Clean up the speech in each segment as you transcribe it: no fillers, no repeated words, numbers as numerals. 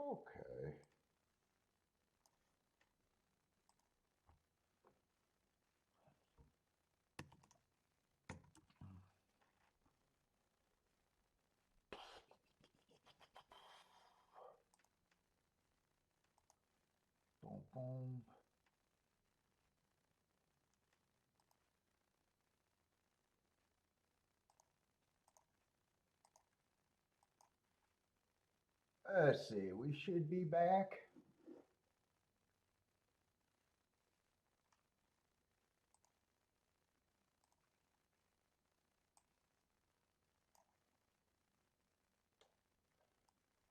Okay. Boom, boom. Let's see, we should be back.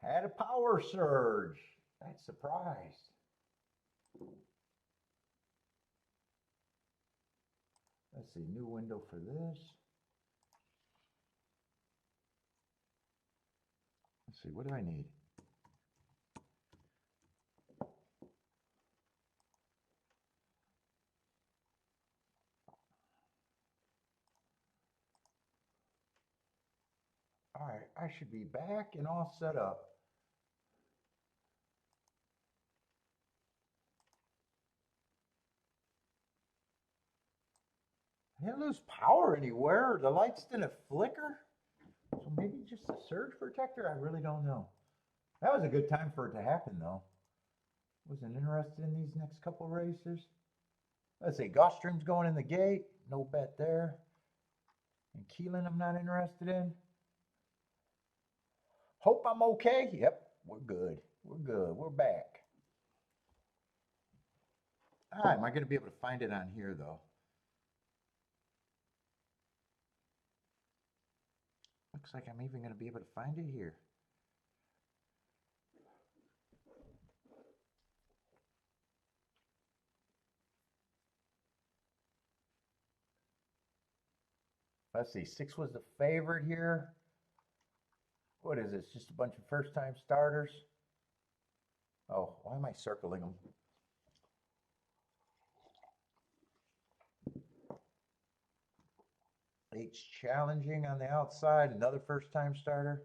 Had a power surge. That's surprised. Let's see, new window for this. Let's see, what do I need? All right, I should be back and all set up. I didn't lose power anywhere. The lights didn't flicker. So maybe just a surge protector? I really don't know. That was a good time for it to happen, though. Wasn't interested in these next couple races. Let's see, Gulfstream's going in the gate. No bet there. And Keeneland I'm not interested in. Hope I'm okay. Yep, we're good. We're good. We're back. Ah, am I going to be able to find it on here, though? Looks like I'm even going to be able to find it here. Let's see, 6 was the favorite here. What is this? Just a bunch of first-time starters? Oh, why am I circling them? 8's challenging on the outside. Another first-time starter.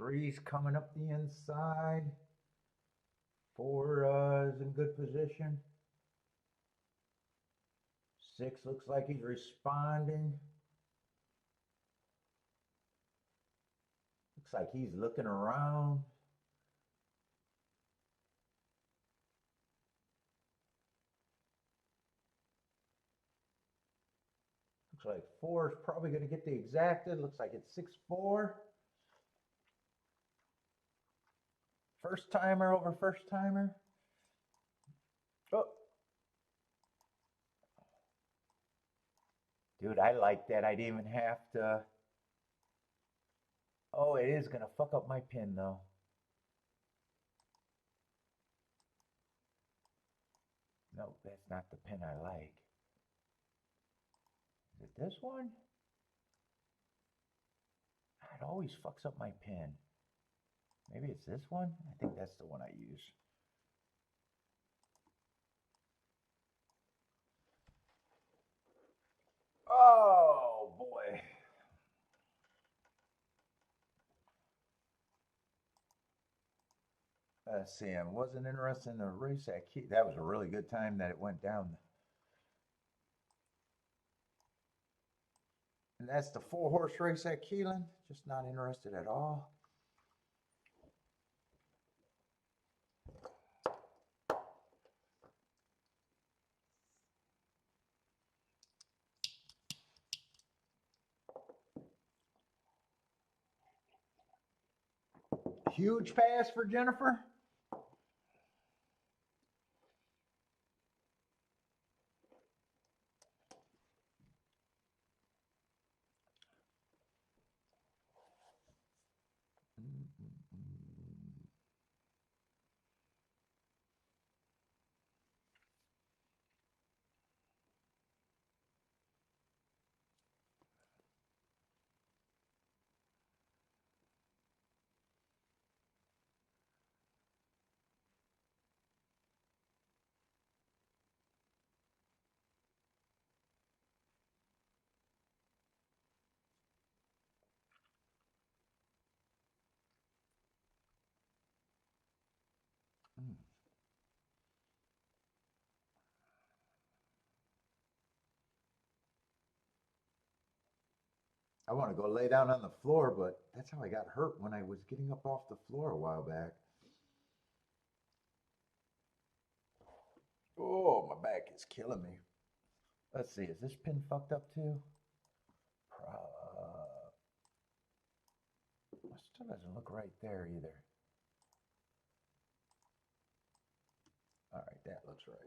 3's coming up the inside. 4 is in good position. 6 looks like he's responding. Looks like he's looking around. Looks like 4 is probably going to get the exacted. Looks like it's 6-4. First timer over first timer. Oh. Dude, I like that. I didn't even have to. Oh, it is going to fuck up my pin, though. No, that's not the pin I like. Is it this one? It always fucks up my pin. Maybe it's this one? I think that's the one I use. Oh, boy. Let's see, I wasn't interested in the race at Key. That was a really good time that it went down. And that's the 4-horse race at Keeneland. Just not interested at all. Huge pass for Jennifer. I want to go lay down on the floor, but that's how I got hurt when I was getting up off the floor a while back. Oh, my back is killing me. Let's see, is this pin fucked up too? Still doesn't look right there either. All right, that looks right.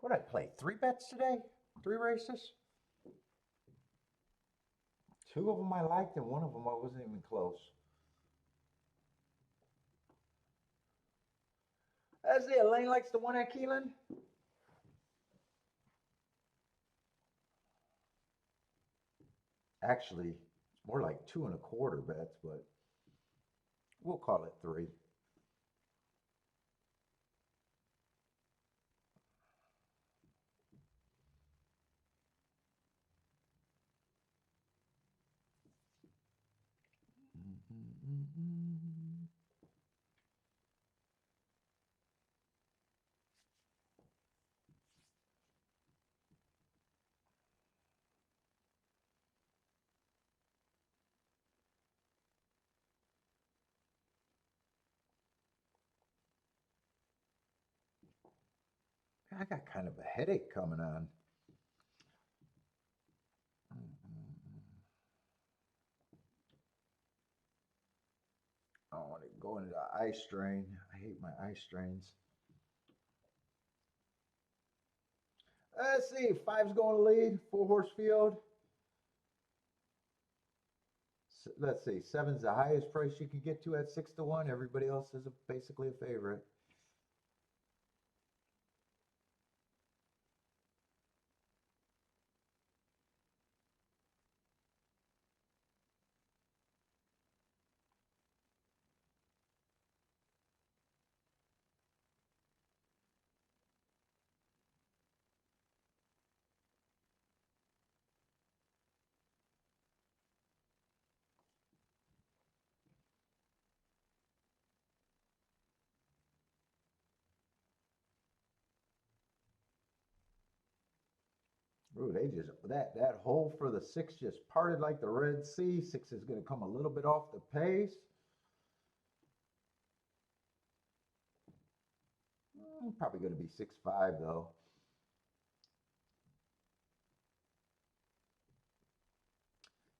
What did I play? 3 bets today? 3 races? 2 of them I liked, and 1 of them I wasn't even close. That's it. Elaine likes the one at Keeneland. Actually, it's more like 2 1/4 bets, but we'll call it 3. I got kind of a headache coming on. I don't want to go into the eye strain. I hate my eye strains. Let's see. 5's going to lead. 4-horse field. Let's see. 7's the highest price you can get to at 6 to 1. Everybody else is basically a favorite. Ooh, they just that hole for the 6 just parted like the Red Sea. 6 is going to come a little bit off the pace. Probably going to be 6-5 though.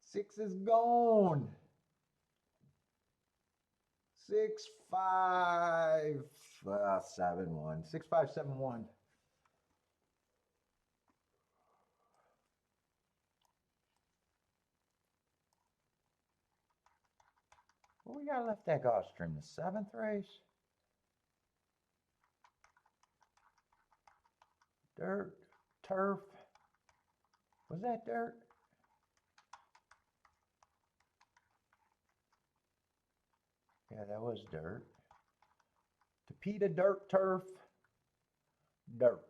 Six is gone. 6-5 7-1. 6-5 7-1. What we got left at Gulfstream? The 7th race? Dirt, turf. Was that dirt? Yeah, that was dirt. Tapeta, dirt, turf, dirt.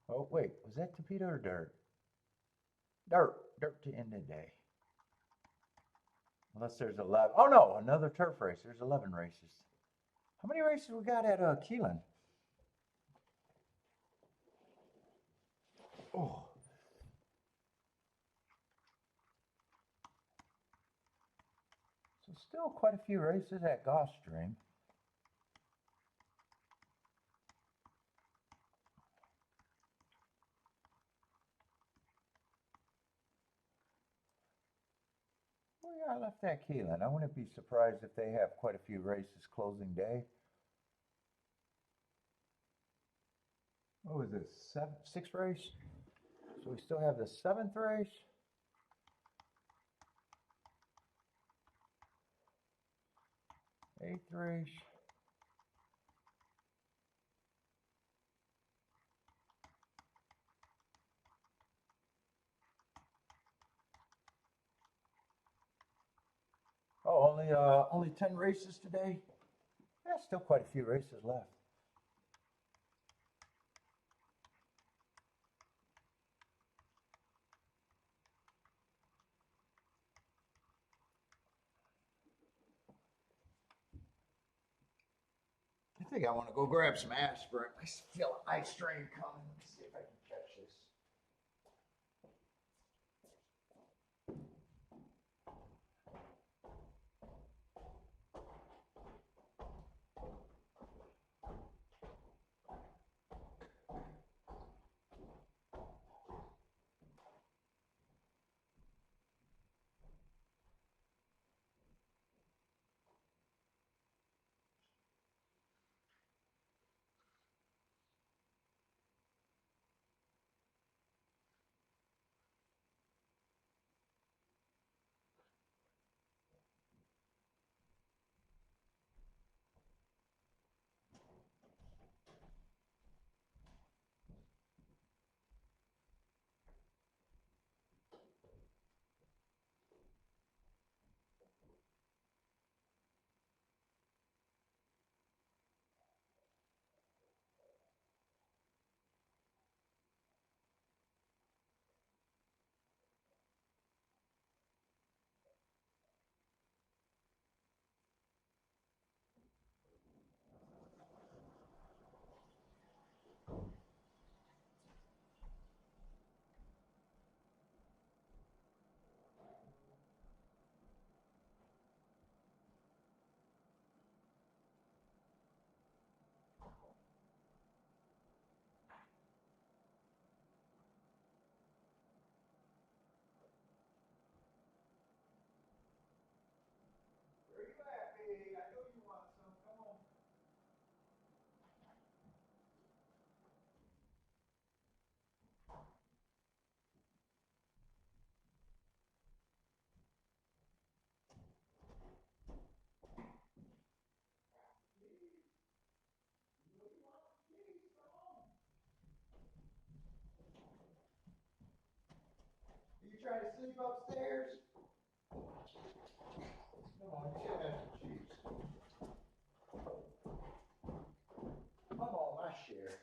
Oh, wait, was that Tapeta or dirt? Dirt to end the day. Unless there's 11. Oh, no, another turf race. There's 11 races. How many races we got at Keeneland? Oh. So still quite a few races at Gulfstream. What we got left at Keeneland? I wouldn't be surprised if they have quite a few races closing day. What was this? 6th race? So we still have the 7th race. 8th race. Oh, only 10 races today. Yeah, still quite a few races left. I think I want to go grab some aspirin. I feel an eye strain coming. Let me see if I can catch this. Where you at, baby? I know you want some. Come on. Are you trying to sleep upstairs? Come on, you should have some cheese. Come on, my share.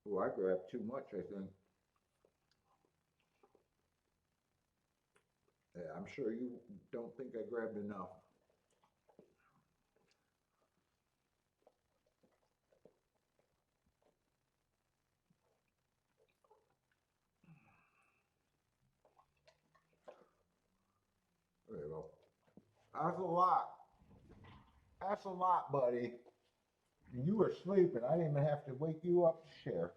Oh, I grabbed too much, I think. Yeah, I'm sure you don't think I grabbed enough. There you go. That's a lot. That's a lot, buddy. You were sleeping. I didn't even have to wake you up to share.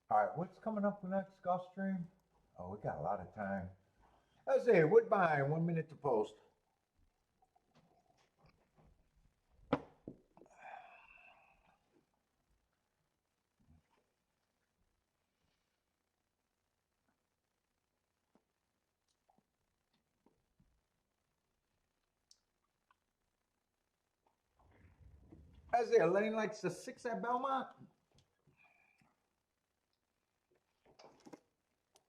All right, what's coming up next, Gulfstream? Oh, we got a lot of time. Let's see, Woodbine, 1 minute to post. Let's see, Elaine likes the 6 at Belmont.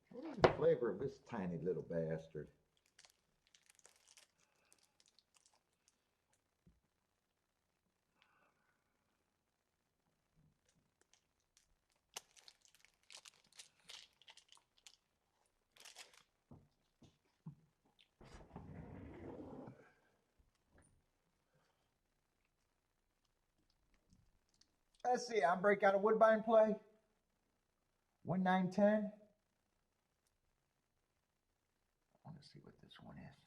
What is the flavor of this tiny little bastard? Let's see, I'm break out a Woodbine play. 1-9-10. I want to see what this one is.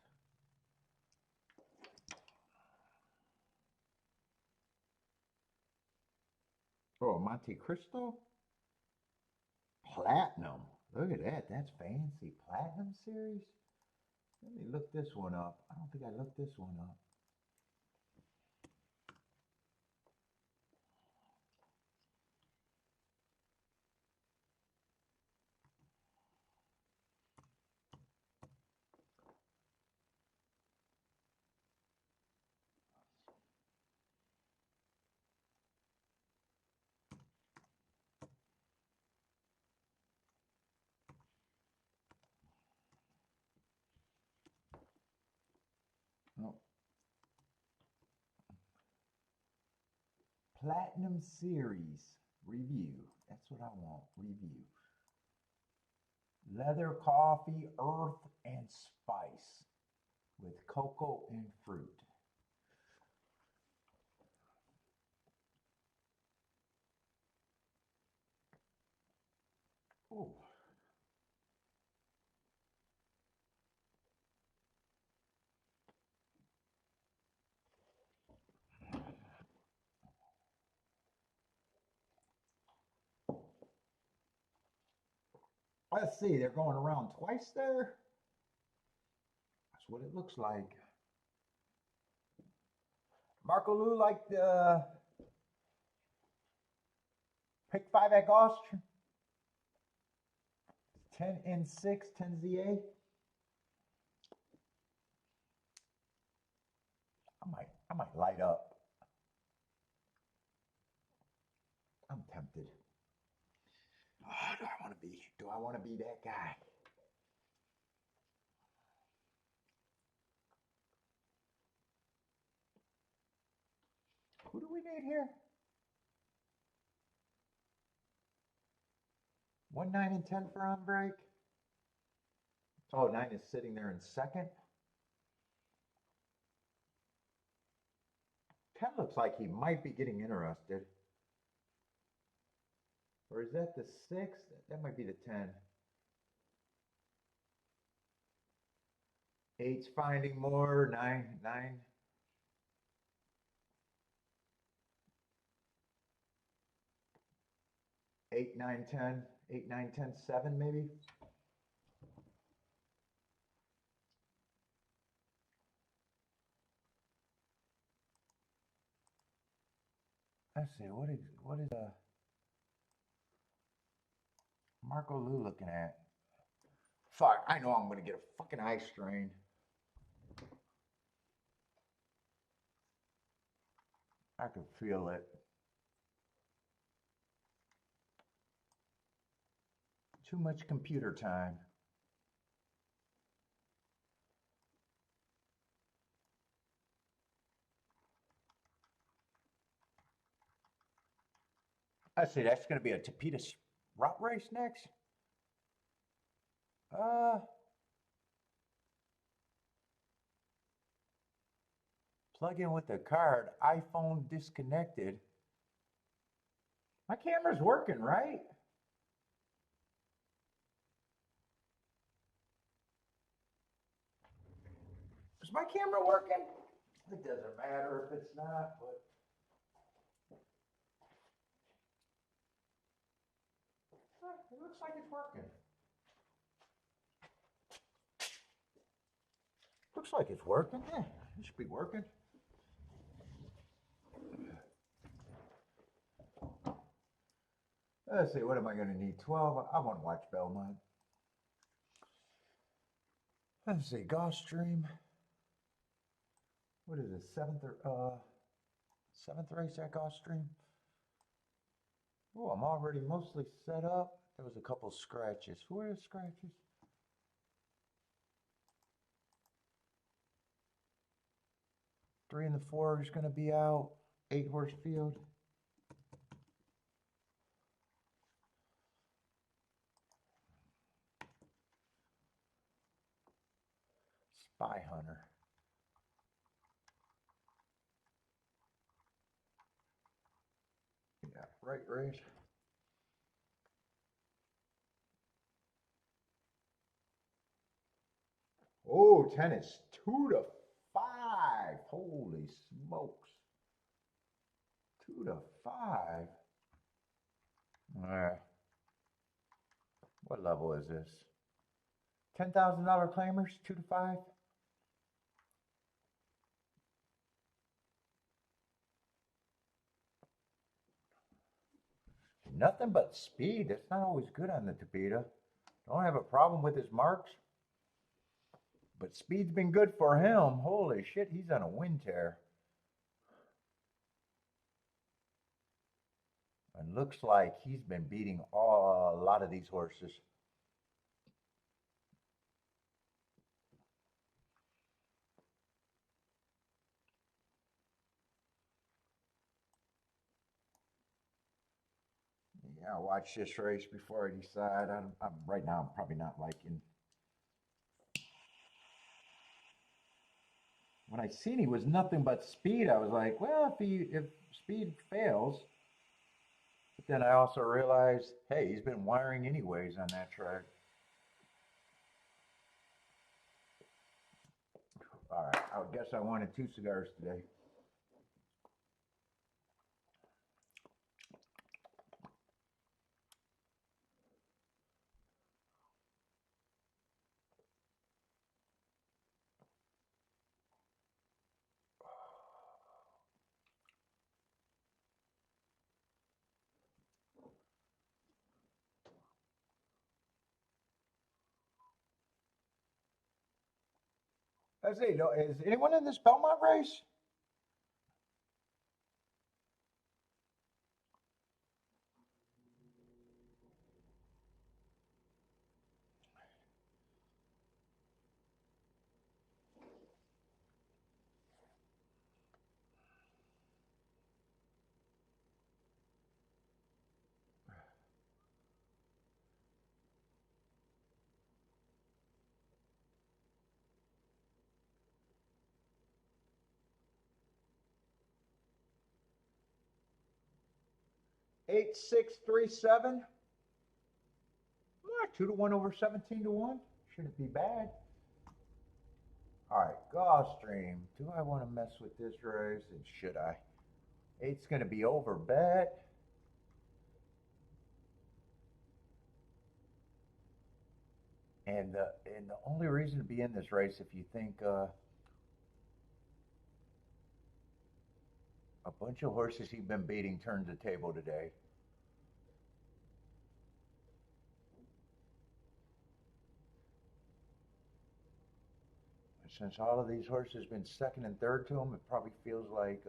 Oh, Monte Cristo? Platinum. Look at that. That's fancy. Platinum series? Let me look this one up. I don't think I looked this one up. Oh. Platinum Series review. That's what I want. Review. Leather coffee, earth, and spice with cocoa and fruit. Oh. Let's see, they're going around twice there. That's what it looks like. Marco Lou like the pick 5 at Gulfstream. 10N6, 10ZA. I might light up. I'm tempted. Oh, do I want to be that guy? Who do we need here? 1, 9, and 10 for on break. Oh, 9 is sitting there in second. 10 looks like he might be getting interested. Or is that the 6? That might be the 10. 8's finding more. 9. 8, 9, 10. 8, 9, 10, 7 maybe. Let's see, what is Marco Lou looking at? Fuck, I know I'm gonna get a fucking eye strain. I can feel it. Too much computer time. I see, that's gonna be a Tapita route race next. Plug in with the card, iPhone disconnected. My camera's working, right? Is my camera working? It doesn't matter if it's not, but it looks like it's working. Looks like it's working. Yeah, it should be working. Let's see, what am I going to need? 12? I want to watch Belmont. Let's see, Gulfstream. What is it, seventh race at Gulfstream? Oh, I'm already mostly set up. There was a couple scratches. Who are the scratches? Three and the 4 is going to be out. 8-horse field. Spy Hunter. Yeah, right race. Oh, 10 is 2 to 5. Holy smokes. 2 to 5. All right. What level is this? $10,000 claimers, 2 to 5. Nothing but speed. That's not always good on the Tapeta. Don't have a problem with his marks, but speed's been good for him. Holy shit, he's on a wind tear. And looks like he's been beating a lot of these horses. Yeah, I'll watch this race before I decide. Right now, I'm probably not liking. When I seen he was nothing but speed, I was like, well, if speed fails. But then I also realized, hey, he's been wiring anyways on that track. All right, I guess I wanted 2 cigars today. Let's see, is anyone in this Belmont race? Eight, 6, 3, 7. 2-1 over 17-1. Shouldn't be bad. All right, Gulfstream. Do I want to mess with this race? And should I? 8's going to be over bet. And the only reason to be in this race, if you think a bunch of horses he's been beating turned the table today. Since all of these horses been second and third to him, it probably feels like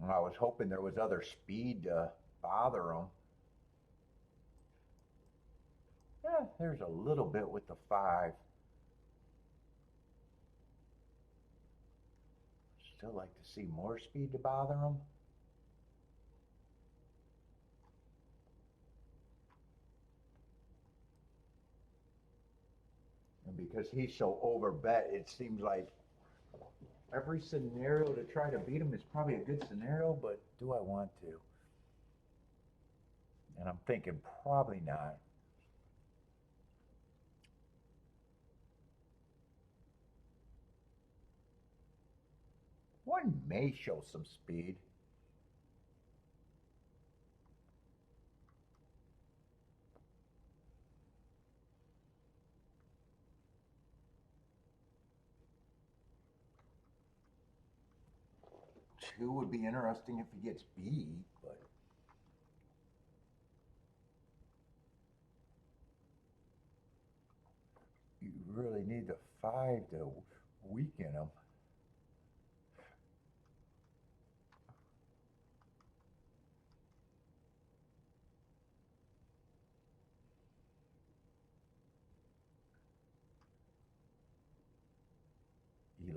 I was hoping there was other speed to bother him. Yeah, there's a little bit with the 5. Still like to see more speed to bother him. And because he's so overbet, it seems like every scenario to try to beat him is probably a good scenario, but do I want to? And I'm thinking probably not. One may show some speed. Two would be interesting if he gets beat, but you really need the 5 to weaken him.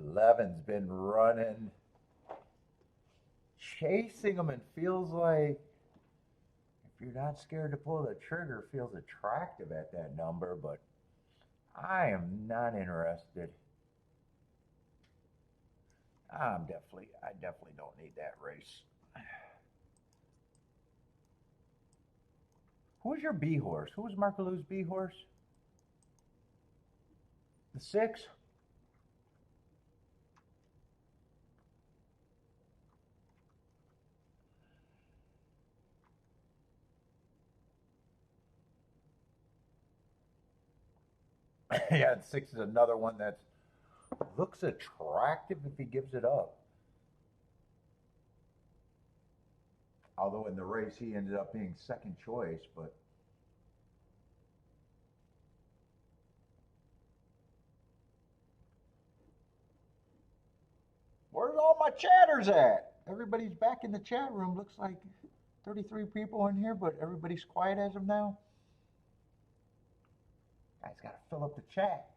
Eleven's been running, chasing him, and feels like if you're not scared to pull the trigger, feels attractive at that number, but I am not interested. I definitely don't need that race. Who was your B horse? Who was Markalou's B horse? The 6? Yeah, 6 is another one that looks attractive if he gives it up. Although in the race he ended up being second choice, but where's all my chatters at? Everybody's back in the chat room. Looks like 33 people in here, but everybody's quiet as of now. Guys, got to fill up the chat.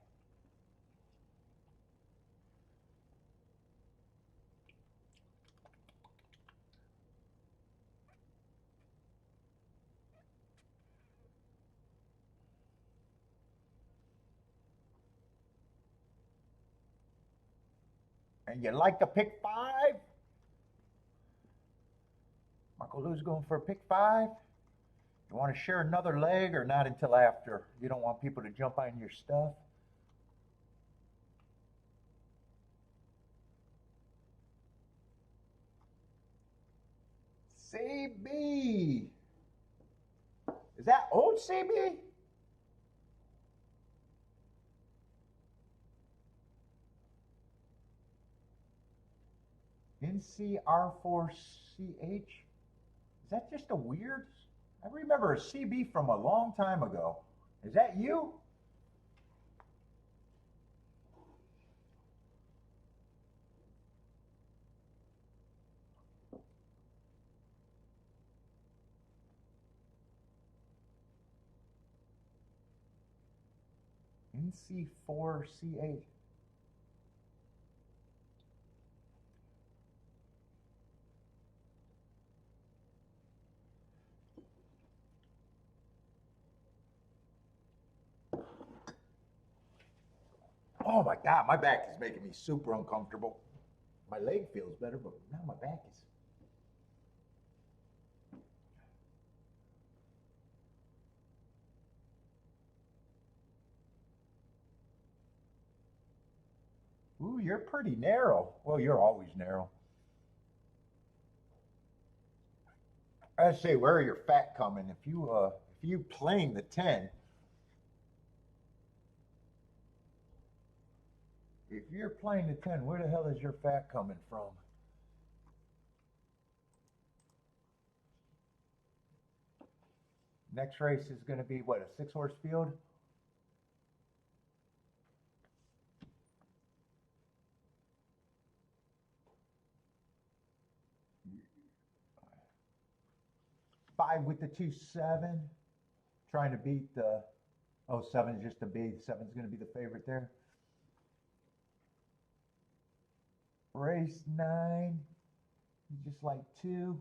And you like to pick five? Michael Lou's going for a pick five. You want to share another leg or not until after? You don't want people to jump on your stuff. CB. Is that old CB? NCR4CH? Is that just a weird? I remember a CB from a long time ago. Is that you? NC4CH. Oh my God, my back is making me super uncomfortable. My leg feels better, but now my back is. Ooh, you're pretty narrow. Well, you're always narrow. I say, where are your fat coming? If you playing the 10, if you're playing the 10, where the hell is your fat coming from? Next race is going to be what, a 6-horse field? Five with the 2-7, trying to beat the. Oh, 7 is just a B. 7's going to be the favorite there. Race 9, just like 2.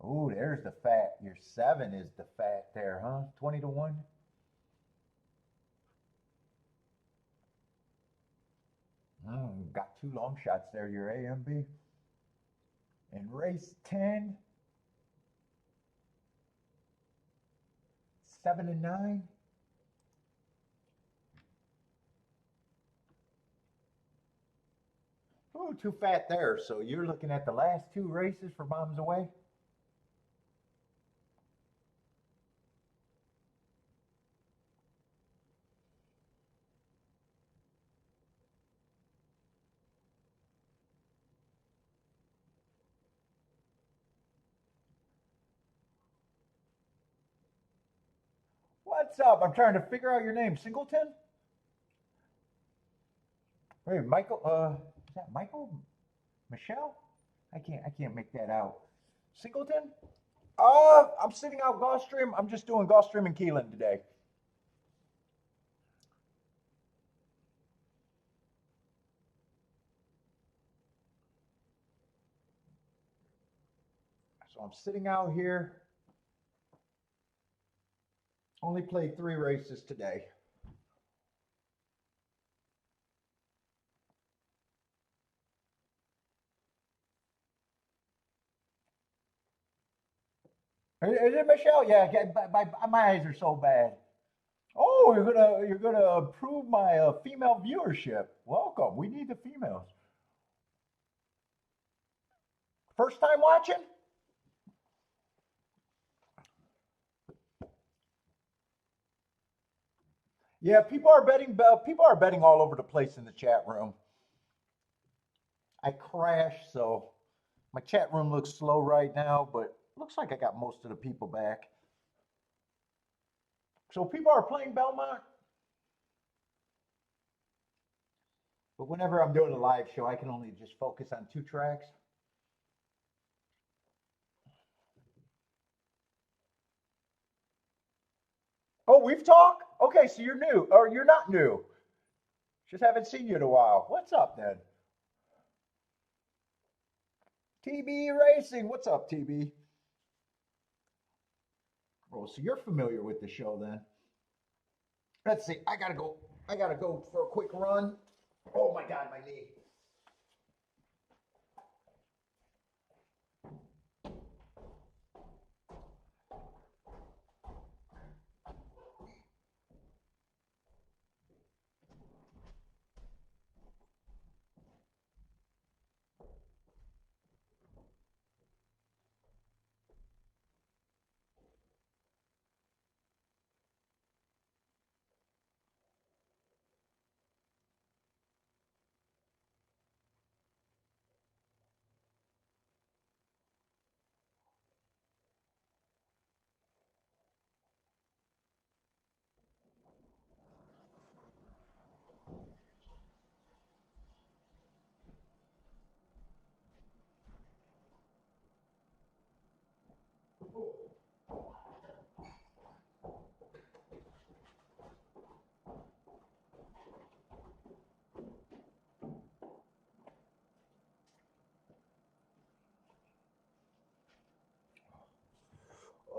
Oh, there's the fat. Your 7 is the fat there, huh? 20-1. Got 2 long shots there, your A and B. And race 10, 7 and 9. Oh, too fat there. So you're looking at the last 2 races for Bombs Away? What's up? I'm trying to figure out your name. Singleton? Wait, Michael, is that Michael? Michelle? I can't make that out. Singleton? I'm sitting out Gulfstream. I'm just doing Gulfstream and Keeneland today. So I'm sitting out here. Only played 3 races today. Is it Michelle? Yeah, my eyes are so bad. Oh, you're gonna improve my female viewership. Welcome. We need the females. First time watching? Yeah, people are betting all over the place in the chat room. I crashed, so my chat room looks slow right now, but looks like I got most of the people back. So people are playing Belmont, but whenever I'm doing a live show, I can only just focus on 2 tracks. Oh, we've talked? Okay, so you're new, or you're not new. Just haven't seen you in a while. What's up then? TB Racing. What's up, TB? Oh, so you're familiar with the show then. Let's see. I gotta go. I gotta go for a quick run. Oh my God, my knee.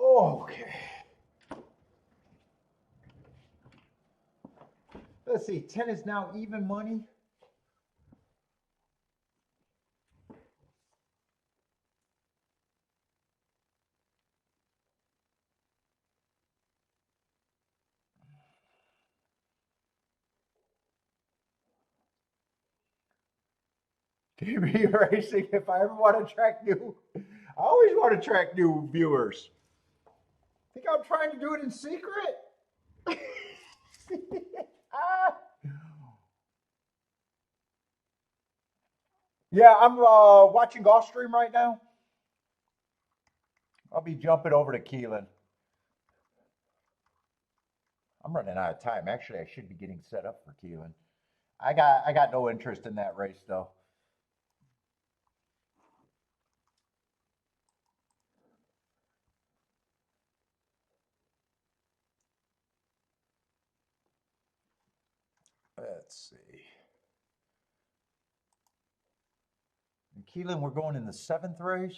Okay. Let's see. 10 is now even money. TB Racing. If I ever want to attract new, I always want to attract new viewers. Think I'm trying to do it in secret? Ah. Yeah, I'm watching Gulfstream right now. I'll be jumping over to Keeneland. I'm running out of time. Actually, I should be getting set up for Keeneland. I got no interest in that race though. Let's see. In Keeneland, we're going in the 7th race.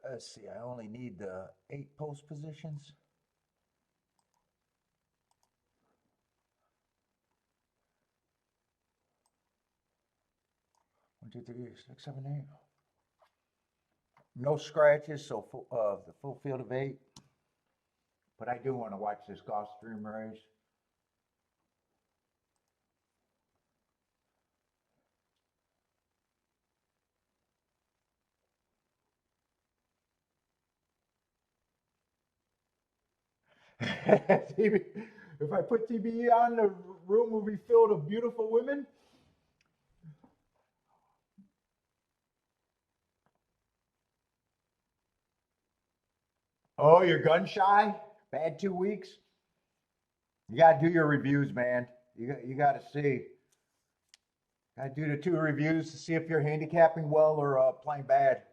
Let's see. I only need the 8 post positions. One, two, three, 6, 7, 8. No scratches, so the full field of 8. But I do want to watch this Gulfstream race. If I put TBE on, the room will be filled with beautiful women. Oh, you're gun shy? Bad 2 weeks? You got to do your reviews, man. You got to see. Got to do the 2 reviews to see if you're handicapping well or playing bad.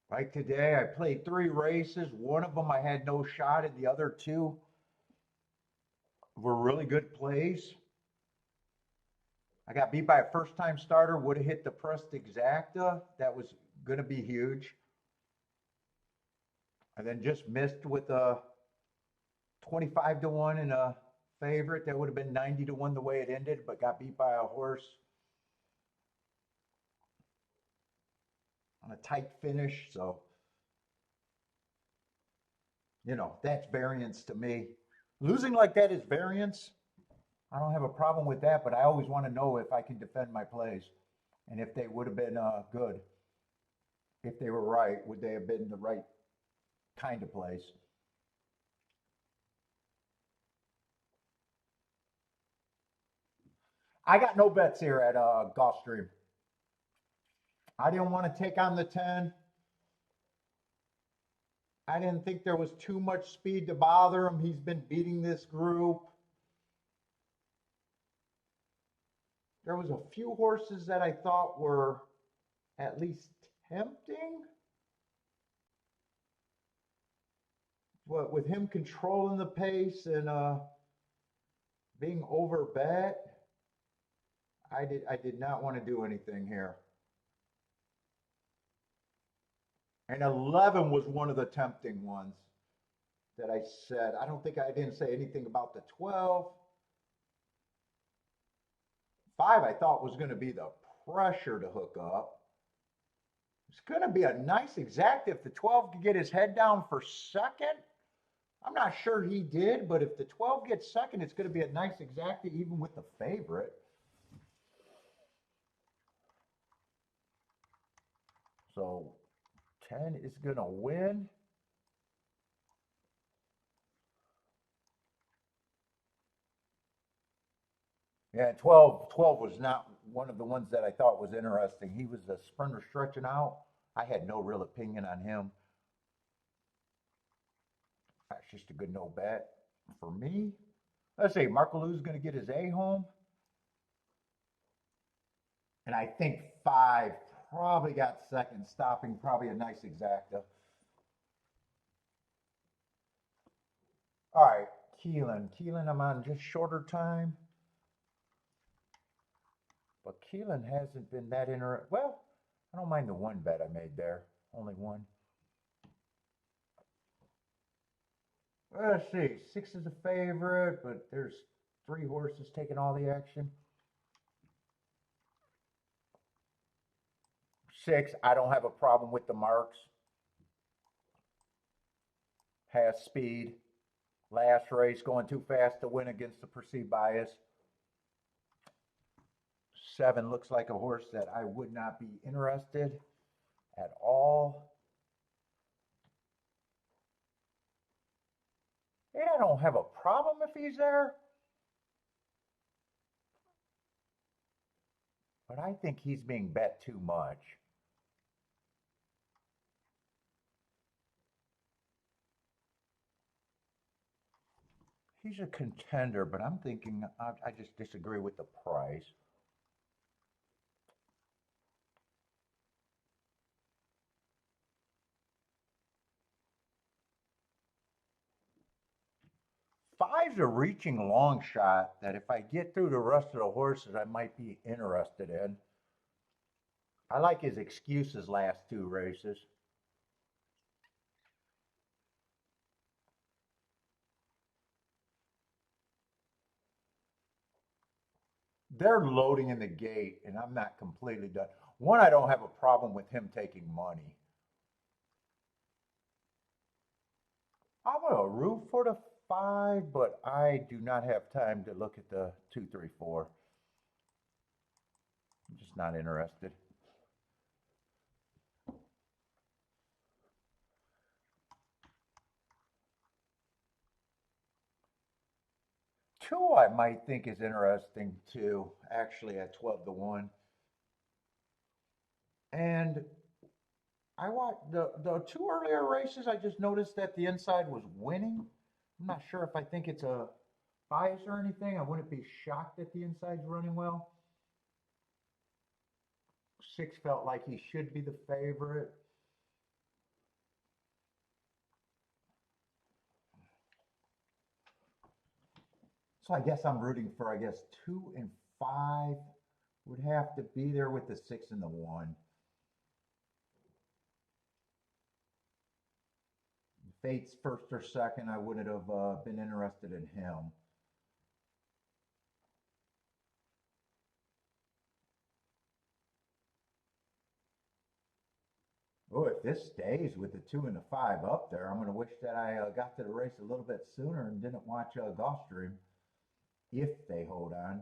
Like today, I played 3 races. One of them I had no shot, and the other 2 were really good plays. I got beat by a first-time starter. Would have hit the pressed exacta. That was going to be huge. And then just missed with a 25 to 1 and a favorite. That would have been 90 to 1 the way it ended, but got beat by a horse on a tight finish. So, that's variance to me. Losing like that is variance. I don't have a problem with that, but I always want to know if I can defend my plays and if they would have been good. If they were right, would they have been the right kind of plays? I got no bets here at Gulfstream. I didn't want to take on the 10. I didn't think there was too much speed to bother him. He's been beating this group. There was a few horses that I thought were at least tempting. But with him controlling the pace and being overbet, I did not want to do anything here. And 11 was one of the tempting ones that I said. I don't think I didn't say anything about the 12. 5 I thought was going to be the pressure to hook up. It's going to be a nice exact if the 12 could get his head down for second. I'm not sure he did, but if the 12 gets second, it's going to be a nice exact even with the favorite. So 10 is going to win. Yeah, 12 was not one of the ones that I thought was interesting. He was a sprinter stretching out. I had no real opinion on him. That's just a good no bet for me. Let's say Marco Lou's going to get his A home. And I think 5 probably got second, stopping probably a nice exacta. All right, Keeneland. Keeneland, I'm on just shorter time. But Keeneland hasn't been that interesting. Well, I don't mind the one bet I made there. Only one. Let's see. 6 is a favorite, but there's 3 horses taking all the action. 6, I don't have a problem with the marks. Has speed. Last race going too fast to win against the perceived bias. 7 looks like a horse that I would not be interested at all. 8, I don't have a problem if he's there. But I think he's being bet too much. He's a contender, but I'm thinking I just disagree with the price. Five's a reaching long shot that if I get through the rest of the horses, I might be interested in. I like his excuses last 2 races. They're loading in the gate, and I'm not completely done. 1, I don't have a problem with him taking money. I'm going to root for the 5, but I do not have time to look at the 2, 3, 4. I'm just not interested. 2, I might think is interesting too, actually at 12 to 1. And I watched the 2 earlier races. I just noticed that the inside was winning. I'm not sure if I think it's a bias or anything. I wouldn't be shocked that the inside's running well. 6 felt like he should be the favorite. So I guess I'm rooting for, 2 and 5 would have to be there with the 6 and the 1. Fate's first or second, I wouldn't have been interested in him. Oh, if this stays with the 2 and the 5 up there, I'm going to wish that I got to the race a little bit sooner and didn't watch Gulfstream. if they hold on.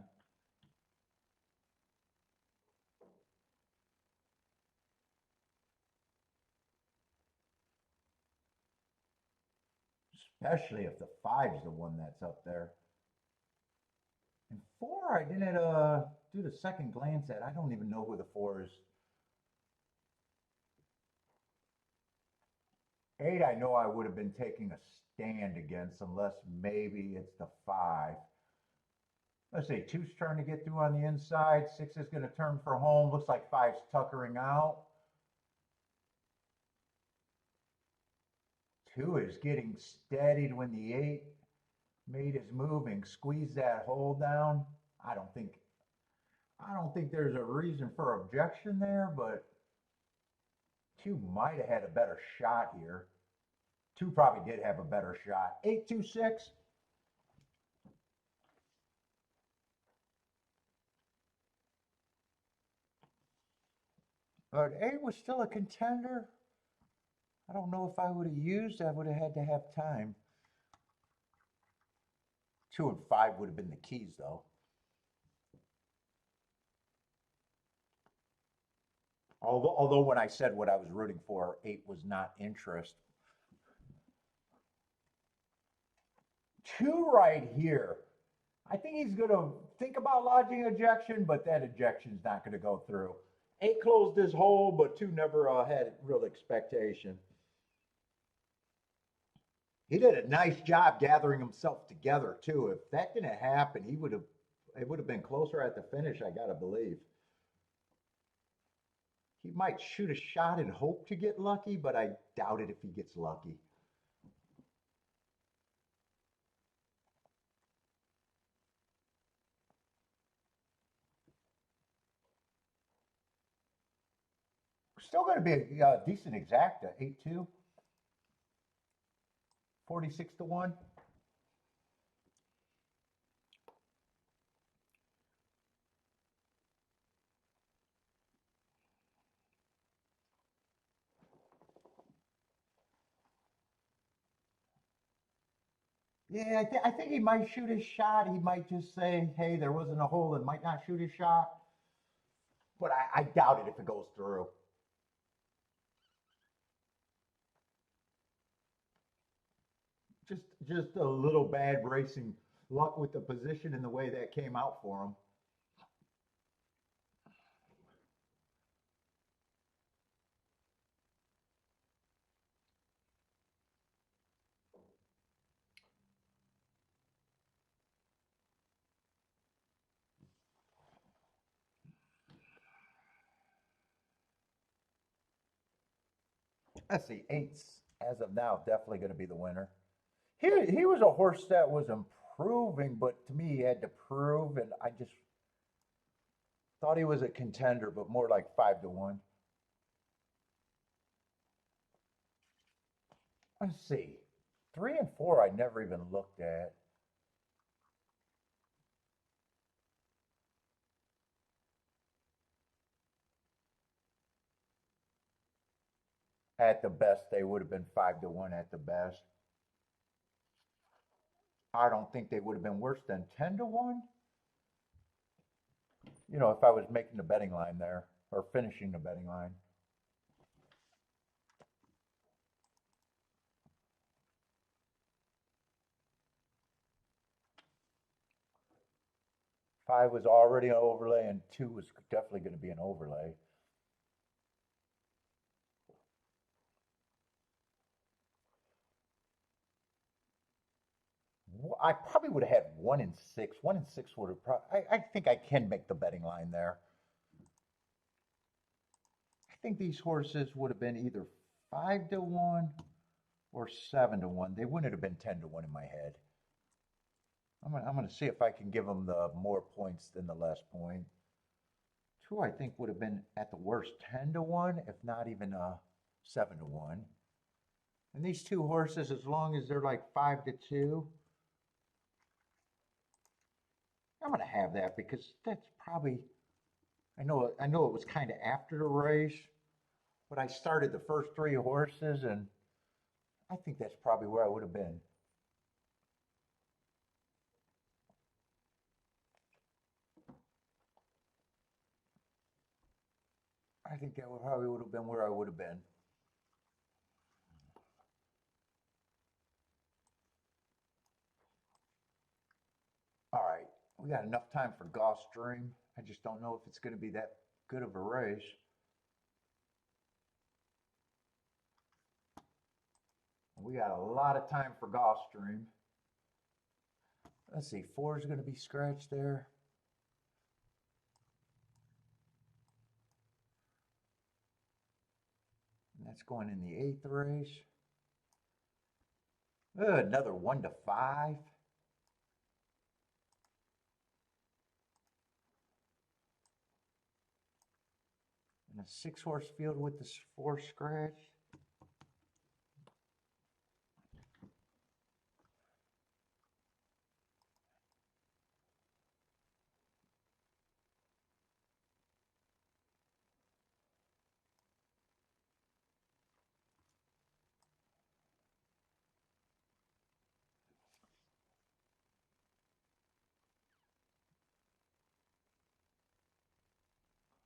Especially if the 5's the one that's up there. And 4, I didn't do the second glance at. I don't even know who the 4 is. 8, I know I would have been taking a stand against, unless maybe it's the 5. Let's see, 2's trying to get through on the inside. 6 is going to turn for home. Looks like 5's tuckering out. 2 is getting steadied when the 8 made his move and squeeze that hole down. I don't think there's a reason for objection there, but 2 might have had a better shot here. 2 probably did have a better shot. 8, 2, 6. But 8 was still a contender. I don't know if I would have used. I would have had to have time. 2 and 5 would have been the keys, though. Although when I said what I was rooting for, 8 was not interest. 2 right here. I think he's going to think about lodging ejection, but that ejection's not going to go through. 8 closed his hole, but 2 never had real expectation. He did a nice job gathering himself together, too. If that didn't happen, it would have been closer at the finish, I got to believe. He might shoot a shot and hope to get lucky, but I doubt it if he gets lucky. Still going to be a decent exacta, 8-2. 46 to 1. Yeah, I think he might shoot his shot. He might just say, hey, there wasn't a hole, and might not shoot his shot. But I doubt it if it goes through. Just a little bad racing luck with the position and the way that came out for him. Let's see, 8's, as of now, definitely going to be the winner. He was a horse that was improving, but to me, he had to prove, and I just thought he was a contender, but more like 5 to 1. Let's see, 3 and 4 I never even looked at. At the best, they would have been 5 to 1 at the best. I don't think they would have been worse than 10 to 1. You know, if I was making the betting line there or finishing the betting line. Five was already an overlay, and 2 was definitely going to be an overlay. I probably would have had 1 and 6. 1 and 6 would have probably. I think I can make the betting line there. I think these horses would have been either 5 to 1 or 7 to 1. They wouldn't have been 10 to 1 in my head. I'm going to see if I can give them the more points than the less point. 2, I think, would have been at the worst 10 to 1, if not even 7 to 1. And these 2 horses, as long as they're like 5 to 2, I'm going to have that because that's probably, I know it was kind of after the race, but I started the first 3 horses, and I think that's probably where I would have been. I think that probably would have been where I would have been. All right, we got enough time for Gulfstream. I just don't know if it's going to be that good of a race. We got a lot of time for Gulfstream. Let's see, 4 is going to be scratched there. And that's going in the 8th race. Another 1 to 5. And a 6-horse field with the 4 scratched.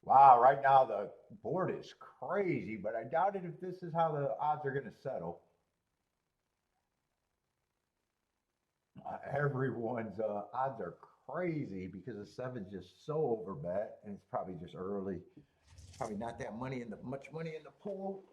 Wow, right now the board is crazy, but I doubt it if this is how the odds are going to settle. Everyone's odds are crazy because the 7's just so overbet, and it's probably just early. Probably not that much money in the pool.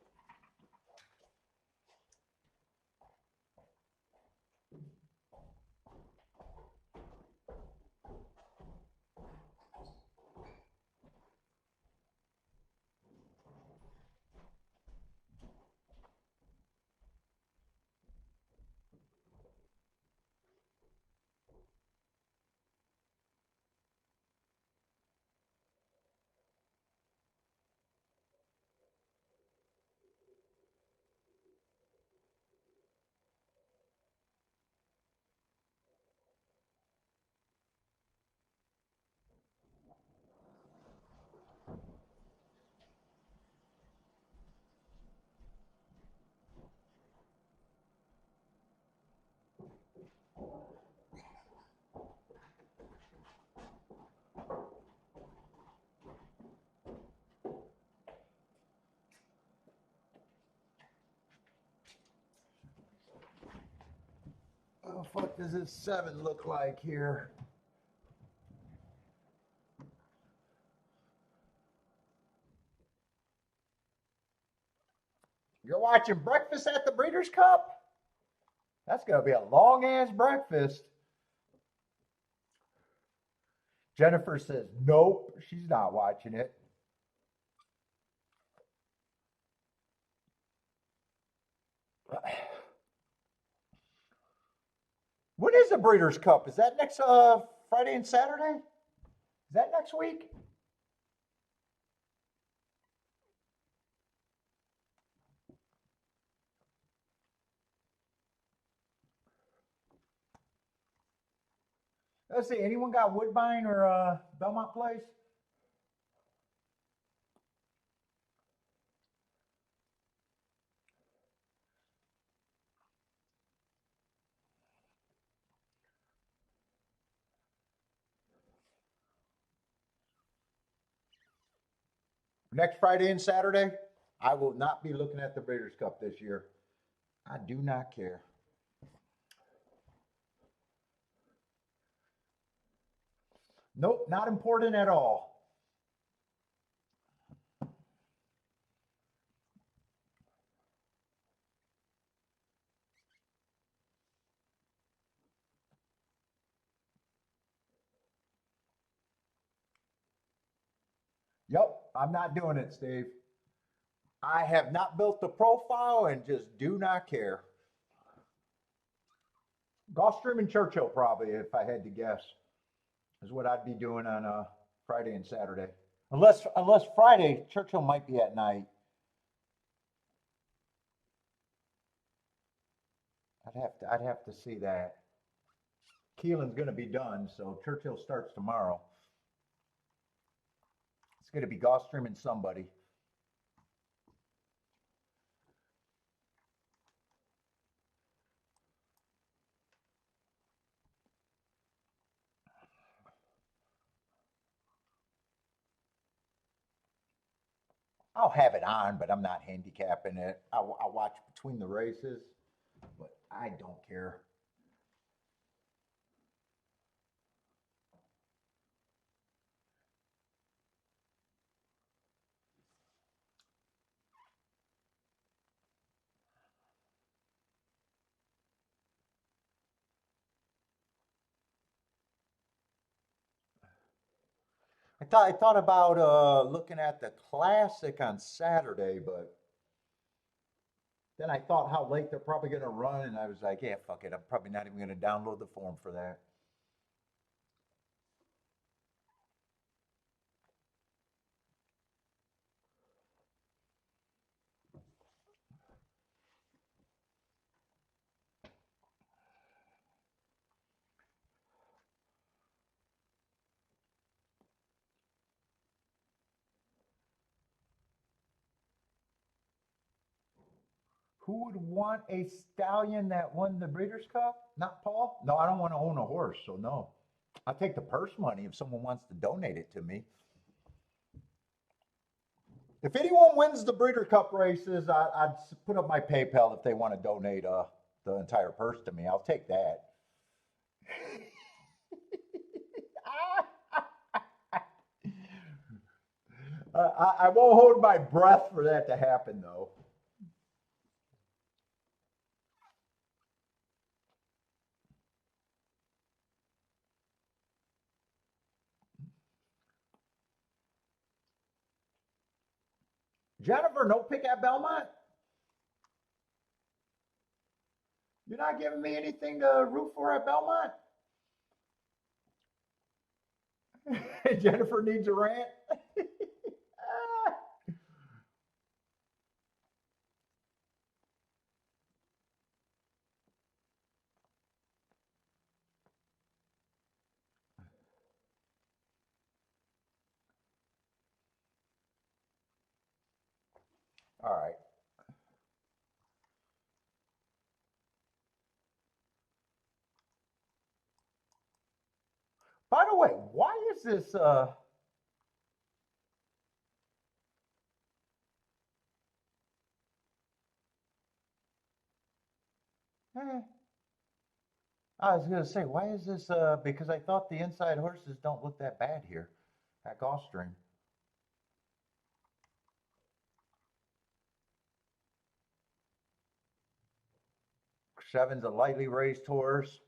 What the fuck does this 7 look like here? You're watching Breakfast at the Breeders' Cup? That's going to be a long ass breakfast. Jennifer says, nope, she's not watching it. When is the Breeders' Cup? Is that next Friday and Saturday? Is that next week? Let's see. Anyone got Woodbine or Belmont Place? Next Friday and Saturday, I will not be looking at the Breeders' Cup this year. I do not care. Nope, not important at all. Yep, I'm not doing it, Steve. I have not built the profile and just do not care. Gulfstream and Churchill, probably, if I had to guess, is what I'd be doing on Friday and Saturday. Unless Friday, Churchill might be at night. I'd have to see that. Keeneland's going to be done, so Churchill starts tomorrow. It's going to be Gulfstream and somebody. I'll have it on, but I'm not handicapping it. I'll watch between the races, but I don't care. I thought about looking at the classic on Saturday, but then I thought how late they're probably going to run, and I was like, yeah, fuck it. I'm probably not even going to download the form for that. Who would want a stallion that won the Breeders' Cup? Not Paul? No, I don't want to own a horse, so no. I'll take the purse money if someone wants to donate it to me. If anyone wins the Breeder Cup races, I'd put up my PayPal if they want to donate the entire purse to me. I'll take that. I won't hold my breath for that to happen, though. Jennifer, no pick at Belmont? You're not giving me anything to root for at Belmont? Jennifer needs a rant. All right. By the way, why is this eh, I was gonna say, why is this because I thought the inside horses don't look that bad here at Gulfstream. Seven's a lightly raised horse.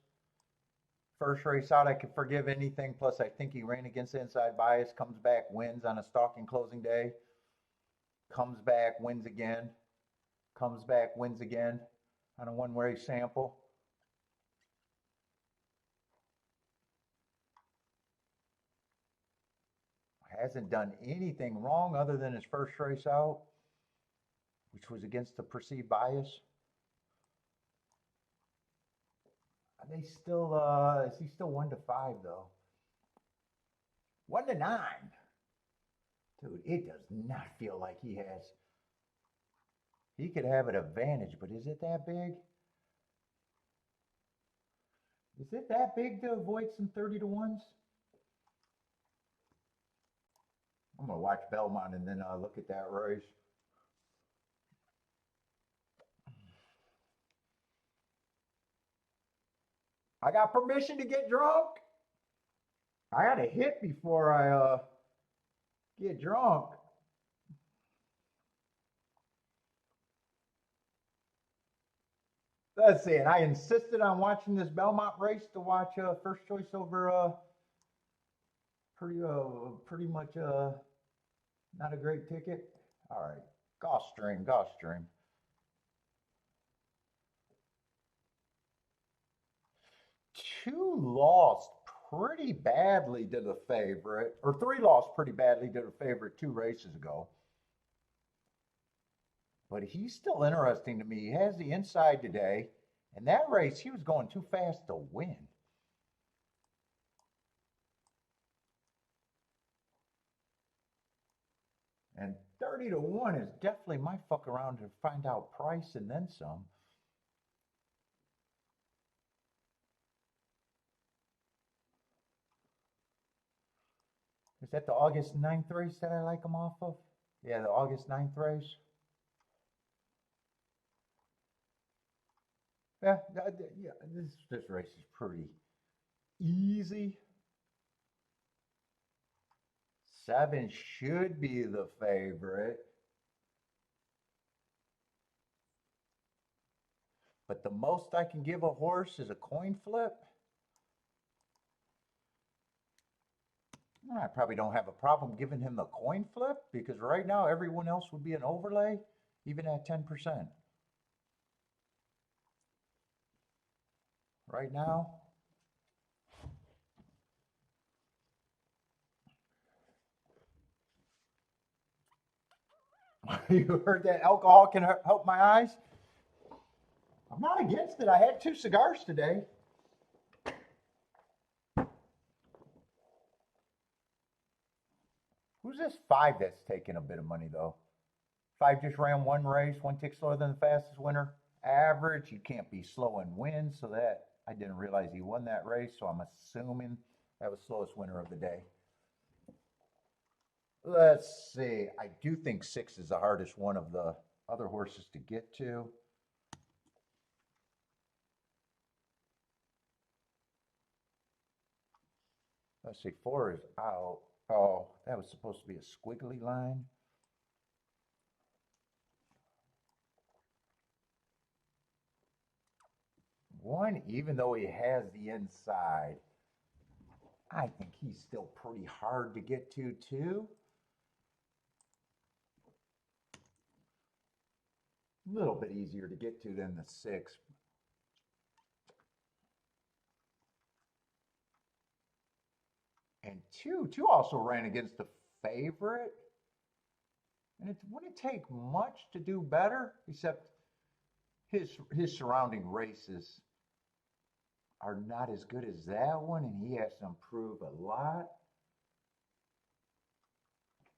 First race out, I could forgive anything. Plus, I think he ran against the inside bias, comes back, wins on a stalking closing day, comes back, wins again, comes back, wins again on a one race sample. Hasn't done anything wrong other than his first race out, which was against the perceived bias. They still, is he still 1-5 though? 1-9. Dude, it does not feel like he has. He could have an advantage, but is it that big? Is it that big to avoid some 30-1s? I'm gonna watch Belmont and then look at that race. I got permission to get drunk. I got to hit before I get drunk. Let's see. And I insisted on watching this Belmont race to watch first choice over pretty much not a great ticket. All right, Gulfstream, Gulfstream. Two lost pretty badly to the favorite, or three lost pretty badly to the favorite 2 races ago. But he's still interesting to me. He has the inside today. And that race, he was going too fast to win. And 30-1 is definitely my fuck around to find out price and then some. Is that the August 9th race that I like him off of? Yeah, the August 9th race. Yeah, yeah. This race is pretty easy. 7 should be the favorite, but the most I can give a horse is a coin flip. I probably don't have a problem giving him the coin flip because right now everyone else would be an overlay, even at 10%. Right now, you heard that alcohol can help my eyes? I'm not against it. I had 2 cigars today. Who's this 5 that's taking a bit of money though? 5 just ran 1 race, 1 tick slower than the fastest winner. Average, you can't be slow and win, so that I didn't realize he won that race, so I'm assuming that was slowest winner of the day. Let's see. I do think 6 is the hardest one of the other horses to get to. Let's see. 4 is out. Oh, that was supposed to be a squiggly line. 1, even though he has the inside, I think he's still pretty hard to get to too. A little bit easier to get to than the 6. And 2 also ran against the favorite. And it wouldn't take much to do better, except his surrounding races are not as good as that one, and he has to improve a lot.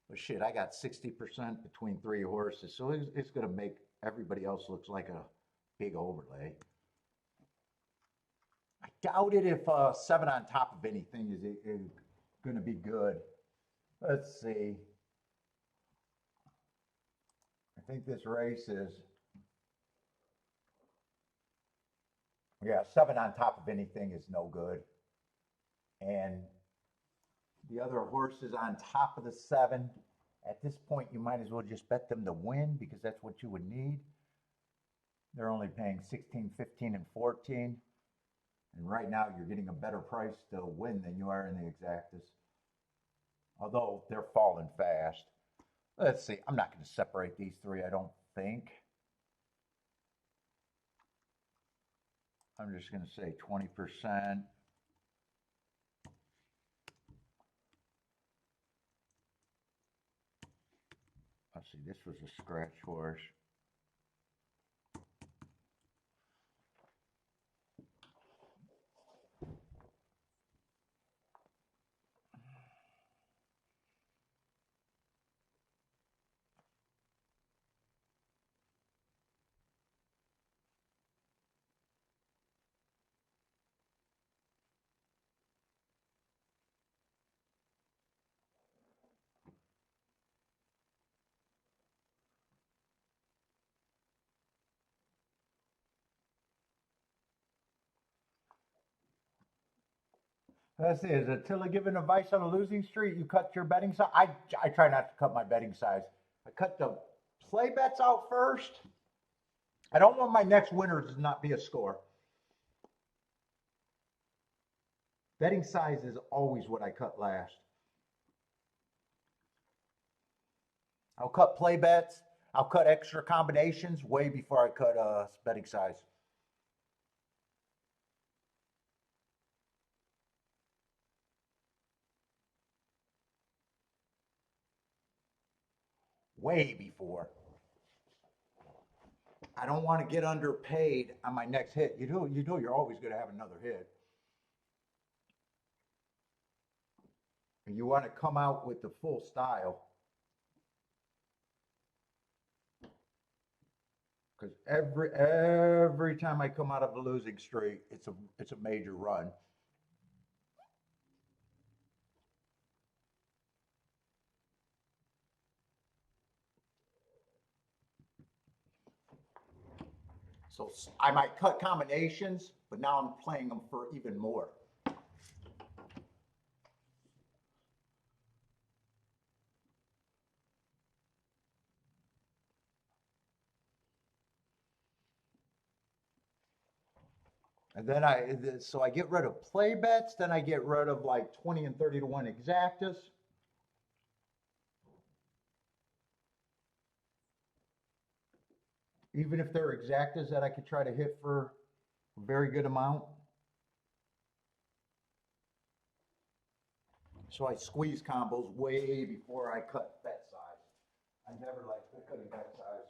But shit, I got 60% between 3 horses, so it's going to make everybody else looks like a big overlay. I doubt it if 7 on top of anything is going to be good. Let's see. I think this race is, yeah, 7 on top of anything is no good. And the other horses on top of the 7, at this point, you might as well just bet them to win because that's what you would need. They're only paying 16, 15, and 14. And right now, you're getting a better price to win than you are in the exactas. Although they're falling fast. Let's see. I'm not going to separate these 3, I don't think. I'm just going to say 20%. Let's see. This was a scratch horse. Let's see. Is Attila giving advice on a losing streak? You cut your betting size? I try not to cut my betting size. I cut the play bets out first. I don't want my next winner to not be a score. Betting size is always what I cut last. I'll cut play bets. I'll cut extra combinations way before I cut betting size. Way before. I don't want to get underpaid on my next hit. You know you're always going to have another hit. And you want to come out with the full style. Because every time I come out of a losing streak, it's a major run. So I might cut combinations, but now I'm playing them for even more. And then so I get rid of play bets, then I get rid of like 20 and 30 to 1 exactas. Even if they're exactas that I could try to hit for a very good amount. So I squeeze combos way before I cut bet size. I never like cutting bet size.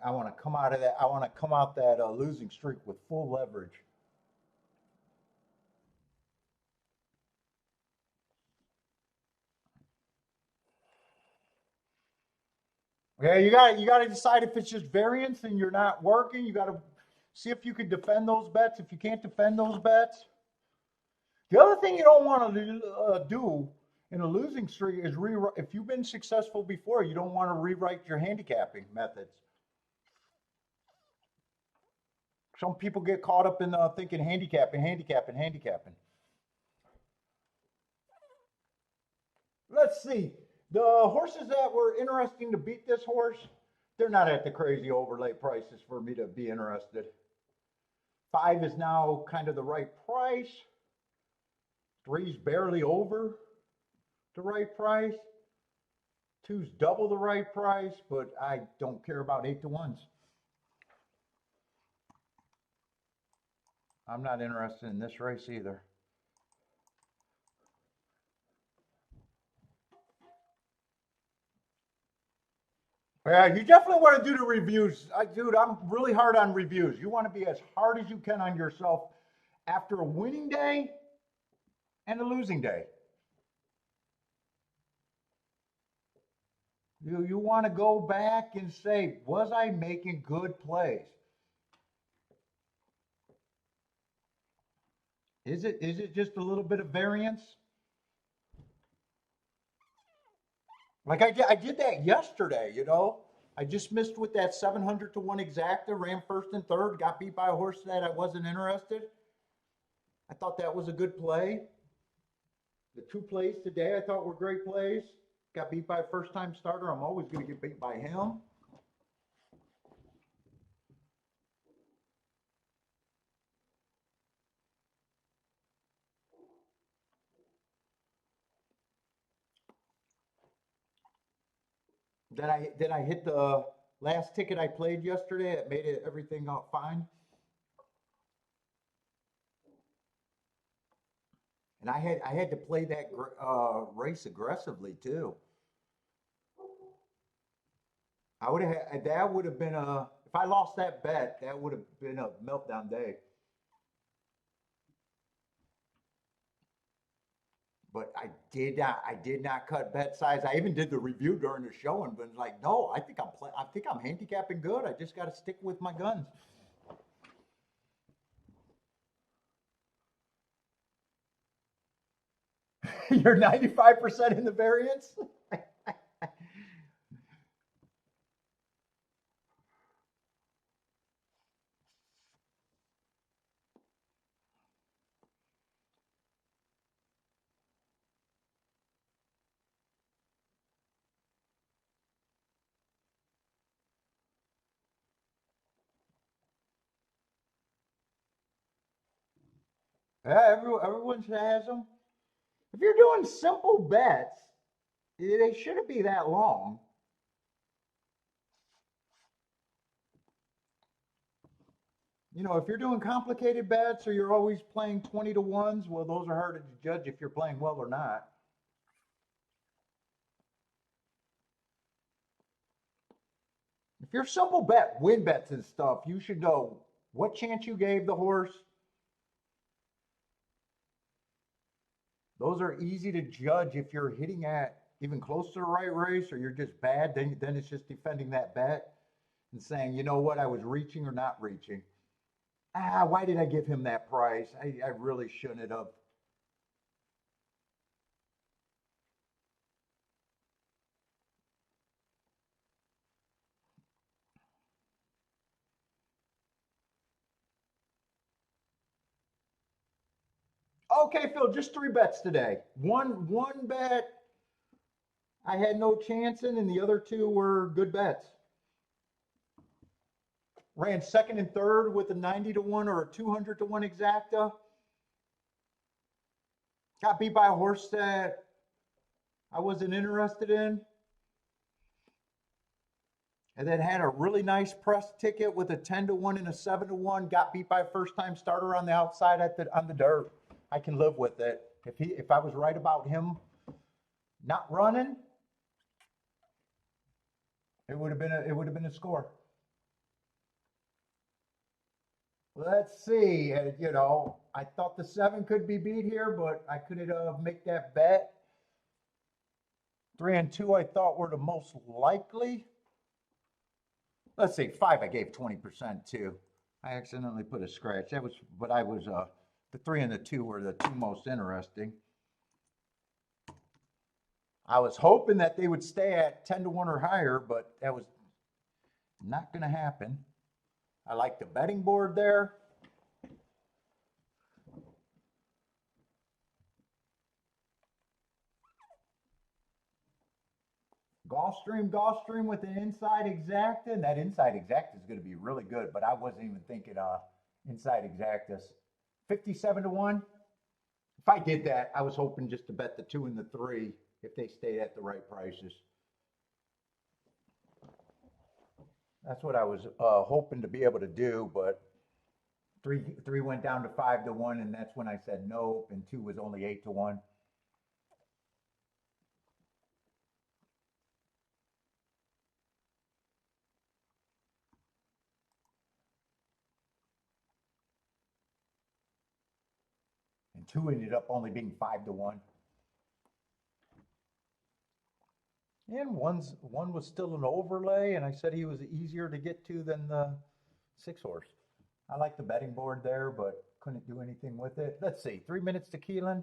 I want to come out of that. I want to come out that losing streak with full leverage. Yeah, you got to decide if it's just variance and you're not working. You got to see if you can defend those bets. If you can't defend those bets, the other thing you don't want to do in a losing streak is rewrite. If you've been successful before, you don't want to rewrite your handicapping methods. Some people get caught up in thinking handicapping. Let's see. The horses that were interesting to beat this horse, they're not at the crazy overlay prices for me to be interested. 5 is now kind of the right price. 3's barely over the right price. 2's double the right price, but I don't care about 8 to 1s. I'm not interested in this race either. Yeah, you definitely want to do the reviews. Dude, I'm really hard on reviews. You want to be as hard as you can on yourself after a winning day and a losing day. You want to go back and say, was I making good plays? Is it just a little bit of variance? Like I did that yesterday, you know. I just missed with that 700 to 1 exacta, ran first and third, got beat by a horse that I wasn't interested. I thought that was a good play. The 2 plays today I thought were great plays. Got beat by a first-time starter. I'm always going to get beat by him. Then I hit the last ticket I played yesterday. It made everything out fine. And I had to play that race aggressively too. That would have been if I lost that bet, that would have been a meltdown day. But I did not cut bet size. I even did the review during the show and been like, no, I think I'm handicapping good. I just got to stick with my guns. You're 95% in the variance. Yeah, everyone has them. If you're doing simple bets, they shouldn't be that long. You know, if you're doing complicated bets or you're always playing 20 to ones, well, those are harder to judge if you're playing well or not. If you're simple bet, win bets and stuff, you should know what chance you gave the horse. Those are easy to judge if you're hitting at even close to the right race or you're just bad. Then it's just defending that bet and saying, you know what, I was reaching or not reaching. Why did I give him that price? I really shouldn't have. Okay, Phil, just three bets today. One bet I had no chance in, and the other two were good bets. Ran second and third with a 90 to 1 or a 200 to 1 exacta. Got beat by a horse that I wasn't interested in. And then had a really nice press ticket with a 10 to 1 and a 7 to 1. Got beat by a first time starter on the outside on the dirt. I can live with it. If I was right about him not running, it would have been a score. Let's see. You know, I thought the 7 could be beat here, but I couldn't make that bet. 3 and 2 I thought were the most likely. Let's see, 5 I gave 20% to. I accidentally put a scratch. That was, but I was the 3 and the 2 were the two most interesting. I was hoping that they would stay at 10 to 1 or higher, but that was not going to happen. I like the betting board there. Gulfstream with an inside exacta, and that inside exacta is going to be really good, but I wasn't even thinking inside exactas. 57 to 1. If I did that, I was hoping just to bet the 2 and the 3 if they stayed at the right prices. That's what I was hoping to be able to do, but three went down to 5 to 1, and that's when I said nope, and 2 was only 8 to 1. And 2 ended up only being 5 to 1. And one was still an overlay, and I said he was easier to get to than the 6 horse. I like the betting board there, but couldn't do anything with it. Let's see, 3 minutes to Keeneland.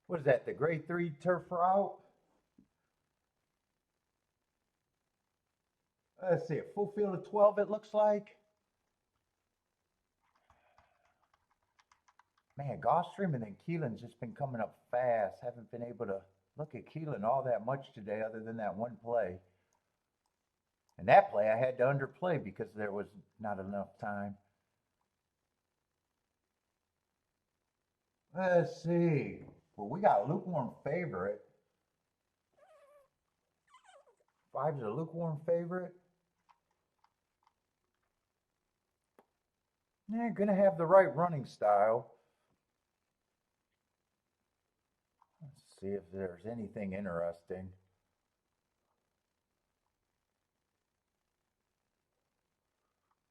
What is that, the grade 3 turf route? Let's see, a full field of 12 it looks like. Man, Gulfstream and then Keeneland's just been coming up fast. Haven't been able to look at Keeneland all that much today other than that one play. And that play I had to underplay because there was not enough time. Let's see. Well, we got a lukewarm favorite. 5's a lukewarm favorite. They're going to have the right running style. Let's see if there's anything interesting.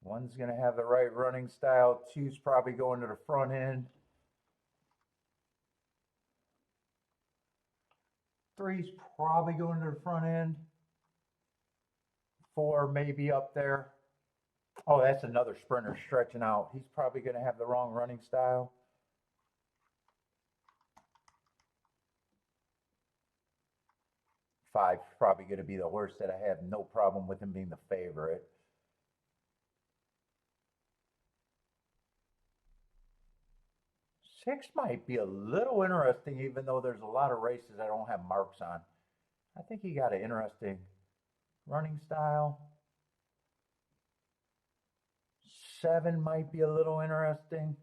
One's going to have the right running style. 2's probably going to the front end. 3's probably going to the front end. 4 maybe up there. Oh, that's another sprinter stretching out. He's probably going to have the wrong running style. 5's probably going to be the horse that I have no problem with him being the favorite. 6 might be a little interesting, even though there's a lot of races I don't have marks on. I think he got an interesting running style. 7 might be a little interesting.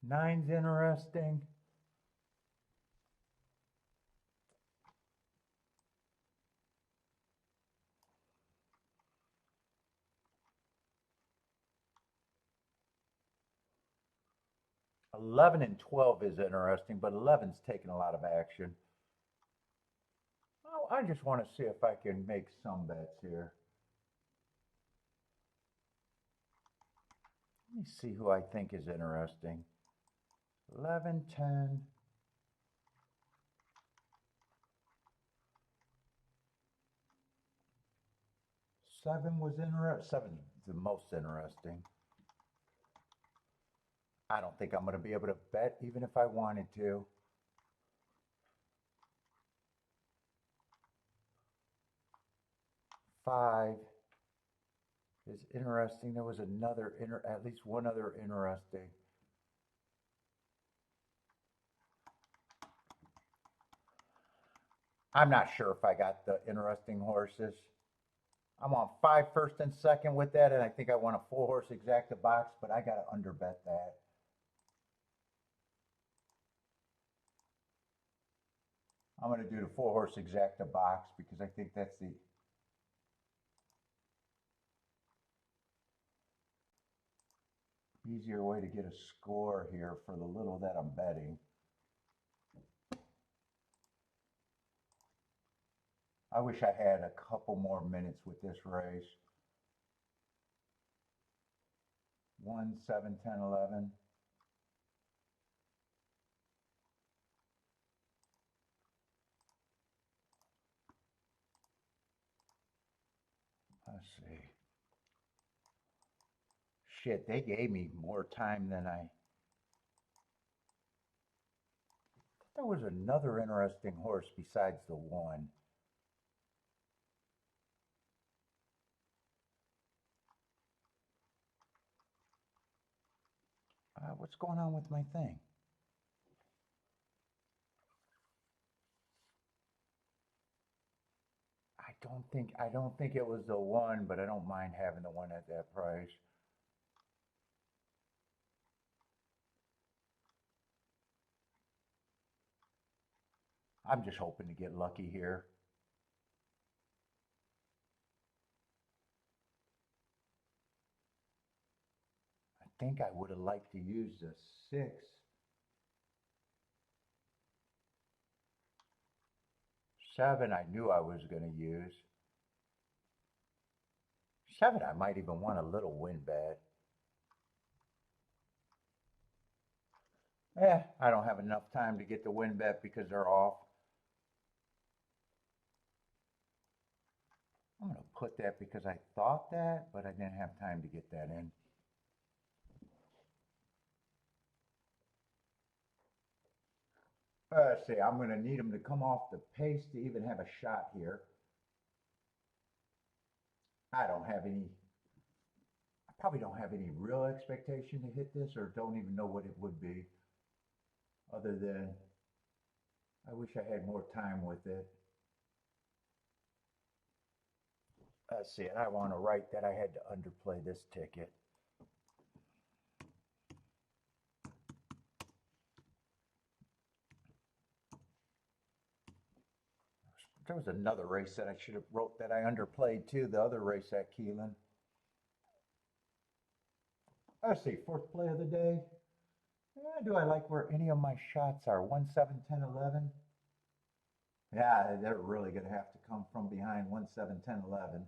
Nine's interesting. Eleven and 12 is interesting, but 11's taking a lot of action. Oh, I just want to see if I can make some bets here. Let me see who I think is interesting. 11, 10. Seven was interesting. 7 is the most interesting. I don't think I'm going to be able to bet even if I wanted to. 5 is interesting. There was another, at least one other interesting. I'm not sure if I got the interesting horses. I'm on 5 first and second with that, and I think I want a 4-horse exacta box, but I got to underbet that. I'm going to do the 4-horse exacta box because I think that's the easier way to get a score here for the little that I'm betting. I wish I had a couple more minutes with this race. 1, 7, 10, 11. Let's see. Shit, they gave me more time than I. There was another interesting horse besides the 1. What's going on with my thing? I don't think it was the 1, but I don't mind having the 1 at that price. I'm just hoping to get lucky here. I think I would have liked to use the 6. 7 I knew I was going to use. 7 I might even want a little win bet. I don't have enough time to get the win bet because they're off. I'm going to put that because I thought that, but I didn't have time to get that in. Let's see, I'm going to need them to come off the pace to even have a shot here. I probably don't have any real expectation to hit this, or don't even know what it would be, other than I wish I had more time with it. Let's see, and I want to write that I had to underplay this ticket. There was another race that I should have wrote that I underplayed too, the other race at Keeneland. Let's see, 4th play of the day. Do I like where any of my shots are? 1, 7, 10, 11. Yeah, they're really going to have to come from behind 1, 7, 10, 11.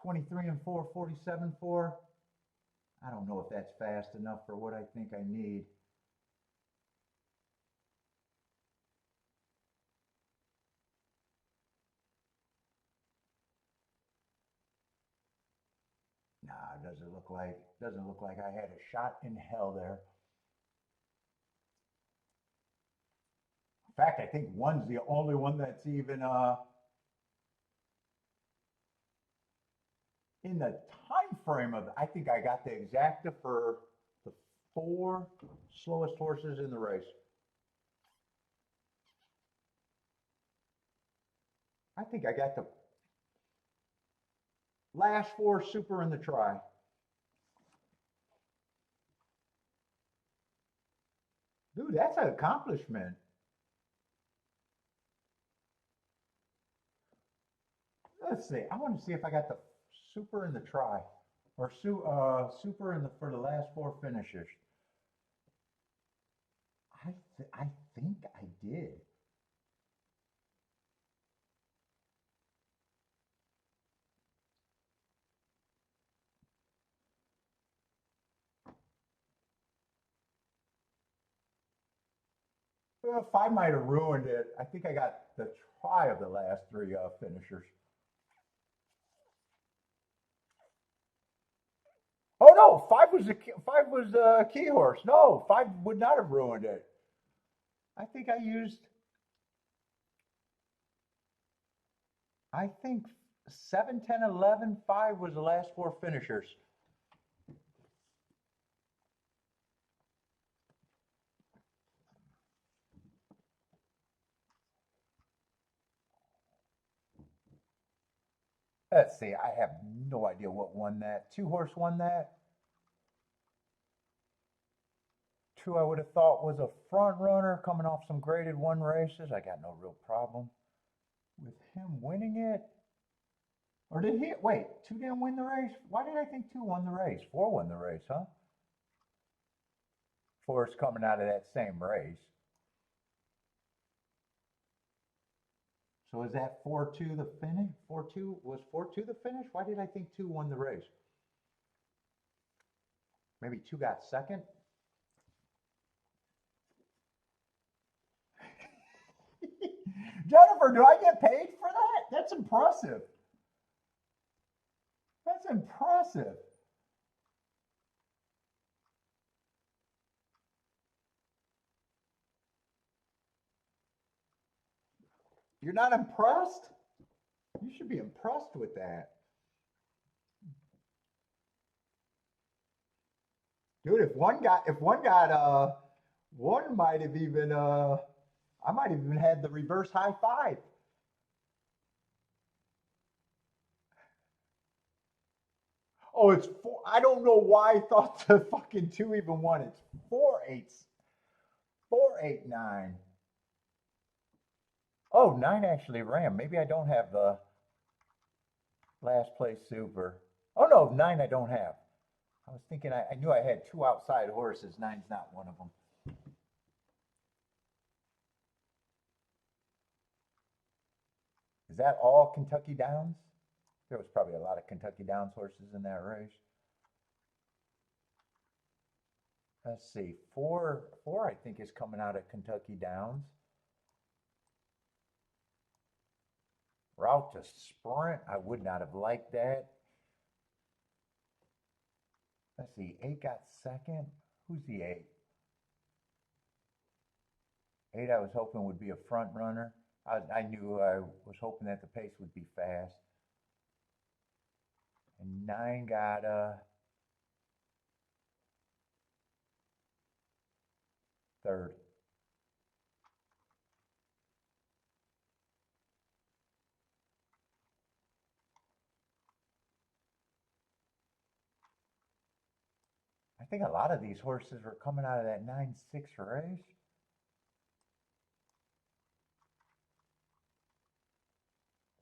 23 and 4, 47, 4. I don't know if that's fast enough for what I think I need. Nah, it doesn't look like I had a shot in hell there. In fact, I think one's the only one that's even in the time frame of. I think I got the exacta for the 4 slowest horses in the race. I think I got the last 4 super in the try. Dude, that's an accomplishment. Let's see. I want to see if I got the super in the try, or super in the for the last 4 finishes. I think I did. Well, 5 might have ruined it. I think I got the try of the last 3 finishers. Oh no, 5 was the key horse. No, 5 would not have ruined it. I think I used. I think 7, 10, 11, 5 was the last 4 finishers. Let's see. I have no idea what won that. 2 horse won that. 2 I would have thought was a front runner coming off some graded 1 races. I got no real problem with him winning it. Or did he? Wait, 2 didn't win the race? Why did I think 2 won the race? 4 won the race, huh? 4 is coming out of that same race. So is that 4-2 the finish? 4-2 was 4-2 the finish? Why did I think 2 won the race? Maybe 2 got second? Jennifer, do I get paid for that? That's impressive. That's impressive. You're not impressed? You should be impressed with that. Dude, if one got one might have even I might have even had the reverse high 5. Oh, it's 4. I don't know why I thought the fucking 2 even won. It's 4-8. 4-8-9. Oh, 9 actually ran. Maybe I don't have the last place super. Oh no, 9 I don't have. I was thinking I knew I had 2 outside horses. 9's not one of them. Is that all Kentucky Downs? There was probably a lot of Kentucky Downs horses in that race. Let's see, 4 I think is coming out of Kentucky Downs. Route to sprint, I would not have liked that. Let's see, 8 got second. Who's the 8? 8 I was hoping would be a front runner. I knew I was hoping that the pace would be fast. And 9 got third. I think a lot of these horses were coming out of that 9-6 race.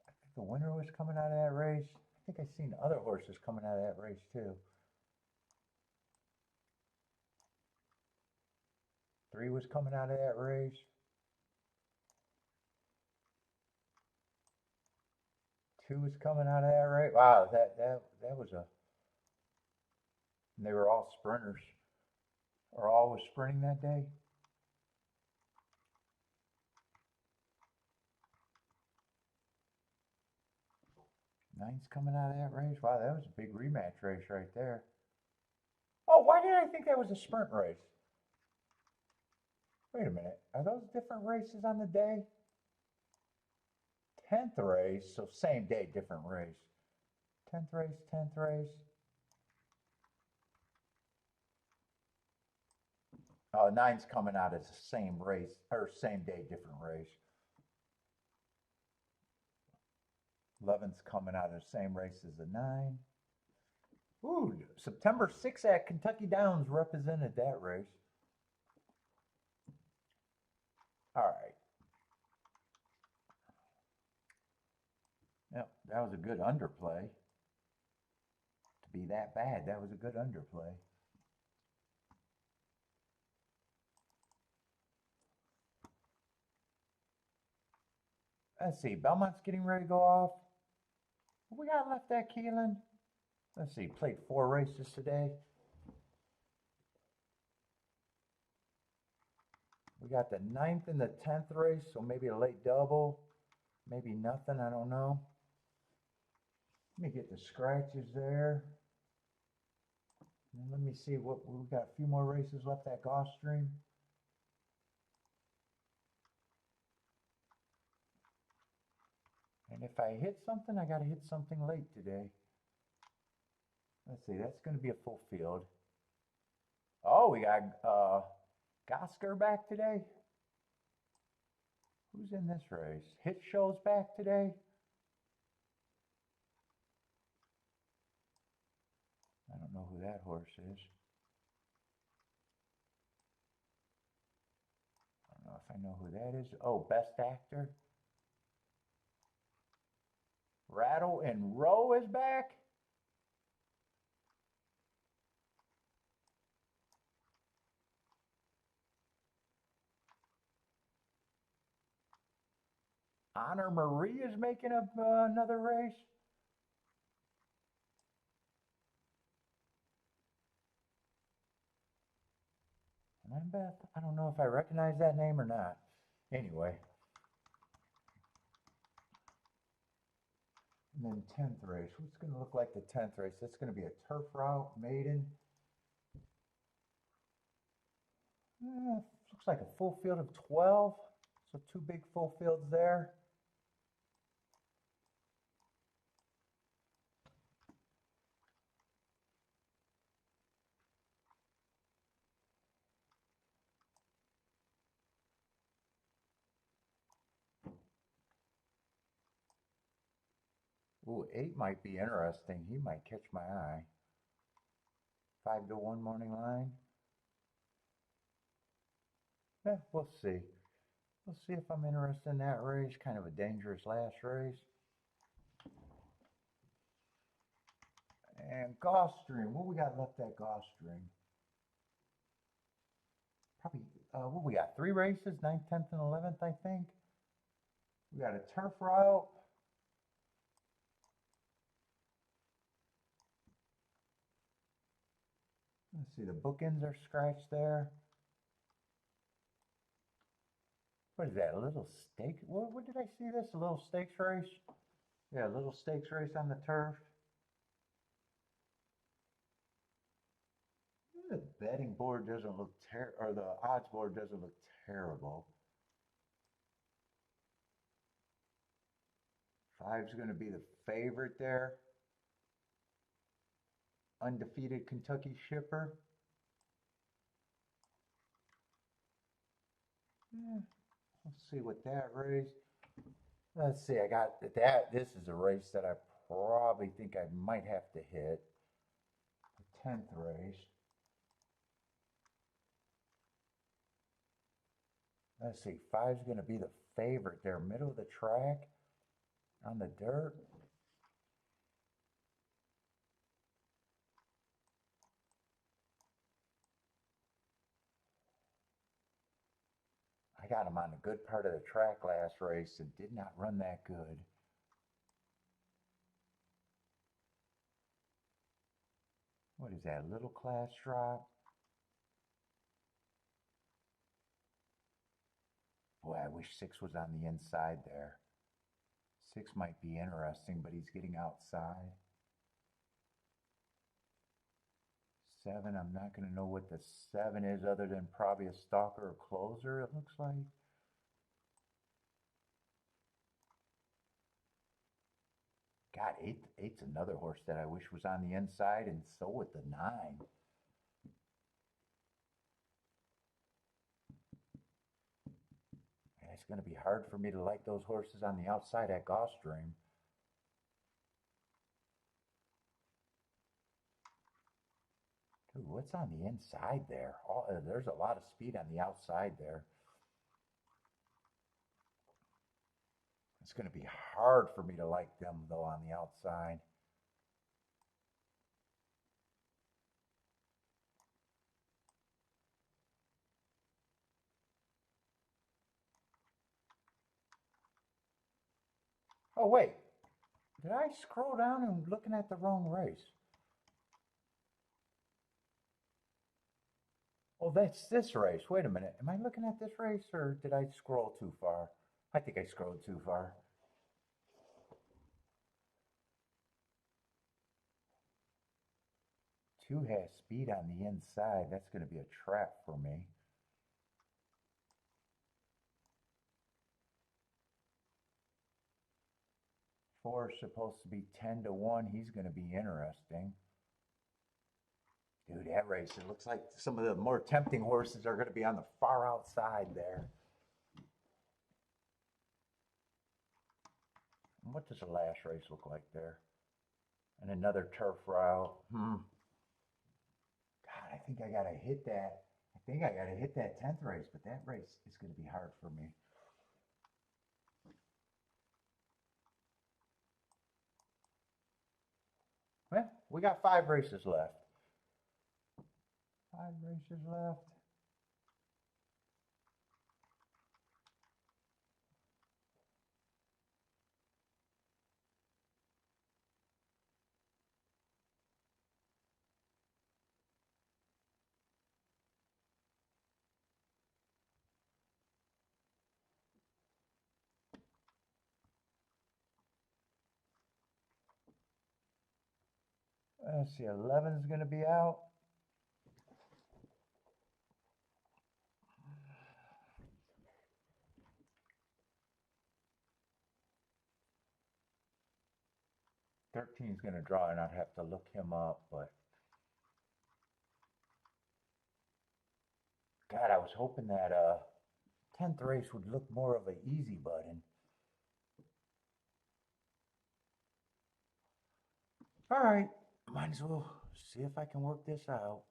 I think the winner was coming out of that race. I think I've seen other horses coming out of that race too. 3 was coming out of that race. 2 was coming out of that race. Wow, that was a. And they were all sprinters, or all was sprinting that day. 9's coming out of that race. Wow, that was a big rematch race right there. Oh, why did I think that was a sprint race? Wait a minute. Are those different races on the day? 10th race, so same day, different race. 10th race, 10th race. Oh, 9's coming out as the same race, or same day, different race. 11's coming out of the same race as the 9. Ooh, September 6th at Kentucky Downs represented that race. All right. Yep, that was a good underplay. To be that bad, that was a good underplay. Let's see, Belmont's getting ready to go off. What we got left at Keeneland? Let's see, played 4 races today. We got the 9th and the 10th race, so maybe a late double, maybe nothing, I don't know. Let me get the scratches there. And let me see what we got. A few more races left at Gulfstream. And if I hit something, I got to hit something late today. Let's see, that's going to be a full field. Oh, we got Gosker back today. Who's in this race? Hit Show's back today. I don't know who that horse is. I don't know if I know who that is. Oh, Best Actor. Rattle and Row is back. Honor Marie is making up another race. And I'm Beth. I don't know if I recognize that name or not. Anyway. And then 10th race. What's going to look like the 10th race? That's going to be a turf route, maiden. Looks like a full field of 12. So 2 big full fields there. Ooh, 8 might be interesting. He might catch my eye. 5-1 morning line. Yeah, we'll see. We'll see if I'm interested in that race. Kind of a dangerous last race. And Gulfstream. What we got left at Gulfstream? Probably, what we got? 3 races, 9th, 10th, and 11th, I think. We got a turf route. Let's see, the bookends are scratched there. What is that, a little stake? What did I see this? A little stakes race? Yeah, a little stakes race on the turf. The betting board doesn't look or the odds board doesn't look terrible. 5's going to be the favorite there. Undefeated Kentucky Shipper. Yeah, let's see what that race. Let's see, I got that. This is a race that I probably think I might have to hit. The 10th race. Let's see, 5's going to be the favorite there, middle of the track on the dirt. I got him on a good part of the track last race and did not run that good. What is that, little class drop? Boy, I wish 6 was on the inside there. 6 might be interesting, but he's getting outside. 7, I'm not going to know what the 7 is other than probably a stalker or closer, it looks like. God, eight's another horse that I wish was on the inside, and so with the 9. And it's going to be hard for me to like those horses on the outside at Gulfstream. Dude, what's on the inside there? Oh, there's a lot of speed on the outside there. It's going to be hard for me to like them, though, on the outside. Oh, wait. Did I scroll down and looking at the wrong race? Oh, that's this race. Wait a minute. Am I looking at this race, or did I scroll too far? I think I scrolled too far. Two has speed on the inside. That's going to be a trap for me. Four is supposed to be 10-1. He's going to be interesting. Dude, that race, it looks like some of the more tempting horses are going to be on the far outside there. And what does the last race look like there? And another turf route. God, I think I got to hit that. I think I got to hit that 10th race, but that race is going to be hard for me. Well, we got 5 races left. 5 races left. Let's see, 11 is going to be out. Thirteen is going to draw, and I'd have to look him up, but God, I was hoping that 10th race would look more of an easy button. All right, might as well see if I can work this out.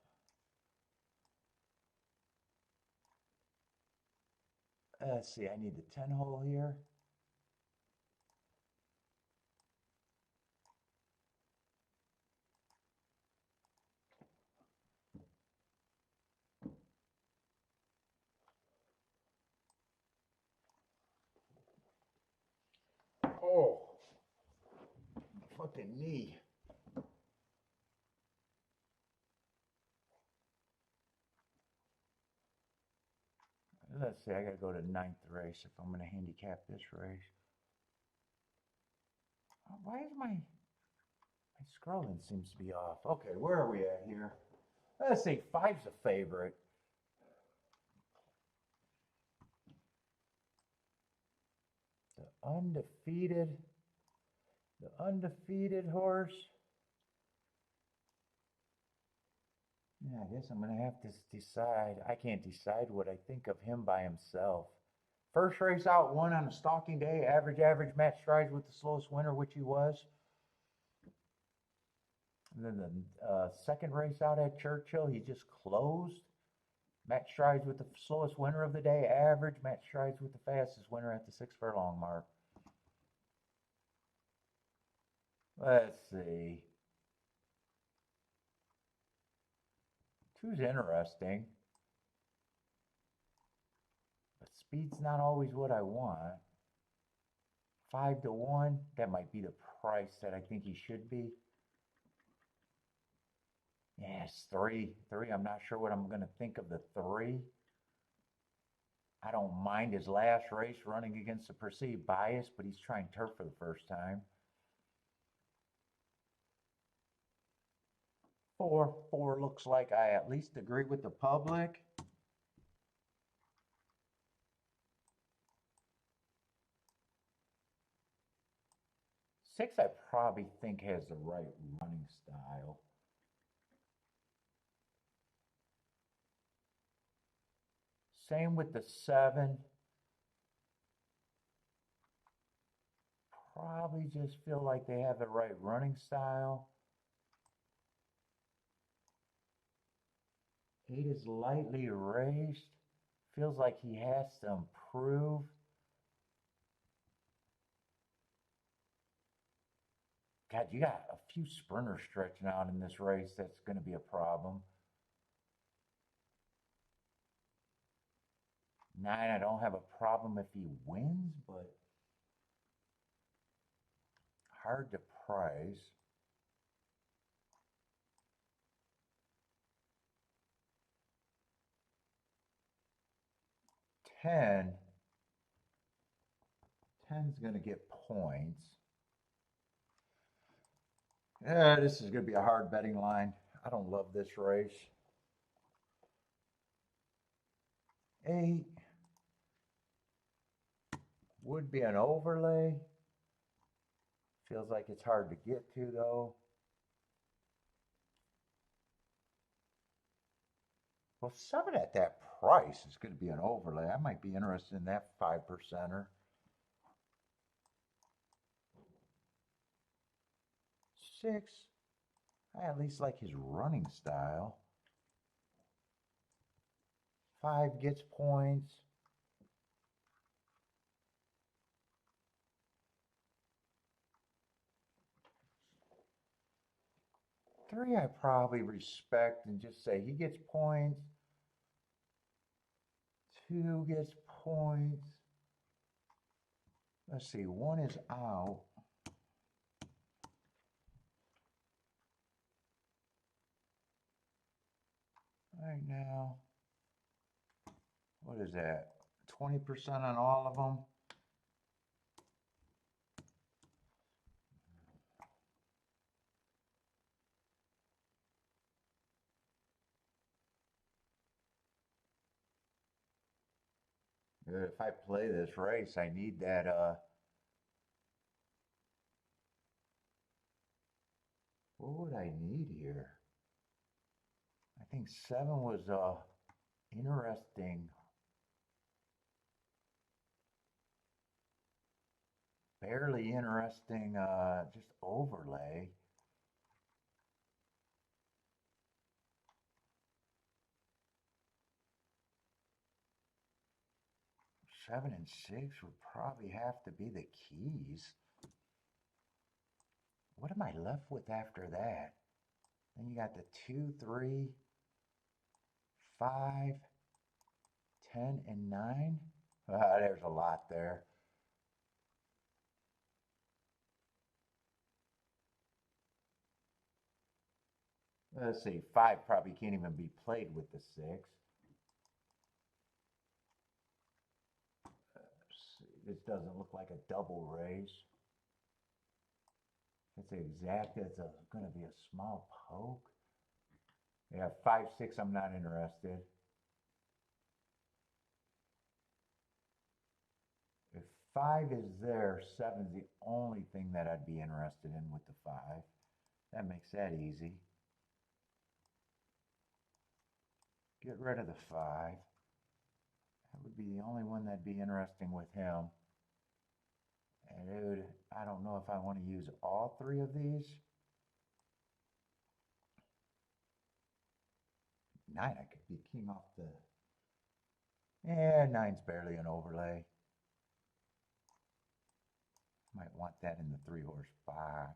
Let's see, I need the 10 hole here. Oh, fucking knee. Let's see, I gotta go to 9th race if I'm gonna handicap this race. Why is my scrolling seems to be off? Okay, where are we at here? Let's see, 5's a favorite. The undefeated horse. Yeah, I guess I'm going to have to decide. I can't decide what I think of him by himself. First race out, won on a stalking day. Average match strides with the slowest winner, which he was. And then the second race out at Churchill, he just closed. Match strides with the slowest winner of the day. Average match strides with the fastest winner at the 6 furlong mark. Let's see. 2's interesting. But speed's not always what I want. 5-1, that might be the price that I think he should be. Yes, 3. I'm not sure what I'm going to think of the 3. I don't mind his last race running against a perceived bias, but he's trying turf for the first time. 4. 4 looks like I at least agree with the public. Six, I probably think has the right running style. Same with the 7. Probably just feel like they have the right running style. 8 is lightly raised. Feels like he has to improve. God, you got a few sprinters stretching out in this race. That's going to be a problem. 9, I don't have a problem if he wins, but hard to price. 10. 10's going to get points. This is going to be a hard betting line. I don't love this race. 8 would be an overlay. Feels like it's hard to get to, though. Well, 7 at that price is going to be an overlay. I might be interested in that 5%er. 6, I at least like his running style. 5 gets points. 3, I probably respect and just say he gets points. 2 gets points. Let's see, 1 is out. Right now, what is that? 20% on all of them. If I play this race, I need that, what would I need here? I think 7 was, interesting. Barely interesting, just overlay. Seven and 6 would probably have to be the keys. What am I left with after that? Then you got the 2, 3, 5, 10, and 9. There's a lot there. Let's see, 5 probably can't even be played with the 6. This doesn't look like a double raise. It's exact. It's going to be a small poke. Yeah, 5, 6, I'm not interested. If 5 is there, 7's the only thing that I'd be interested in with the 5. That makes that easy. Get rid of the 5. That would be the only one that'd be interesting with him. And dude, I don't know if I want to use all 3 of these. 9, I could be king off the... Yeah, 9's barely an overlay. Might want that in the 3-horse box.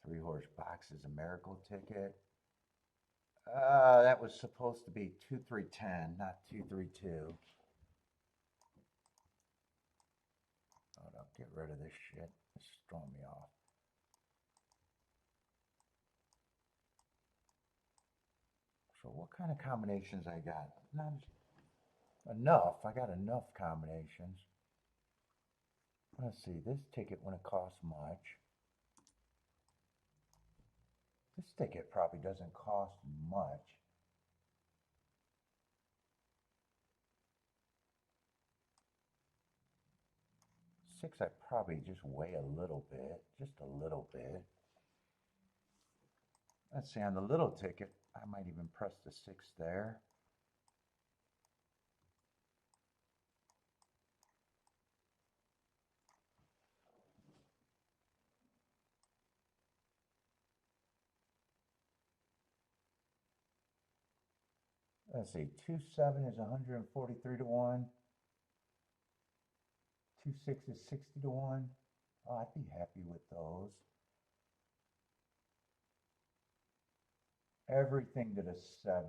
Three-horse box is a miracle ticket. That was supposed to be 2, 3, 10, not 2, 3, 2. Hold up, get rid of this shit. This is throwing me off. So what kind of combinations I got? enough. I got enough combinations. Let's see, this ticket wouldn't cost much. This ticket probably doesn't cost much. Six, I probably just weigh a little bit, just a little bit. Let's see, on the little ticket, I might even press the six there. Let's see, 2-7 is 143 to 1. 2-6 is 60 to 1. Oh, I'd be happy with those. Everything to the 7,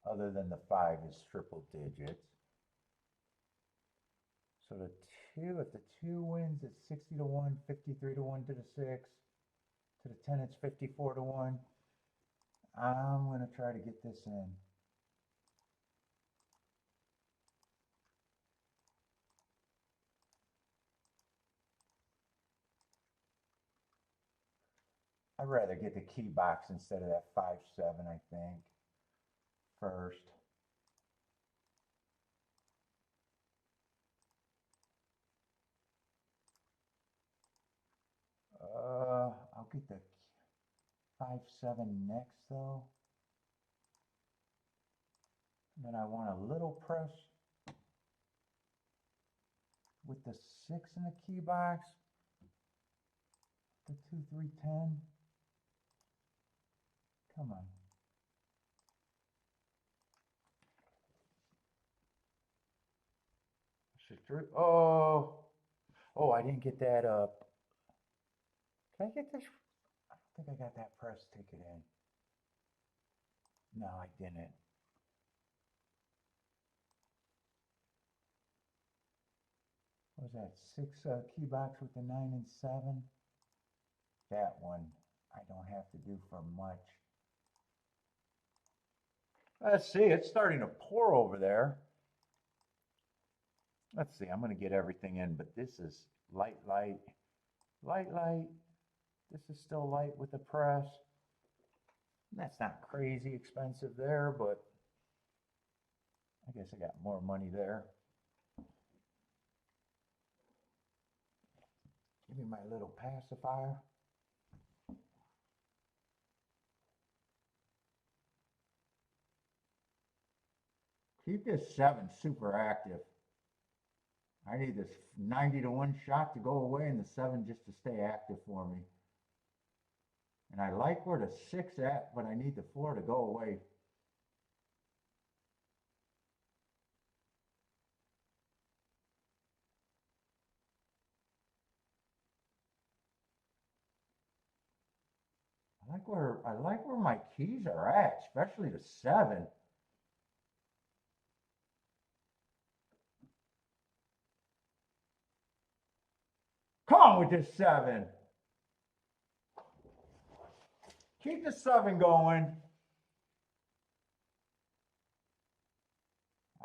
other than the 5, is triple digits. So the 2, if the 2 wins, it's 60 to 1, 53 to 1 to the 6. To the 10, it's 54 to 1. I'm going to try to get this in. I'd rather get the key box instead of that 5-7, I think, first. I'll get the 5-7 next, though. And then I want a little press with the 6 in the key box. The 2-3-10. Come on. Oh, oh, I didn't get that up. Can I get this? I don't think I got that press ticket in. No, I didn't. What was that? 6 key box with the 9 and 7. That one I don't have to do for much. Let's see, it's starting to pour over there. Let's see, I'm going to get everything in, but this is light, light, light, light. This is still light with the press. That's not crazy expensive there, but I guess I got more money there. Give me my little pacifier. Keep this 7 super active. I need this 90 to 1 shot to go away and the 7 just to stay active for me. And I like where the 6 at, but I need the 4 to go away. I like where my keys are at, especially the 7. Come on with this 7. Keep the 7 going.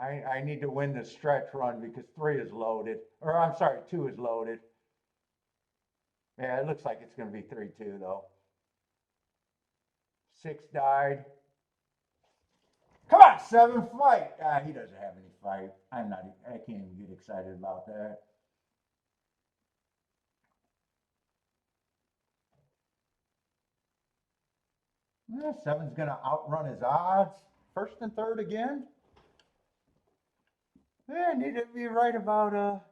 I need to win the stretch run because 3 is loaded. Or I'm sorry, 2 is loaded. Yeah, it looks like it's going to be 3-2 though. 6 died. Come on, 7 fight. He doesn't have any fight. I can't even get excited about that. Yeah, 7's going to outrun his odds. First and third again. Yeah, I need to be right about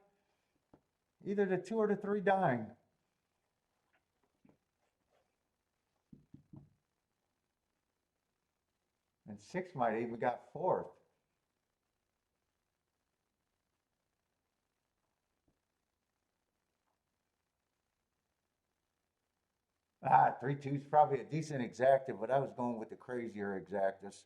either the 2 or the 3 dying. And 6 might even got 4th. 3-2 is probably a decent exactive, but I was going with the crazier exactus.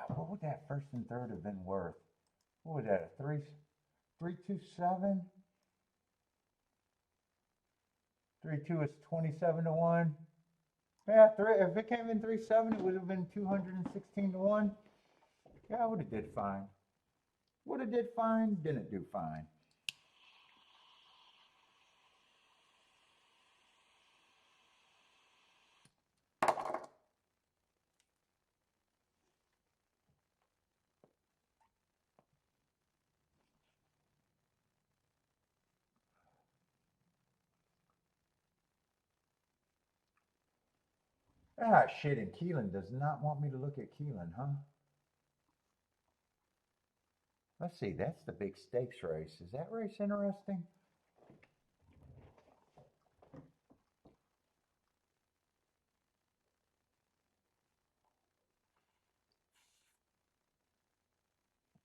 What would that first and third have been worth? What was that? 3-2-7? 3-2 is 27 to 1. Yeah, if it came in 3-7, it would have been 216 to 1. Yeah, I would have did fine. Would have did fine, didn't do fine. Ah, shit, and Keeneland does not want me to look at Keeneland, huh? Let's see, that's the big stakes race. Is that race interesting?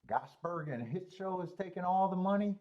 Gosberg and his show is taking all the money.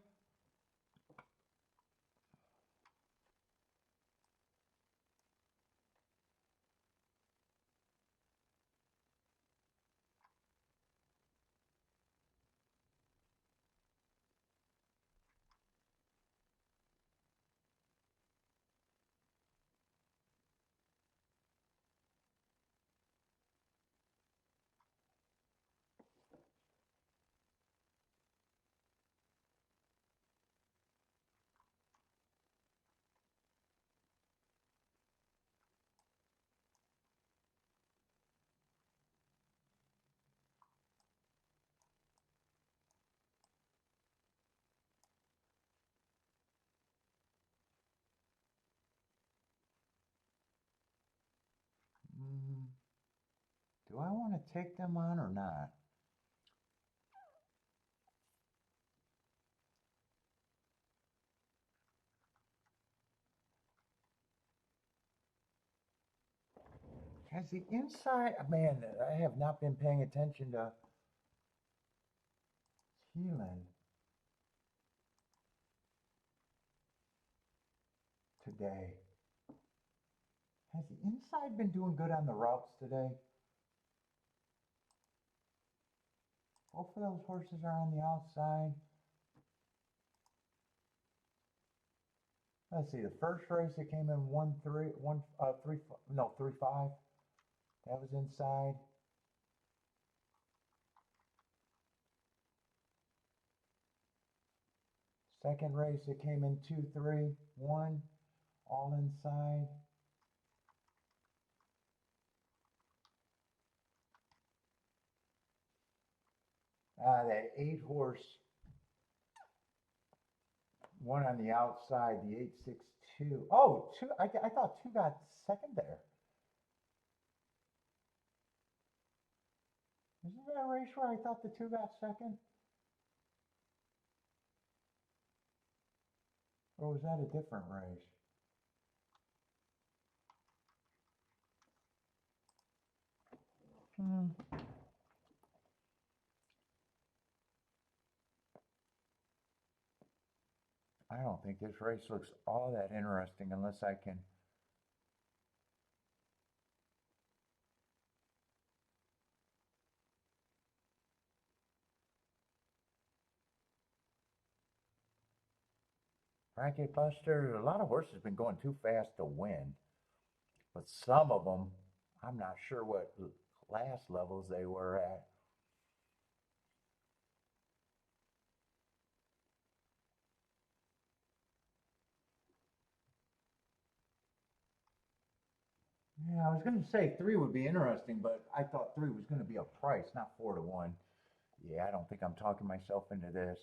Do I want to take them on or not? Has the inside, man, I have not been paying attention to Keeneland today. Has the inside been doing good on the routes today? Both of those horses are on the outside. Let's see, the first race it came in 1-3, 3-5. That was inside. Second race it came in 2-3, 1, all inside. That 8-horse, one on the outside, the 8-6-2. Oh, two. I thought 2 got second there. Isn't that a race where I thought the 2 got second? Or was that a different race? I don't think this race looks all that interesting unless I can. Bracket Buster, a lot of horses have been going too fast to win. But some of them, I'm not sure what class levels they were at. Yeah, I was going to say 3 would be interesting, but I thought 3 was going to be a price, not 4 to 1. Yeah, I don't think I'm talking myself into this.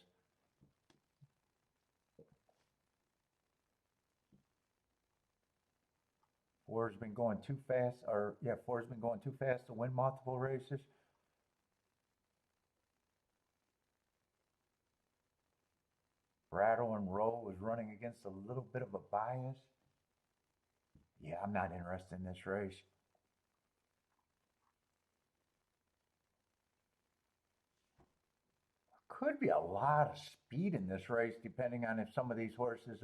4's been going too fast, 4's been going too fast to win multiple races. Rattle and Roll was running against a little bit of a bias. Yeah, I'm not interested in this race. Could be a lot of speed in this race, depending on if some of these horses.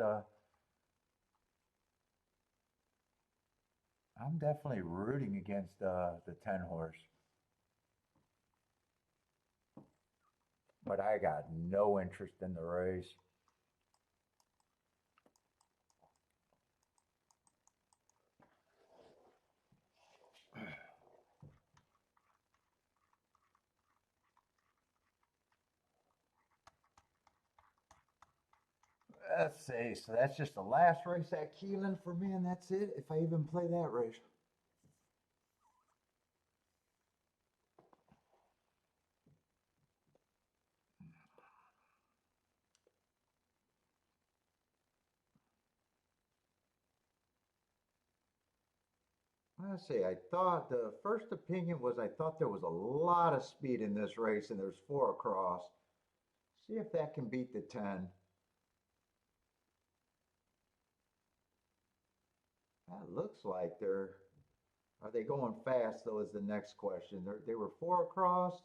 I'm definitely rooting against the 10 horse, but I got no interest in the race. Let's see. So that's just the last race at Keeneland for me, and that's it. If I even play that race. Let's see. I thought the first opinion was I thought there was a lot of speed in this race, and there's 4 across. See if that can beat the 10. That looks like they're. Are they going fast though? Is the next question. They were 4 across.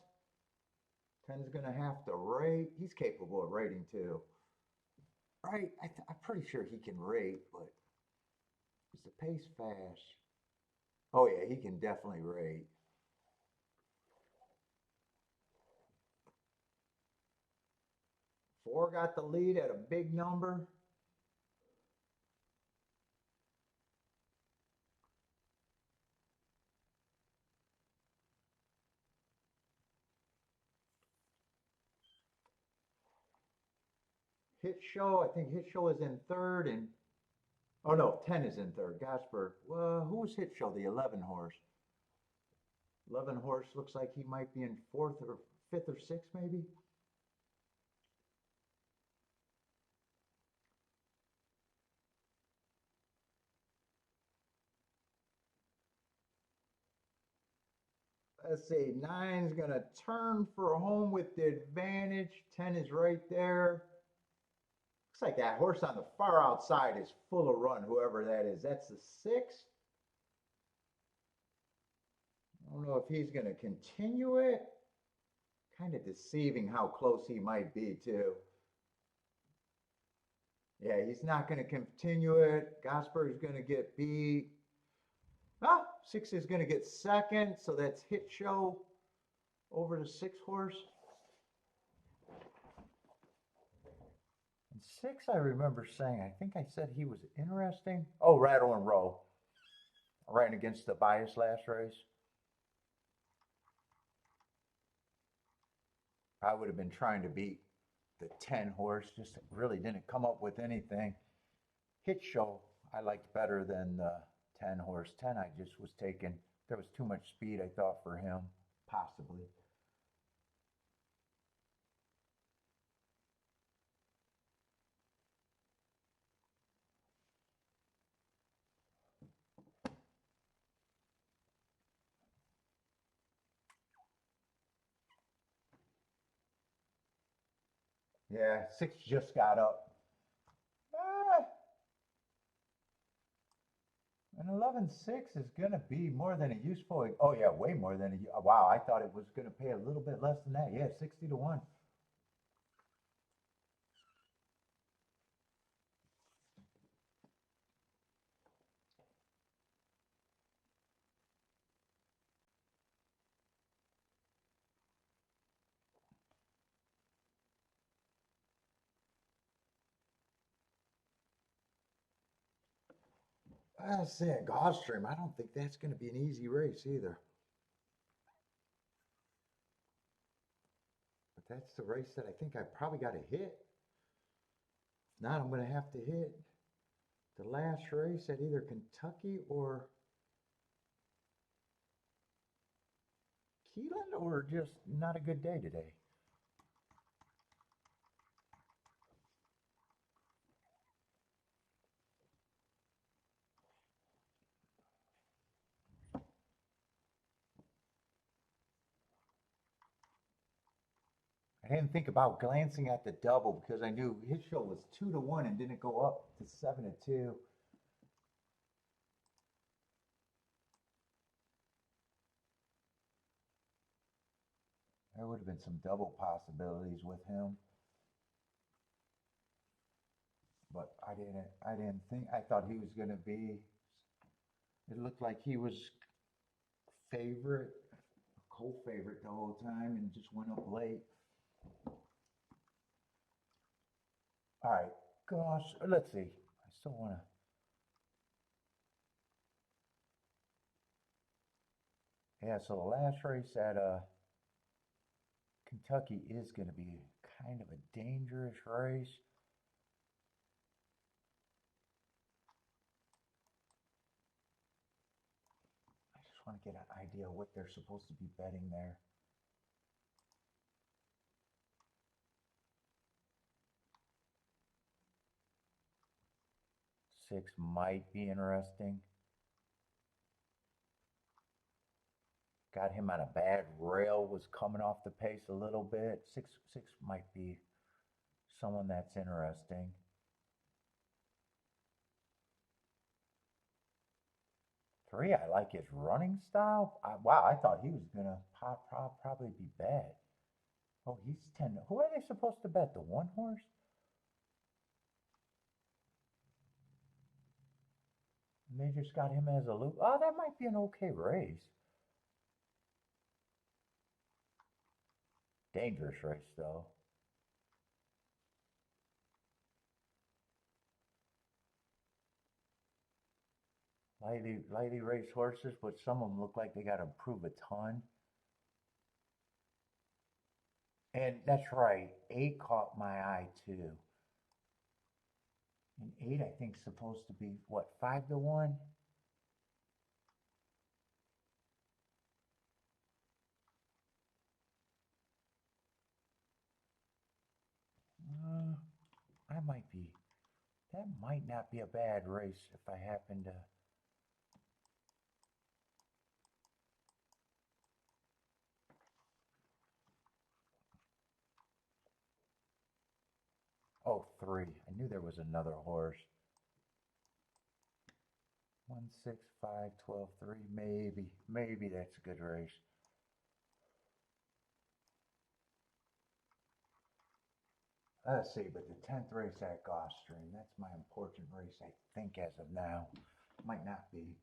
10's gonna have to rate. He's capable of rating too, right? I'm pretty sure he can rate, but is the pace fast? Oh yeah, he can definitely rate. 4 got the lead at a big number. Hit Show, I think Hit Show is in third, and oh no, 10 is in third. Gasper, well, who was Hit Show? The 11 horse. 11 horse looks like he might be in fourth or fifth or sixth, maybe. Let's see, 9's gonna turn for home with the advantage. 10 is right there. Looks like that horse on the far outside is full of run, whoever that is. That's the 6. I don't know if he's going to continue it. Kind of deceiving how close he might be, too. Yeah, he's not going to continue it. Gosper is going to get beat. Ah, 6 is going to get second, so that's Hit Show over the 6 horse. And 6, I remember saying, I think I said he was interesting. Oh, Rattle and Roll. Right against the bias last race. I would have been trying to beat the 10 horse, just really didn't come up with anything. Hit Show, I liked better than the 10 horse. 10, I just was taking, there was too much speed, I thought, for him, possibly. Yeah, 6 just got up. Ah, an 11.6 is going to be more than a useful. Oh, yeah, way more than a. Wow, I thought it was going to pay a little bit less than that. Yeah, 60 to 1. I was saying Gulfstream, I don't think that's going to be an easy race either. But that's the race that I think I probably got to hit. If not, I'm going to have to hit the last race at either Kentucky or Keeneland, or just not a good day today. I didn't think about glancing at the double because I knew his show was 2 to 1 and didn't go up to 7 to 2. There would have been some double possibilities with him. But I didn't think, I thought he was going to be, it looked like he was favorite, co-favorite the whole time, and just went up late. All right, gosh, let's see. I still want to. Yeah, so the last race at Kentucky is going to be kind of a dangerous race. want to get an idea of what they're supposed to be betting there. 6 might be interesting. Got him on a bad rail, was coming off the pace a little bit. 6 might be someone that's interesting. 3, I like his running style. Wow, I thought he was going to probably be bad. Oh, he's 10. Who are they supposed to bet? The 1 horse? And they just got him as a loop. Oh, that might be an okay race. Dangerous race, though. Lightly race horses, but some of them look like they got to improve a ton. And that's right, 8 caught my eye too. And 8, I think, is supposed to be, what, 5-1? I might be. That might not be a bad race if I happen to. Oh, 3. I knew there was another horse. 1, 6, 5, 12, 3. Maybe that's a good race. Let's see, but the 10th race at Gulfstream, that's my important race, I think, as of now. Might not be.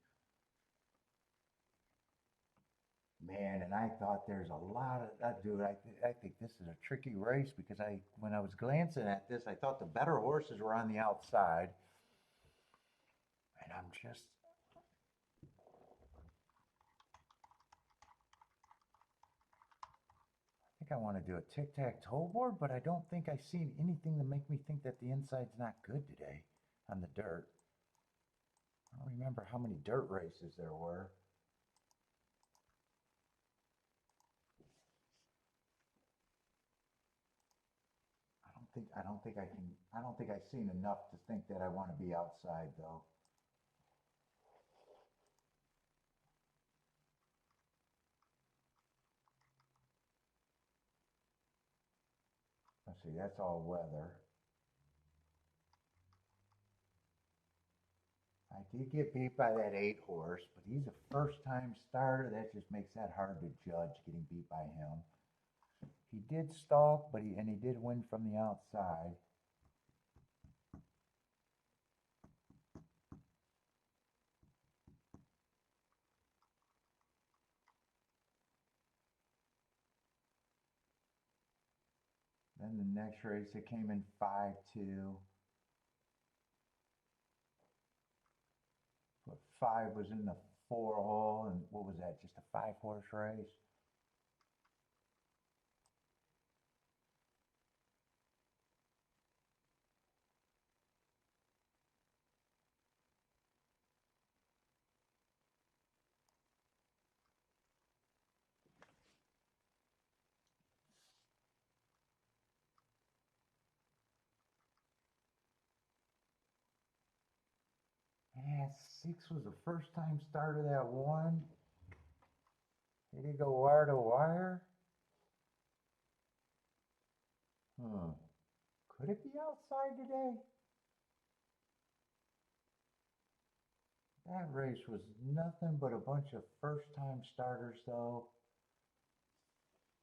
Man, and I thought there's a lot of, dude, I think this is a tricky race because when I was glancing at this, I thought the better horses were on the outside. And I'm just, I think I want to do a tic-tac-toe board, but I don't think I've seen anything to make me think that the inside's not good today on the dirt. I don't remember how many dirt races there were. I don't think I've seen enough to think that I want to be outside though. Let's see, that's all weather. I did get beat by that 8 horse, but he's a first-time starter. That just makes that hard to judge, getting beat by him. He did stalk, but he did win from the outside. Then the next race, it came in 5-2. But 5 was in the 4 hole, and what was that? Just a 5-horse race. Yeah, 6 was the first time starter that won. Did he go wire to wire? Could it be outside today? That race was nothing but a bunch of first-time starters, though.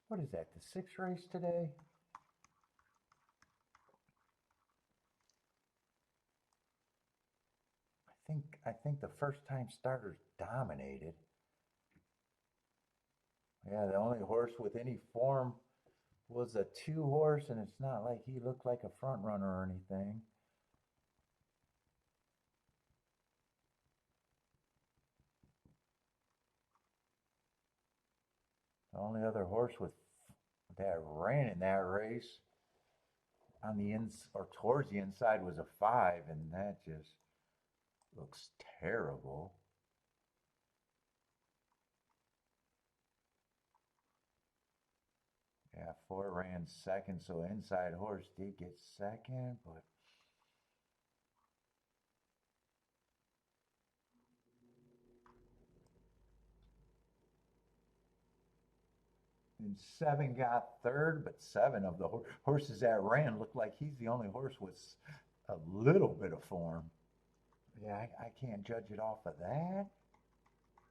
What is that, the 6th race today? I think the first-time starters dominated. Yeah, the only horse with any form was a 2 horse, and it's not like he looked like a front runner or anything. The only other horse that ran in that race on the or towards the inside was a 5, and that just looks terrible. Yeah, 4 ran second, so inside horse did get second, but and 7 got third, but 7 of the horses that ran looked like he's the only horse with a little bit of form. Yeah, I can't judge it off of that.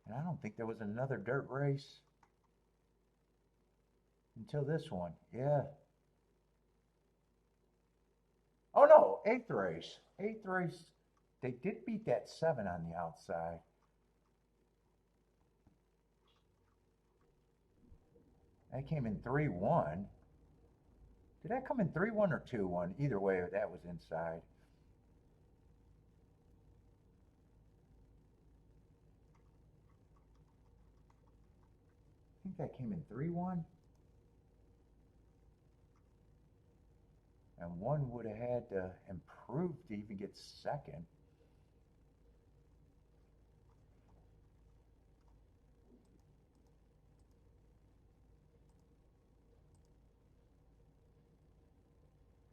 And I don't think there was another dirt race until this one. Yeah. Oh no, 8th race. 8th race. They did beat that 7 on the outside. That came in 3-1. Did that come in 3-1 or 2-1? Either way, that was inside. I think that came in 3-1. And one would have had to improve to even get second.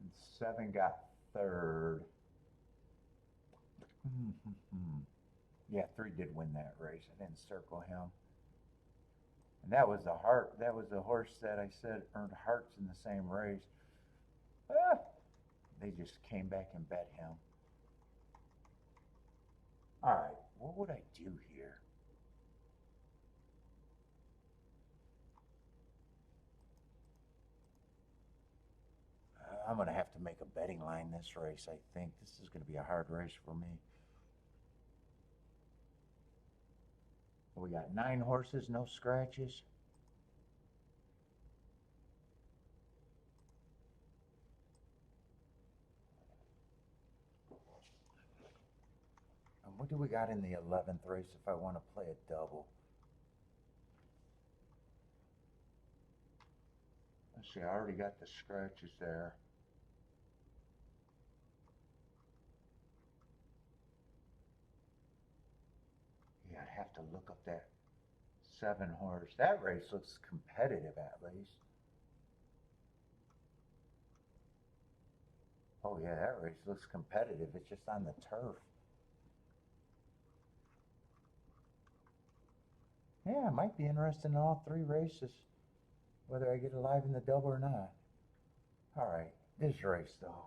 And 7 got third. Yeah, 3 did win that race. I didn't circle him. And that was the horse that I said earned hearts in the same race. They just came back and bet him. All right, what would I do here? I'm going to have to make a betting line this race, I think. This is going to be a hard race for me. We got 9 horses, no scratches. And what do we got in the 11th race if I want to play a double? Let's see, I already got the scratches there. Yeah, I'd have to look up that 7 horse. That race looks competitive at least. Oh yeah, that race looks competitive. It's just on the turf. Yeah, it might be interesting in all 3 races, whether I get alive in the double or not. All right, this race though.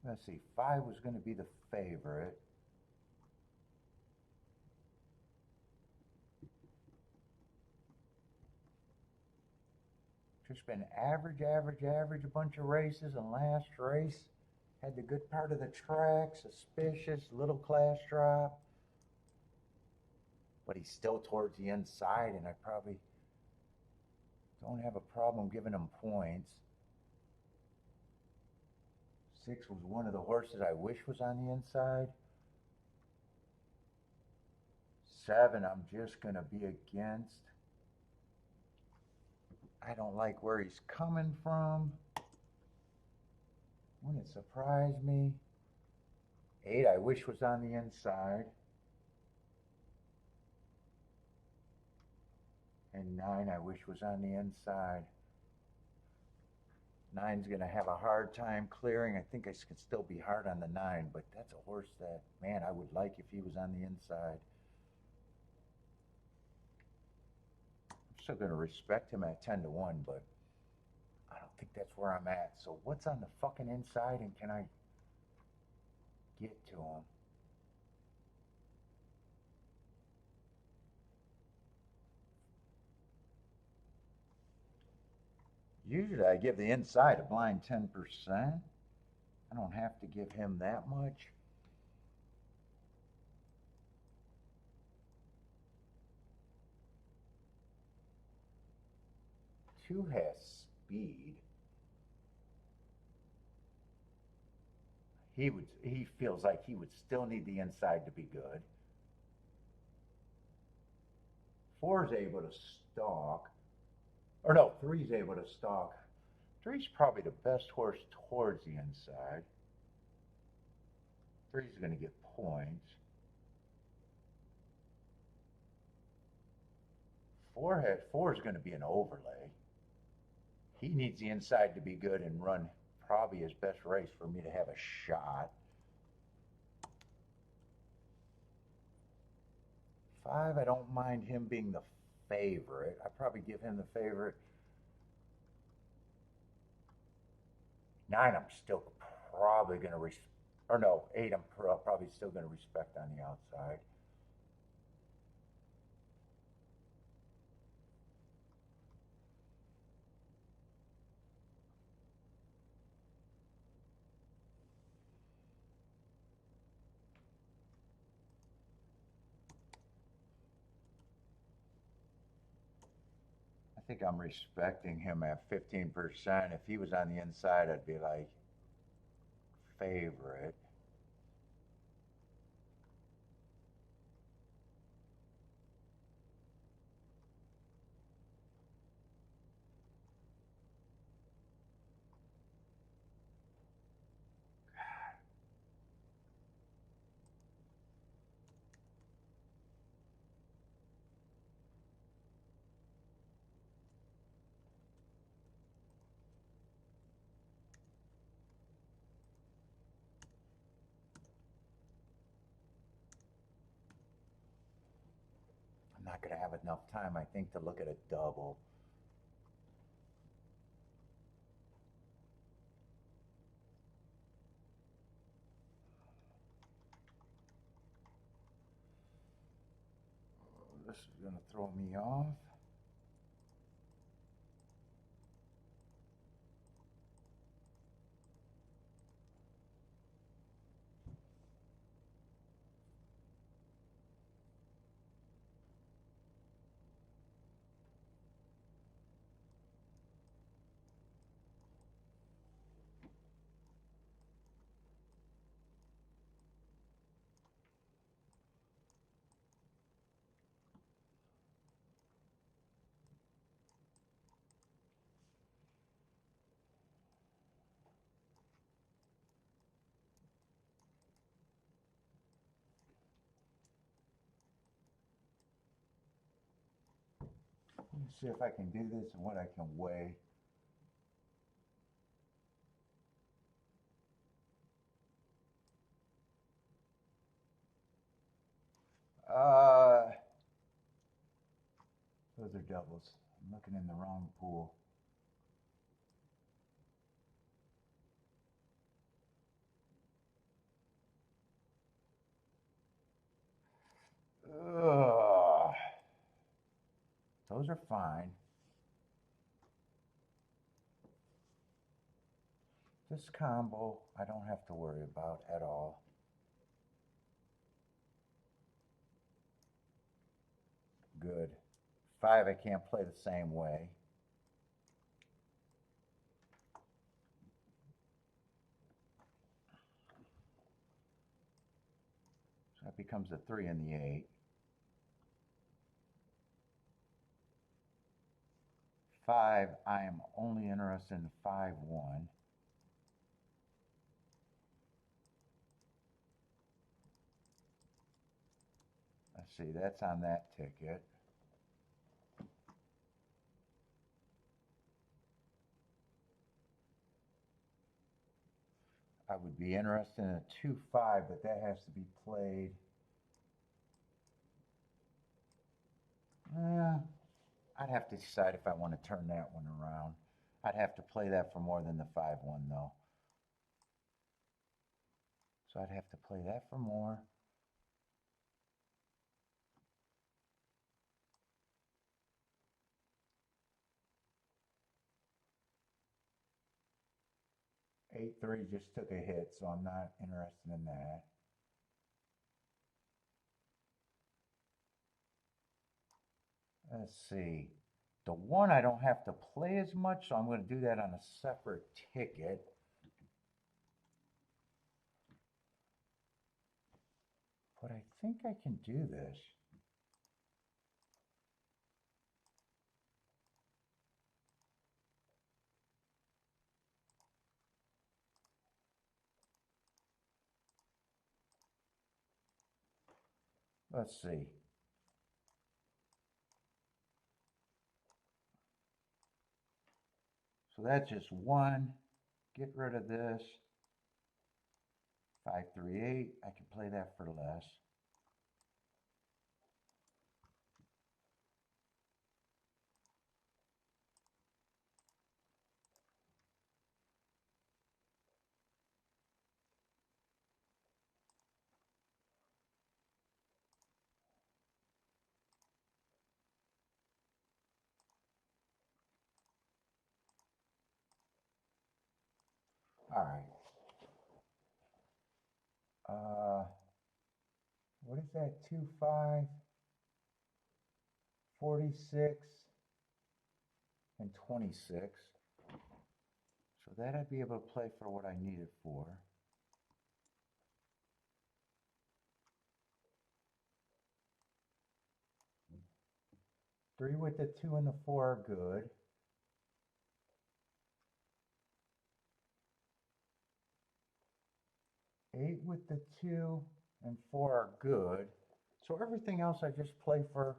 Let's see, 5 was going to be the favorite. Just been average, a bunch of races, and last race had the good part of the track, suspicious, little class drop. But he's still towards the inside, and I probably don't have a problem giving him points. 6 was one of the horses I wish was on the inside. 7, I'm just going to be against. I don't like where he's coming from. Wouldn't surprise me. 8, I wish was on the inside. And 9, I wish was on the inside. 9's going to have a hard time clearing. I think I could still be hard on the 9, but that's a horse that, man, I would like if he was on the inside. I'm still going to respect him at 10-1, but I don't think that's where I'm at. So what's on the fucking inside, and can I get to him? Usually I give the inside a blind 10%. I don't have to give him that much. Two has speed. He feels like he would still need the inside to be good. 4 is able to stalk. Or no, 3 is able to stalk. 3's probably the best horse towards the inside. 3 is going to get points. Four is going to be an overlay. He needs the inside to be good and run probably his best race for me to have a shot. 5, I don't mind him being the favorite. I probably give him the favorite. 9, I'm still probably going to or no, 8, I'm probably still going to respect on the outside. I think I'm respecting him at 15%. If he was on the inside, I'd be like, favorite. I'm not going to have enough time, I think, to look at a double. This is going to throw me off. Let me see if I can do this and what I can weigh. Those are doubles. I'm looking in the wrong pool. Ugh. Those are fine. This combo, I don't have to worry about at all. Good. 5, I can't play the same way. So that becomes a 3 and the 8. 5, I am only interested in 5-1. Let's see, that's on that ticket. I would be interested in a 2-5, but that has to be played. I'd have to decide if I want to turn that one around. I'd have to play that for more than the 5-1 though. So I'd have to play that for more. Eight three just took a hit, so I'm not interested in that. Let's see. The 1 I don't have to play as much, so I'm going to do that on a separate ticket. But I think I can do this. Let's see. So that's just one. Get rid of this. 538. I can play that for less. All right. What is that? 2, 5, 46, and 26. So that I'd be able to play for what I need it for. Three with the 2 and the 4 are good. Eight with the 2 and 4 are good. So everything else I just play for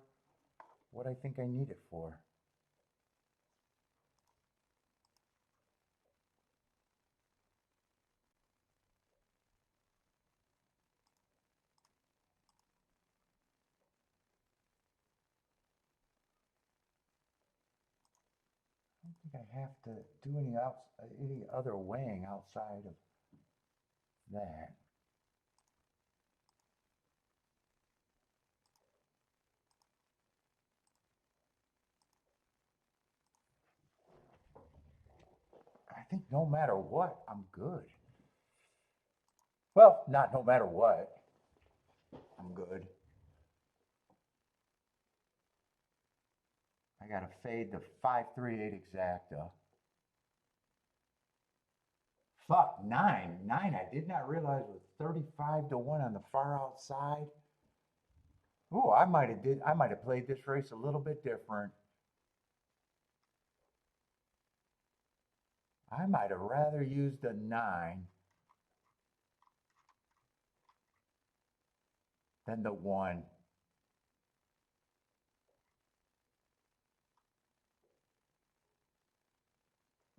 what I think I need it for. I don't think I have to do any other weighing outside of that. I think no matter what, I'm good. Well, not no matter what, I'm good. I got to fade the 538 exacta. Fuck, 9. 9, I did not realize was 35 to 1 on the far outside. Oh, I might have played this race a little bit different. I might have rather used a 9 than the 1.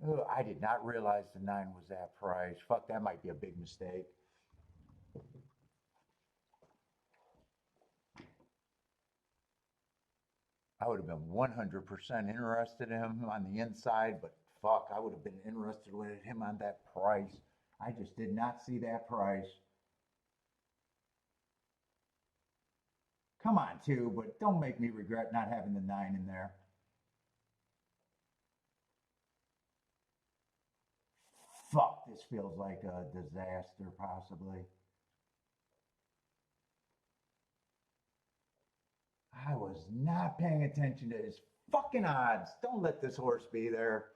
Ugh, I did not realize the 9 was that price. Fuck, that might be a big mistake. I would have been 100% interested in him on the inside, but fuck, I would have been interested with him on that price. I just did not see that price. Come on, 2, but don't make me regret not having the 9 in there. Fuck, this feels like a disaster, possibly. I was not paying attention to his fucking odds. Don't let this horse be there.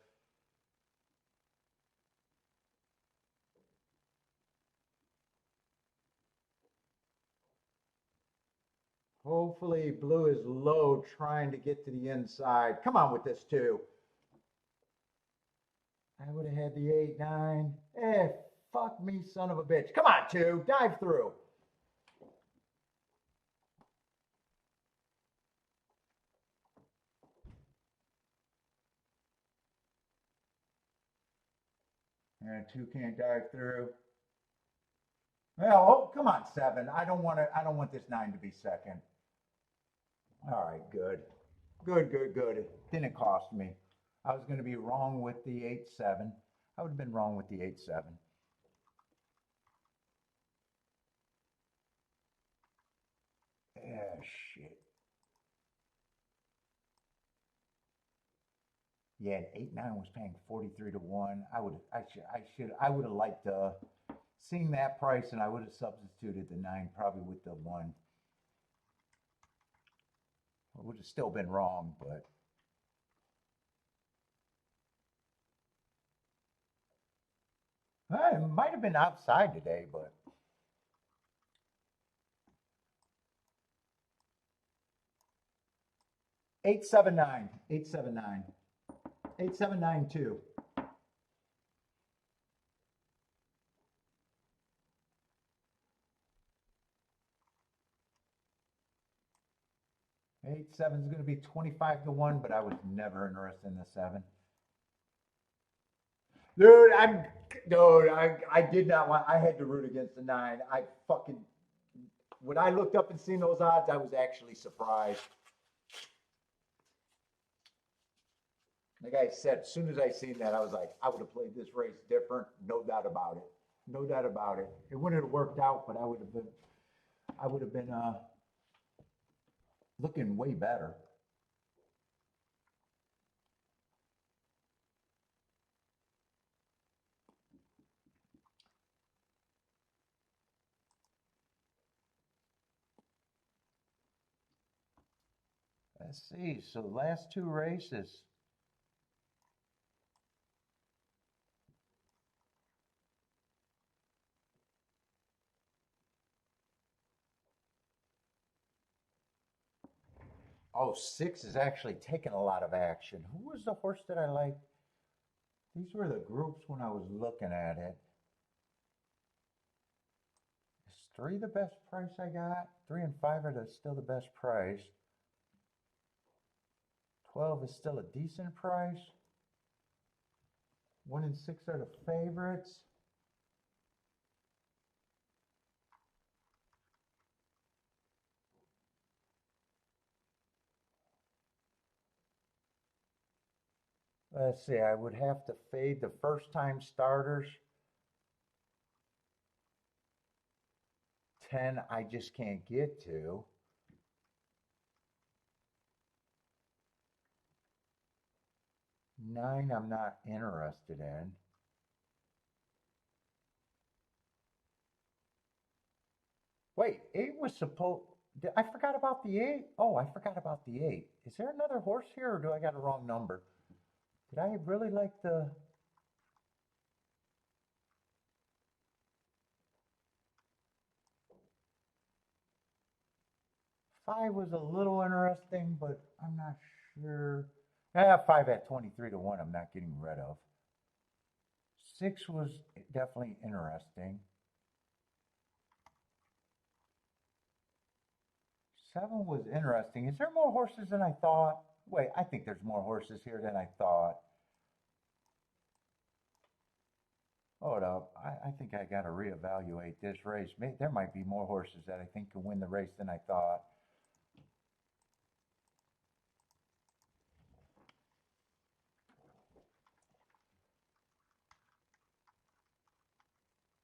Hopefully, Blue is low trying to get to the inside. Come on with this, too. I would have had the 8, 9. Fuck me, son of a bitch. Come on, 2. Dive through. And 2 can't dive through. Well, oh, come on, 7. I don't want this 9 to be second. All right, good. Good, good, good. It didn't cost me. I was going to be wrong with the 8-7. I would have been wrong with the 8-7. Yeah, shit. Yeah, and 8-9 was paying 43 to 1. I would have liked seeing that price, and I would have substituted the 9 probably with the 1. I would have still been wrong, but it might have been outside today, but 879, 879, 8792. 8-7 is going to be 25 to 1, but I was never interested in the 7. I did not want. I had to root against the 9. I fucking when I looked up and seen those odds, I was actually surprised. Like I said, as soon as I seen that, I was like, I would have played this race different, no doubt about it. No doubt about it. It wouldn't have worked out, but I would have been looking way better. Let's see. So last 2 races. Oh, 6 is actually taking a lot of action. Who was the horse that I liked? These were the groups when I was looking at it. Is 3 the best price I got? 3 and 5 are still the best price. 12 is still a decent price. 1 and 6 are the favorites. Let's see, I would have to fade the first time starters. 10, I just can't get to. 9, I'm not interested in. Wait, 8 was supposed. I forgot about the 8. Oh, I forgot about the 8. Is there another horse here, or do I got a wrong number? Did I really like the? 5 was a little interesting, but I'm not sure. Yeah, 5 at 23 to 1, I'm not getting rid of. 6 was definitely interesting. 7 was interesting. Is there more horses than I thought? Wait, I think there's more horses here than I thought. Hold up. I think I got to reevaluate this race. There might be more horses that I think can win the race than I thought.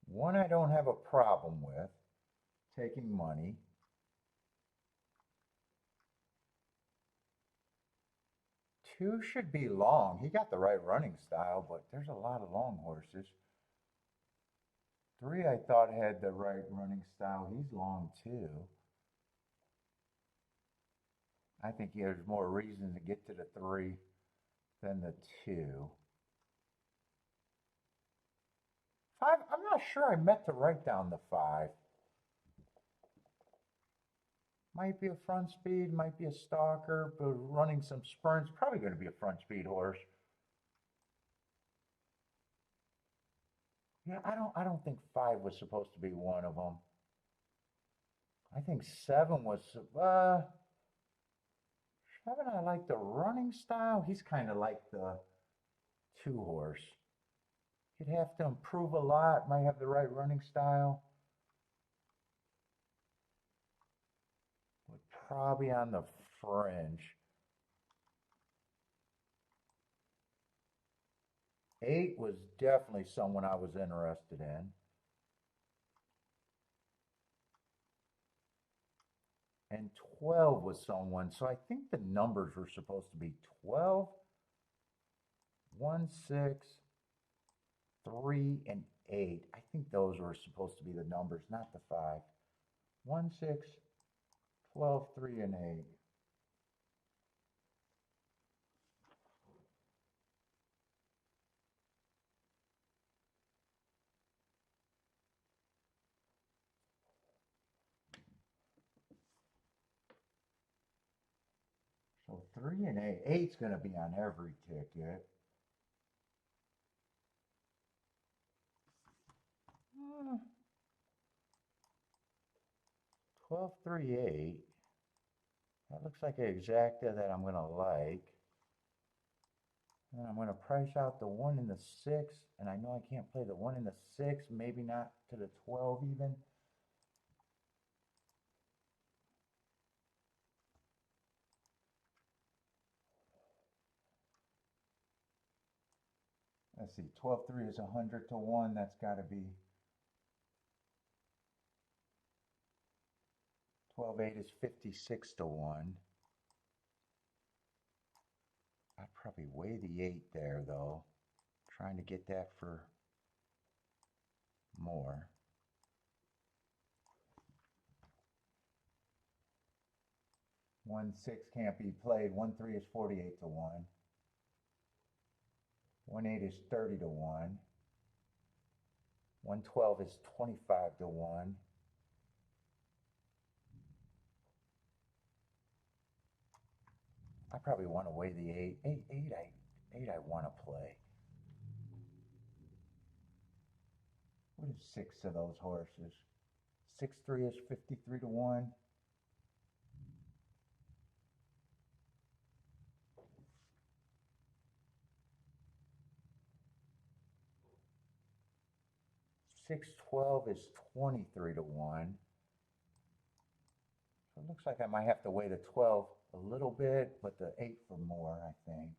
One I don't have a problem with, taking money. 2 should be long. He got the right running style, but there's a lot of long horses. 3 I thought had the right running style. He's long too. I think there's more reason to get to the 3 than the 2. 5, I'm not sure I meant to write down the 5. Might be a front speed, might be a stalker, but running some sprints. Probably going to be a front speed horse. Yeah, I don't think 5 was supposed to be one of them. I think 7 was. 7, I like the running style. He's kind of like the 2 horse. He'd have to improve a lot. Might have the right running style. But probably on the fringe. 8 was definitely someone I was interested in. And 12 was someone. So I think the numbers were supposed to be 12, 1, 6, 3, and 8. I think those were supposed to be the numbers, not the 5. 1, 6, 12, 3, and 8. So 3 and 8. 8's going to be on every ticket. 12, 3, 8. That looks like an exacta that I'm going to like. And I'm going to price out the 1 and the 6. And I know I can't play the 1 and the 6. Maybe not to the 12 even. Let's see. 12-3 is 100 to 1. That's got to be. 12-8 is 56 to 1. I'd probably weigh the 8 there, though. Trying to get that for more. 1-6 can't be played. 1-3 is 48 to 1. 1-8 is 30 to 1. 1-12 is 25 to 1. I probably want to weigh the 8. 8 I want to play. What is 6 of those horses? 6-3 is 53 to 1. Six 12 is 23 to 1. So it looks like I might have to weigh the 12 a little bit, but the 8 for more, I think.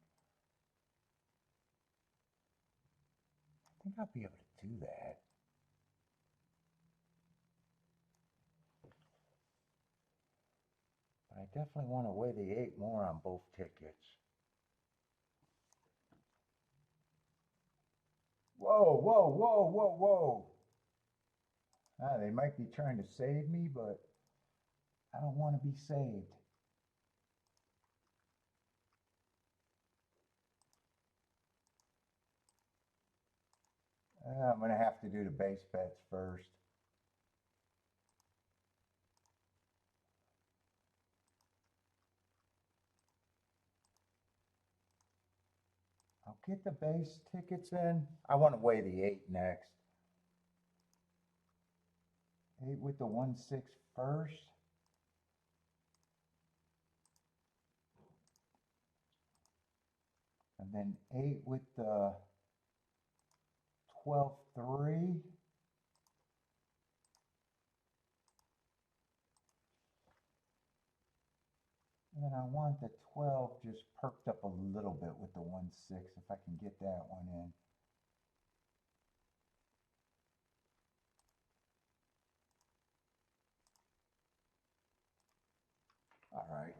I think I'll be able to do that. But I definitely want to weigh the 8 more on both tickets. Whoa, whoa, whoa, whoa, whoa. They might be trying to save me, but I don't want to be saved. I'm going to have to do the base bets first. I'll get the base tickets in. I want to weigh the 8 next. 8 with the 1-6 first. And then 8 with the 12-3. And then I want the 12 just perked up a little bit with the 1-6 if I can get that one in. All right.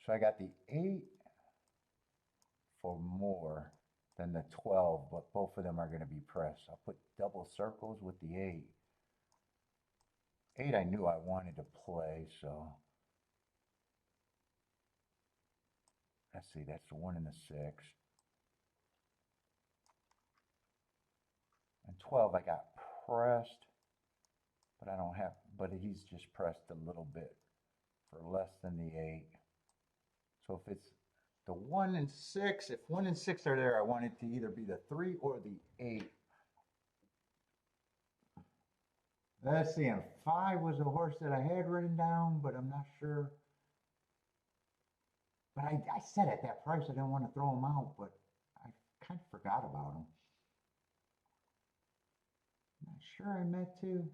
So I got the 8 for more than the 12, but both of them are going to be pressed. I'll put double circles with the 8. 8 I knew I wanted to play, so let's see, that's the 1 and the 6. And 12 I got pressed, but I don't have, but he's just pressed a little bit for less than the 8. So if it's the 1 and 6, if 1 and 6 are there, I want it to either be the 3 or the 8. Let's see, and 5 was a horse that I had written down, but I'm not sure. But I said at that price I didn't want to throw him out, but I kind of forgot about him. Not sure I meant to.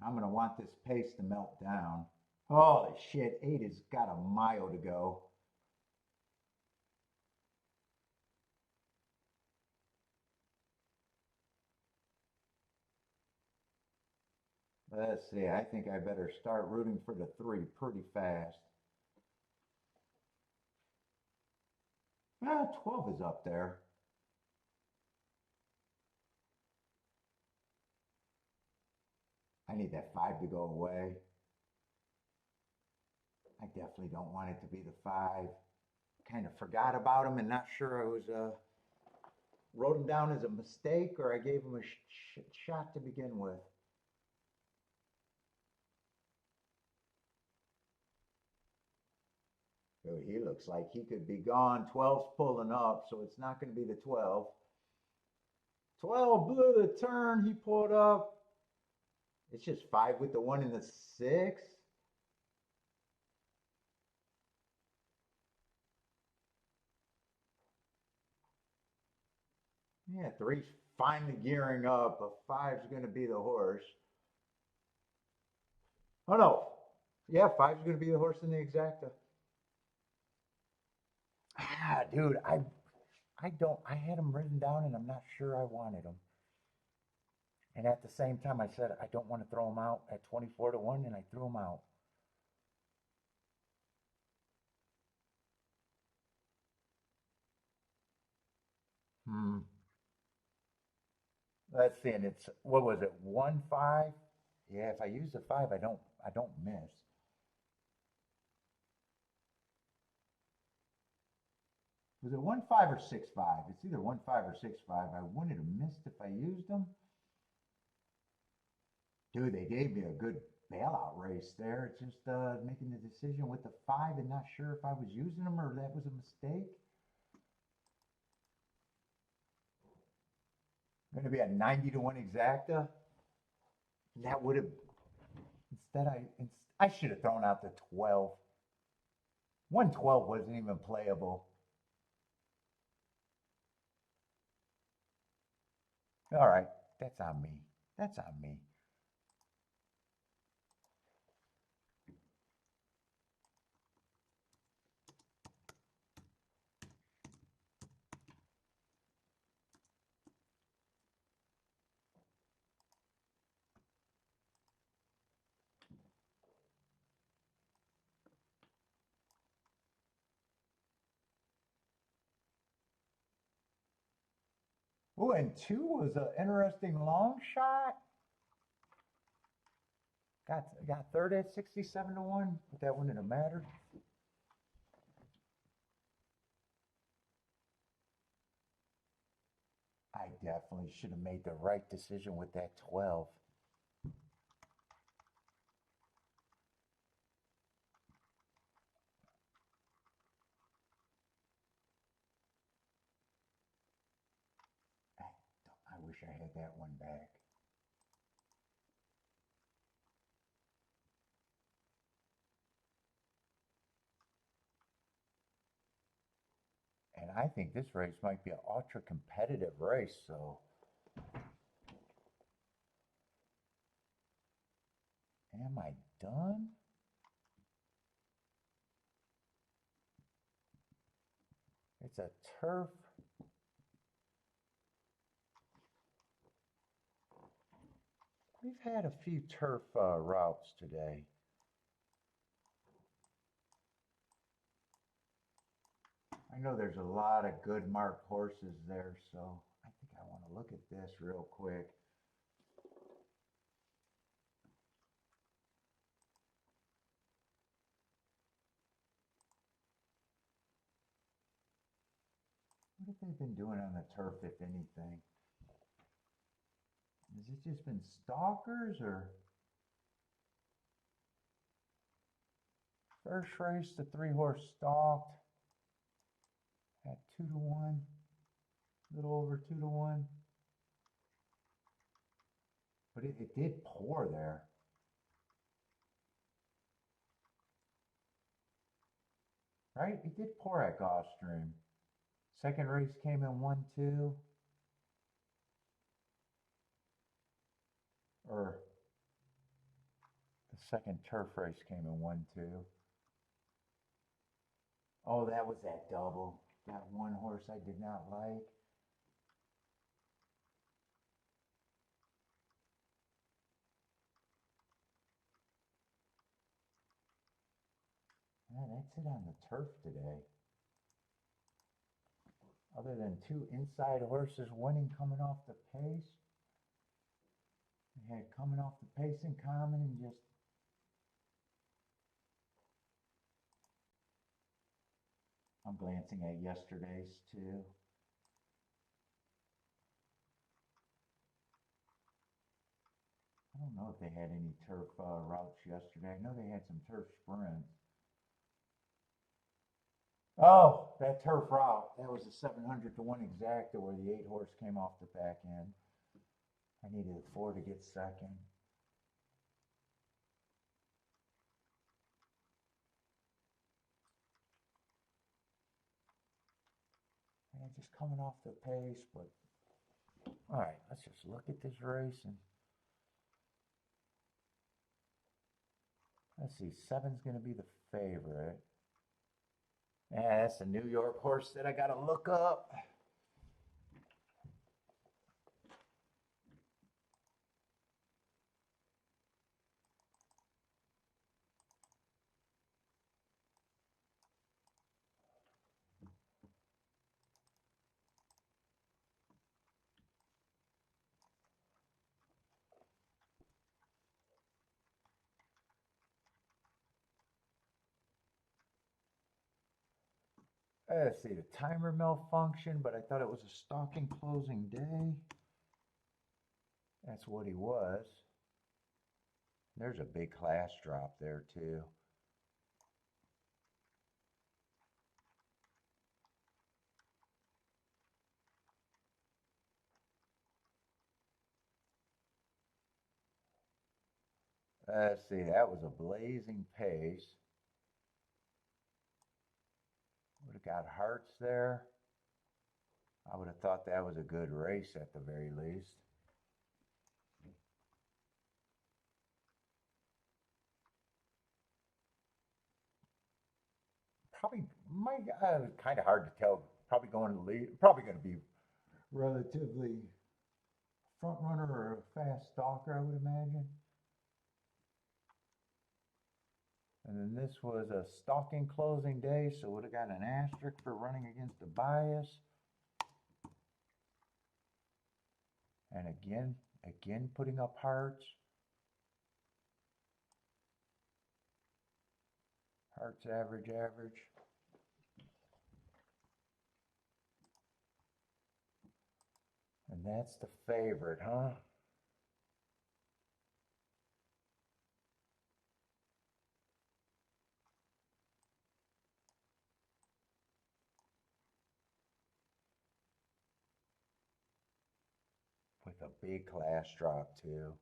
I'm going to want this pace to melt down. Holy shit, 8 has got a mile to go. Let's see, I think I better start rooting for the 3 pretty fast. 12 is up there. I need that 5 to go away. I definitely don't want it to be the 5. Kind of forgot about him and not sure I was, wrote him down as a mistake or I gave him a shot to begin with. So he looks like he could be gone. 12's pulling up, so it's not going to be the 12. 12 blew the turn. He pulled up. It's just 5 with the 1 and the 6. Yeah, three's finally gearing up. A five's going to be the horse. Oh no. Yeah, five's going to be the horse in the exacta. Ah, dude, I don't. I had them written down, and I'm not sure I wanted them. And at the same time, I said I don't want to throw them out at 24 to 1, and I threw them out. Hmm. Let's see, and it's what was it? 1-5. Yeah, if I use the five, I don't miss. Was it 1-5 or 6-5? It's either 1-5 or 6-5. I wouldn't have missed if I used them. Dude, they gave me a good bailout race there. It's just making the decision with the five and not sure if I was using them or that was a mistake. Going to be a 90 to 1 exacta. That would have instead I should have thrown out the 12. 112 wasn't even playable. All right, that's on me. That's on me. Oh, and two was an interesting long shot. Got third at 67 to 1, but that wouldn't have mattered. I definitely should have made the right decision with that 12. I wish I had that one back. And I think this race might be an ultra competitive race, so am I done? It's a turf. We've had a few turf routes today. I know there's a lot of good marked horses there, so I think I want to look at this real quick. What have they been doing on the turf, if anything? Has it just been stalkers or first race the 3-horse stalked at 2 to 1, a little over 2 to 1. But it did pour there. Right? It did pour at Gulfstream. Second race came in 1-2. Or the second turf race came in 1-2. Oh, that was that double. That one horse I did not like. Yeah, that's it on the turf today. Other than two inside horses winning coming off the pace. We had coming off the pace in common and just I'm glancing at yesterday's too. I don't know if they had any turf routes yesterday. I know they had some turf sprints. Oh, that turf route. That was a 700 to 1 exacta where the 8-horse came off the back end. I needed a 4 to get second. And just coming off the pace, but All right, let's just look at this race and let's see. Seven's going to be the favorite. Yeah, that's a New York horse that I got to look up. Let's see, the timer malfunctioned, but I thought it was a stalking closing day. That's what he was. There's a big class drop there too. Let's see, that was a blazing pace. Would have got hearts there. I would have thought that was a good race at the very least. Probably kind of hard to tell. Probably going to lead. Probably going to be relatively front runner or a fast stalker, I would imagine. And then this was a stalking closing day, so would have got an asterisk for running against the bias. And again putting up hearts. Hearts average. And that's the favorite, huh? With a big class drop too.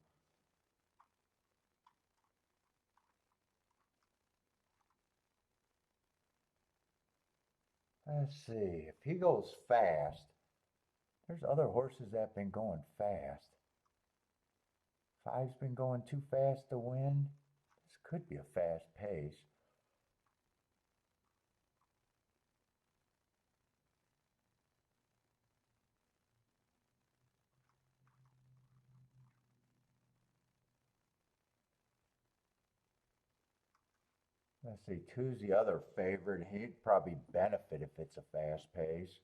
Let's see, if he goes fast, there's other horses that have been going fast. Five's been going too fast to win. This could be a fast pace. Let's see, two's the other favorite. He'd probably benefit if it's a fast pace.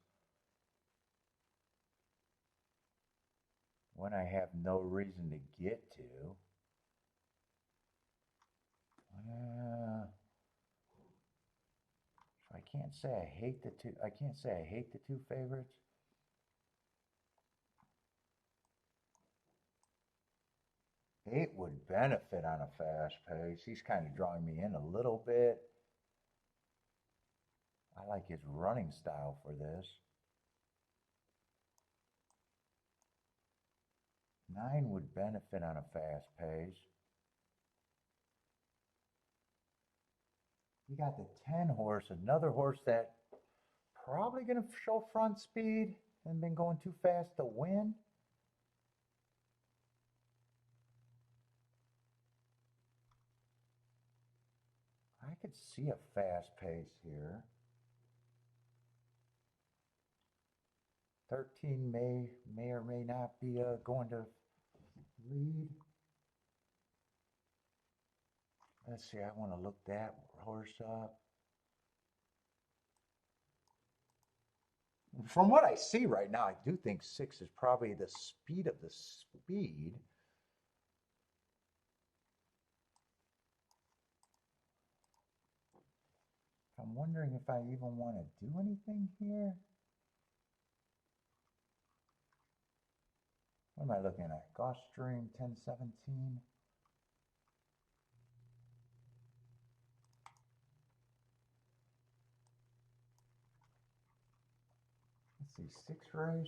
When I have no reason to get to. So I can't say I hate the two. I can't say I hate the two favorites. Eight would benefit on a fast pace. He's kind of drawing me in a little bit. I like his running style for this. 9 would benefit on a fast pace. You got the 10 horse, another horse that probably going to show front speed and been going too fast to win. I could see a fast pace here. 13 may or may not be going to lead. Let's see, I want to look that horse up. From what I see right now, I do think 6 is probably the speed of the speed. I'm wondering if I even want to do anything here. What am I looking at? Gulfstream 1017. Let's see, 6 race.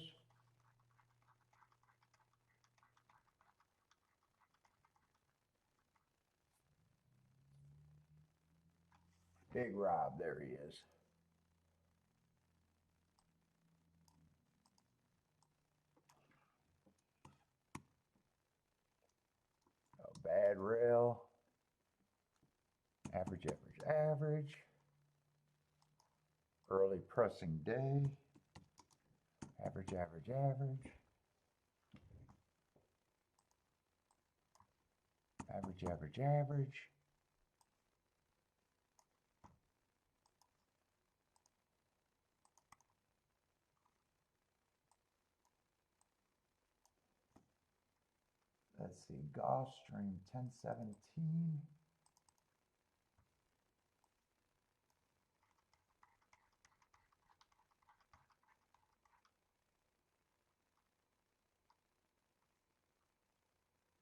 Big Rob, there he is. bad rail. Average, average, average. Early pressing day. Average, average, average. Average, average, average. Let's see, Gulfstream 1017.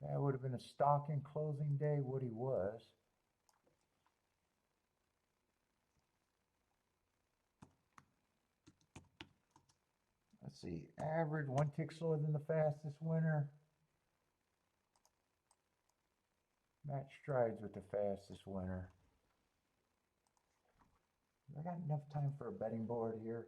That would have been a stocking closing day, Woody was. Let's see, average, one tick slower than the fastest winner. Match strides with the fastest winner. I got enough time for a betting board here.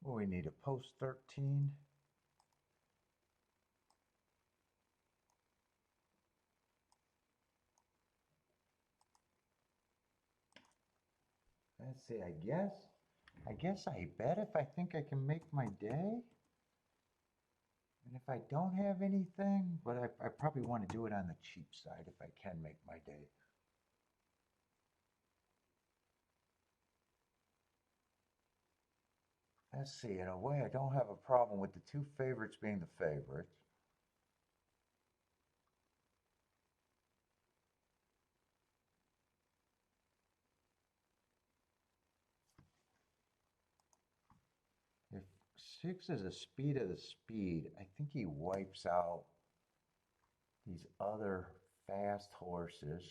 Well, we need a post 13. Let's see, I guess I bet if I think I can make my day. And if I don't have anything, but I probably want to do it on the cheap side if I can make my day. Let's see, in a way I don't have a problem with the two favorites being the favorites. If 6 is the speed of the speed, I think he wipes out these other fast horses.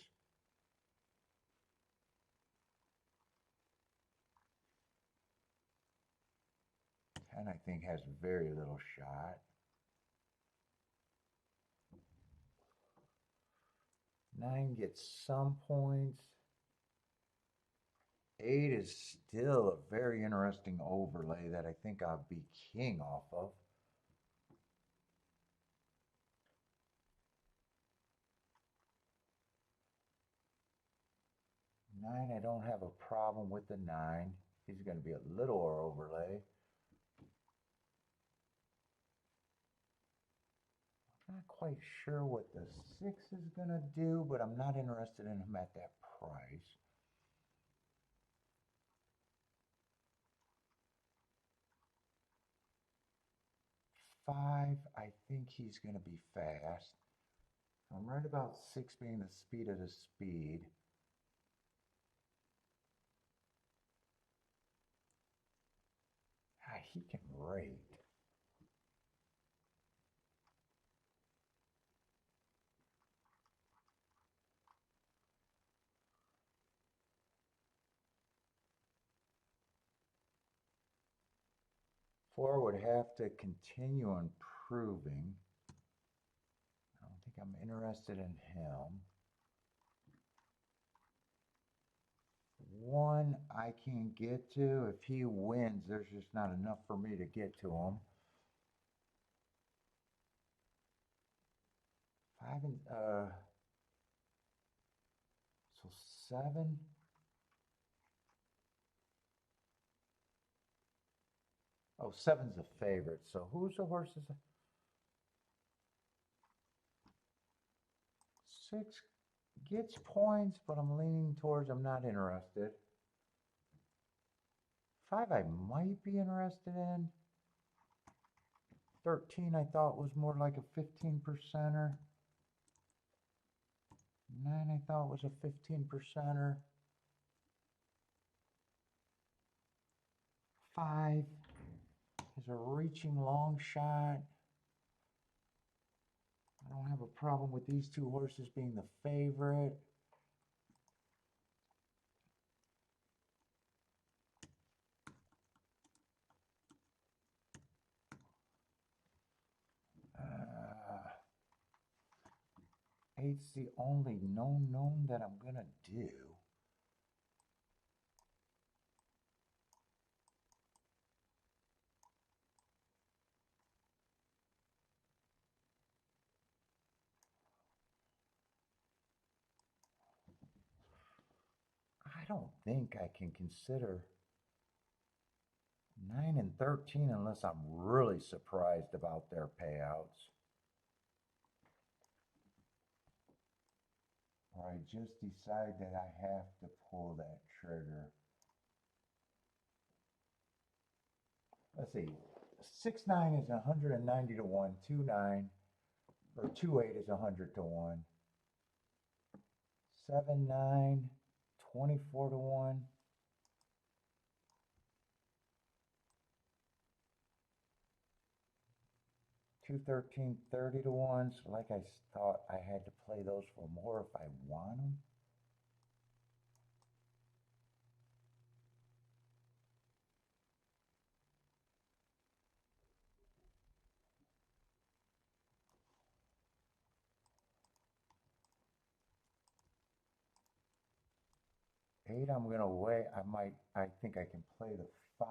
10, I think, has very little shot. 9 gets some points. 8 is still a very interesting overlay that I think I'll be king off of. Nine, I don't have a problem with the 9. He's going to be a little overlay. Not quite sure what the 6 is going to do, but I'm not interested in him at that price. Five, I think he's going to be fast. I'm right about 6 being the speed of the speed. Ah, he can rate. Four would have to continue improving. I don't think I'm interested in him. 1, I can't get to. If he wins, there's just not enough for me to get to him. 5 and so 7. Oh, 7's a favorite. So who's the horses? 6 gets points, but I'm leaning towards I'm not interested. 5 I might be interested in. 13 I thought was more like a 15%er. 9 I thought was a 15%er. 5 is a reaching long shot. I don't have a problem with these two horses being the favorite. Eight's the only known that I'm gonna do. don't think I can consider 9 and 13 unless I'm really surprised about their payouts. Or I just decide that I have to pull that trigger. Let's see. 6-9 is 190 to 1. 2-9 or 2-8 is 100 to 1. 7-9, 24 to 1. 2-13, 30 to 1. So like I thought I had to play those for more if I want them. Eight, I'm gonna weigh. I think I can play the 5.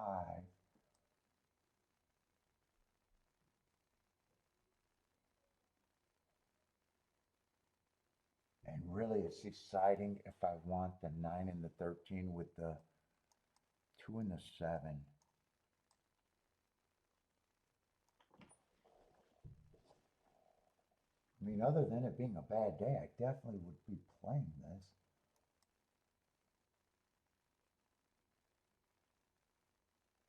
And really it's deciding if I want the 9 and the 13 with the 2 and the 7. I mean, other than it being a bad day, I definitely would be playing this.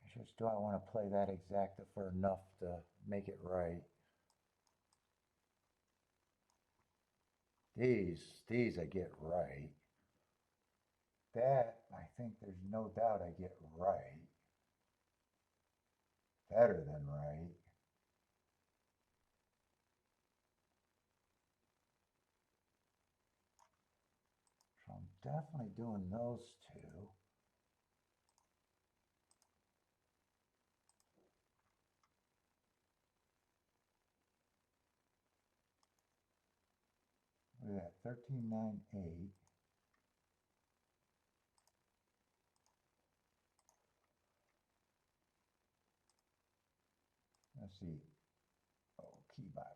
It's just, do I want to play that exacta for enough to make it right? These I get right. That, I think there's no doubt I get right. Better than right. So I'm definitely doing those two. Look at that, 13, 9, 8. Let's see. Oh, key box.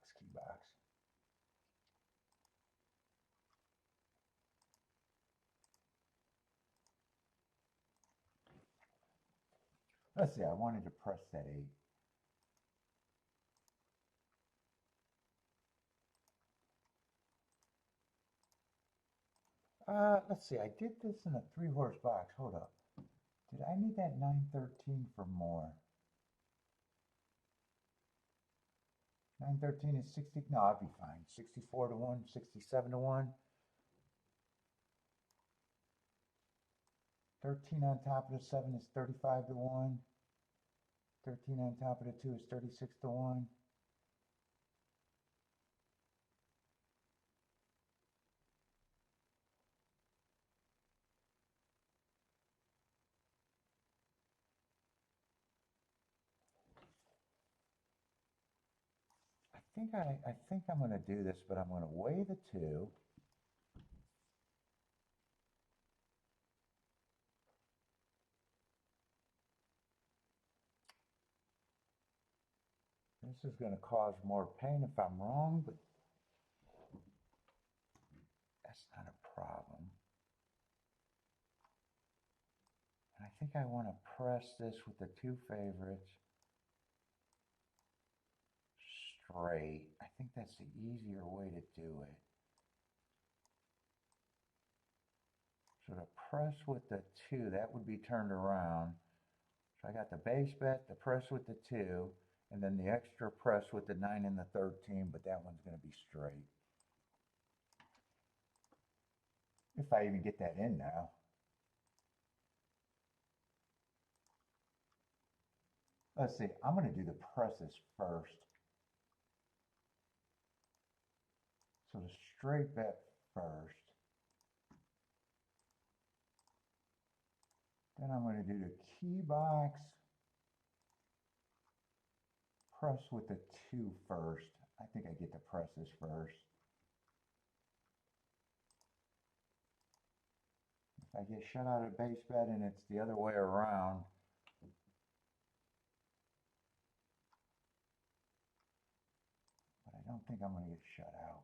Let's see, I wanted to press that 8. Let's see, I did this in a 3-horse box. Hold up. Did I need that 913 for more? 913 is 60. No, I'd be fine. 64 to 1, 67 to 1. 13 on top of the 7 is 35 to 1. 13 on top of the 2 is 36 to 1. I think I'm going to do this, but I'm going to weigh the 2. This is going to cause more pain if I'm wrong, but that's not a problem. And I think I want to press this with the 2 favorites straight. I think that's the easier way to do it. So to press with the 2, that would be turned around. So I got the base bet, the press with the 2, and then the extra press with the 9 and the 13, but that one's going to be straight. If I even get that in now. Let's see, I'm going to do the presses first. So the straight bet first. Then I'm going to do the key box press with the 2 first. I think I get the presses first. If I get shut out of base bet and it's the other way around, but I don't think I'm going to get shut out.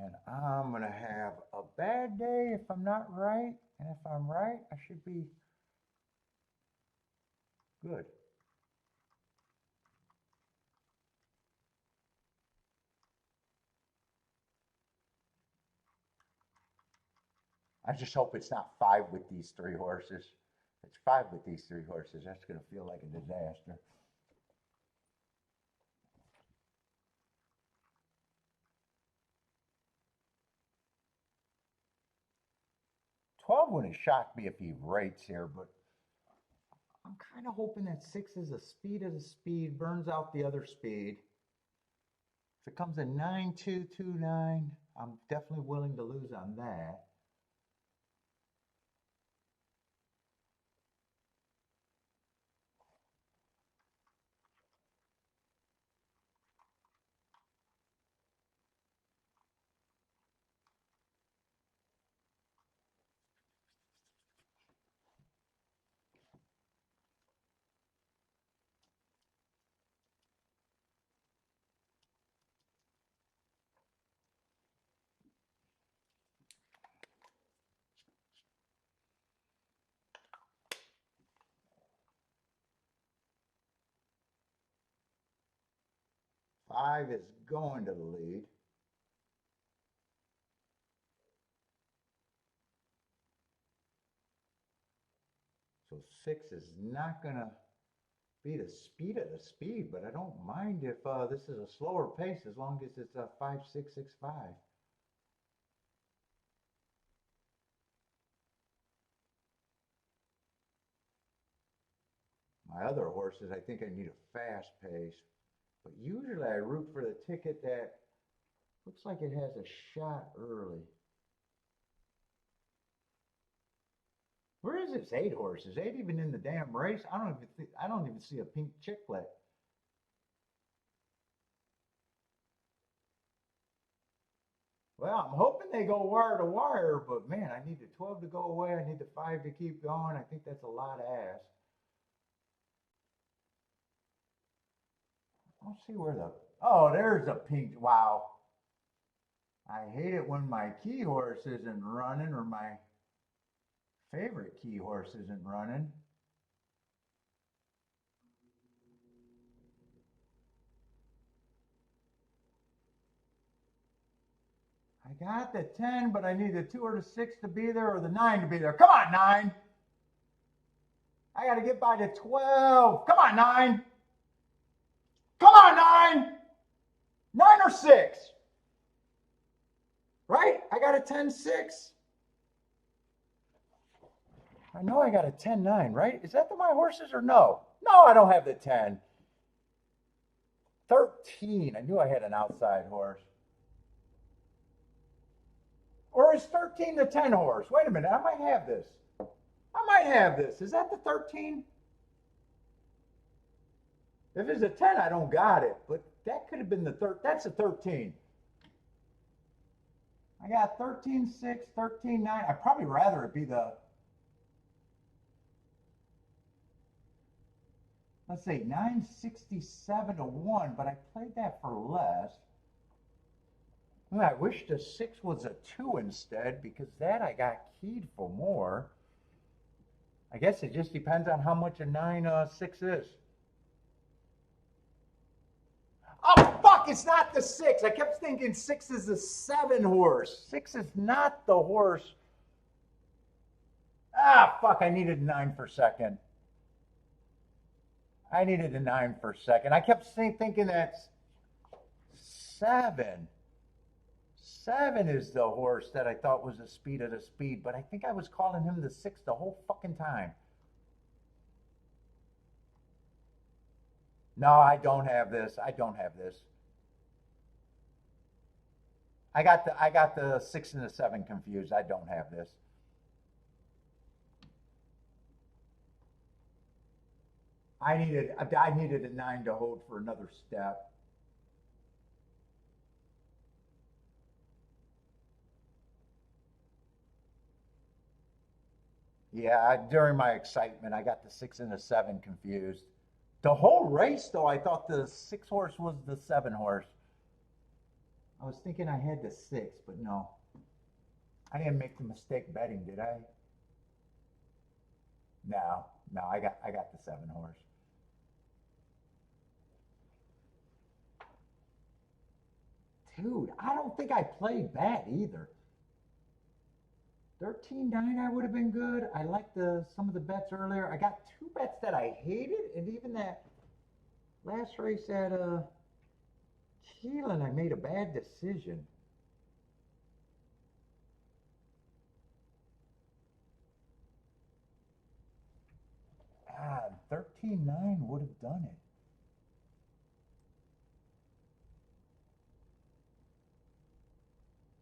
And I'm going to have a bad day if I'm not right. And if I'm right, I should be good. I just hope it's not 5 with these 3 horses. If it's 5 with these 3 horses, that's going to feel like a disaster. 12 wouldn't shock me if he rates here, but I'm kind of hoping that 6 is a speed as a speed, burns out the other speed. If it comes in 9-2-2-9, I'm definitely willing to lose on that. Five is going to the lead. So 6 is not going to be the speed of the speed, but I don't mind if this is a slower pace as long as it's a 5-6-6-5. My other horses, I think I need a fast pace. But usually I root for the ticket that looks like it has a shot early. Where is this 8 horse? Is 8 even in the damn race? I don't even see a pink chicklet. Well, I'm hoping they go wire to wire, but man, I need the 12 to go away. I need the 5 to keep going. I think that's a lot of ass. Let's see where the, oh, there's a pink, wow. I hate it when my key horse isn't running or my favorite key horse isn't running. I got the 10, but I need the 2 or the 6 to be there or the 9 to be there. Come on, 9. I got to get by the 12. Come on, 9. Come on, 9. 9 or 6. Right? I got a 10-6. I know I got a 10-9, right? Is that my horses or no? No, I don't have the 10. 13. I knew I had an outside horse. Or is 13 the 10 horse? Wait a minute. I might have this. I might have this. Is that the 13? If it's a 10, I don't got it. But that could have been the 13. That's a 13. I got 13-6, 13-9. I'd probably rather it be the, let's say 967-1, but I played that for less. Well, I wish the 6 was a 2 instead, because that I got keyed for more. I guess it just depends on how much a 9-6 is. Oh, fuck, it's not the 6. I kept thinking 6 is the 7 horse. 6 is not the horse. Ah, fuck, I needed 9 for second. I needed a 9 for second. I kept thinking that's 7. 7 is the horse that I thought was the speed of the speed, but I think I was calling him the 6 the whole fucking time. No, I don't have this. I don't have this. I got the 6 and the 7 confused. I don't have this. I needed a 9 to hold for another step. Yeah, during my excitement, I got the 6 and the 7 confused. The whole race, though, I thought the 6 horse was the 7 horse. I was thinking I had the 6, but no. I didn't make the mistake betting, did I? No, no, I got the 7 horse. Dude, I don't think I played bad either. 13-9 I would have been good. I liked the some of the bets earlier. I got 2 bets that I hated, and even that last race at Keeneland, I made a bad decision. 13-9 would have done it.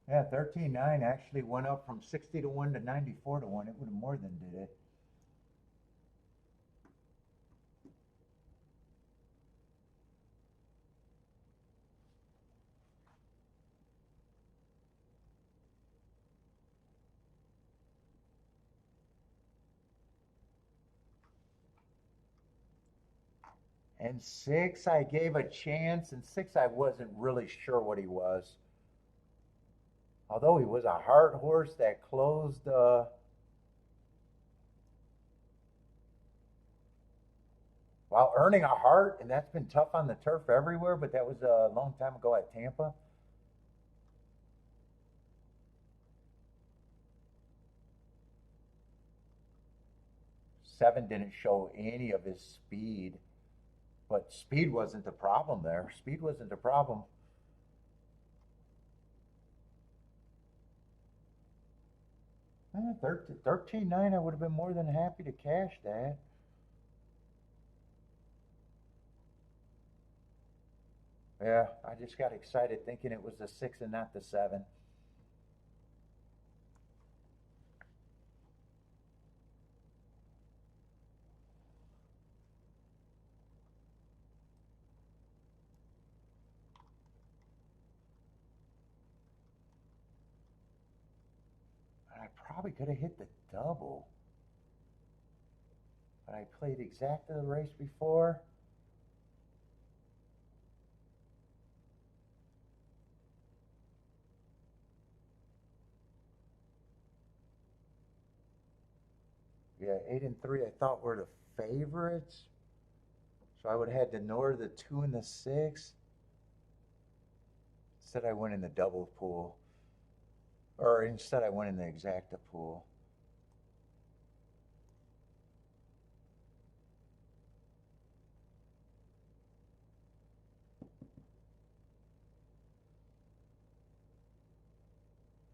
Yeah, 13-9 actually went up from 60 to 1 to 94 to 1. It would have more than did it. And 6, I gave a chance, and 6, I wasn't really sure what he was. Although he was a hard horse that closed while earning a heart, and that's been tough on the turf everywhere, but that was a long time ago at Tampa. 7 didn't show any of his speed, but speed wasn't the problem there. Speed wasn't the problem. 13-9, I would have been more than happy to cash that. Yeah, I just got excited thinking it was the 6 and not the 7. I probably could have hit the double, but I played exactly the race before. Yeah, 8 and 3 I thought were the favorites. So I would have had to ignore the 2 and the 6. Instead, I went in the double pool. Or instead, I went in the exacta pool.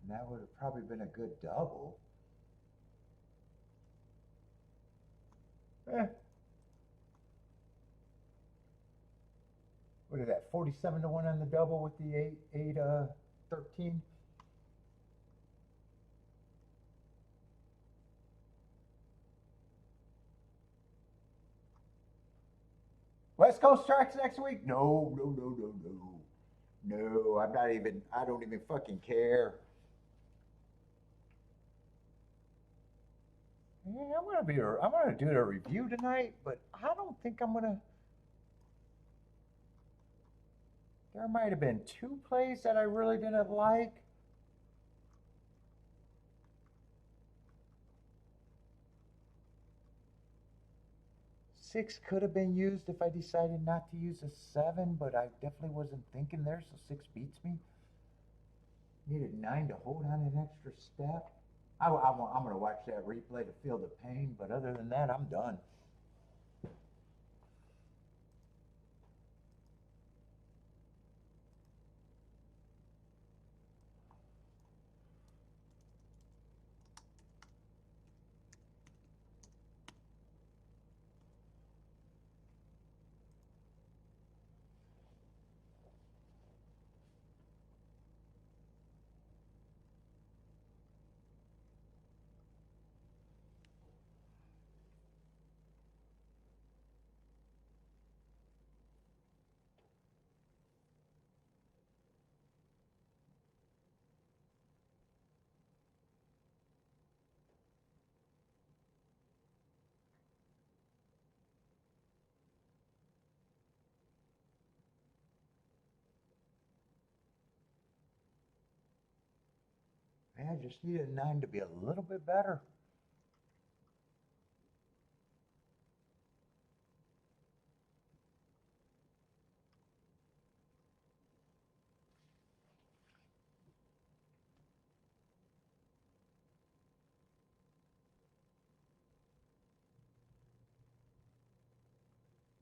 And that would have probably been a good double. Eh. What is that? 47 to 1 on the double with the 13. West Coast tracks next week? No, no, no, no, no. No, I'm not even, I don't even fucking care. Yeah, I'm gonna do the review tonight, but I don't think I'm gonna. There might have been 2 plays that I really didn't like. Six could have been used if I decided not to use a 7, but I definitely wasn't thinking there, so 6 beats me. Needed 9 to hold on an extra step. I'm going to watch that replay to feel the pain, but other than that, I'm done. I just needed a 9 to be a little bit better.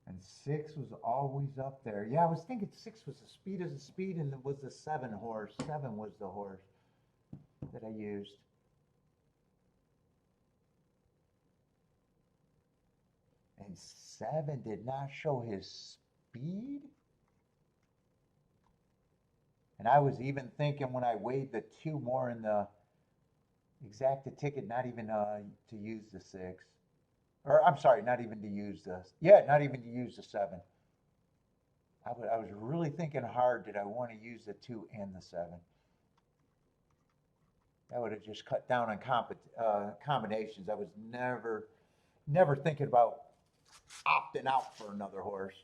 And 6 was always up there. Yeah, I was thinking 6 was the speed as a speed, and it was the 7 horse. 7 was the horse that I used. And 7 did not show his speed. And I was even thinking when I weighed the 2 more in the exacta ticket, not even to use the 6. Or I'm sorry, not even to use the, yeah, not even to use the 7. I was really thinking hard, did I want to use the 2 and the 7? That would have just cut down on combinations. I was never thinking about opting out for another horse.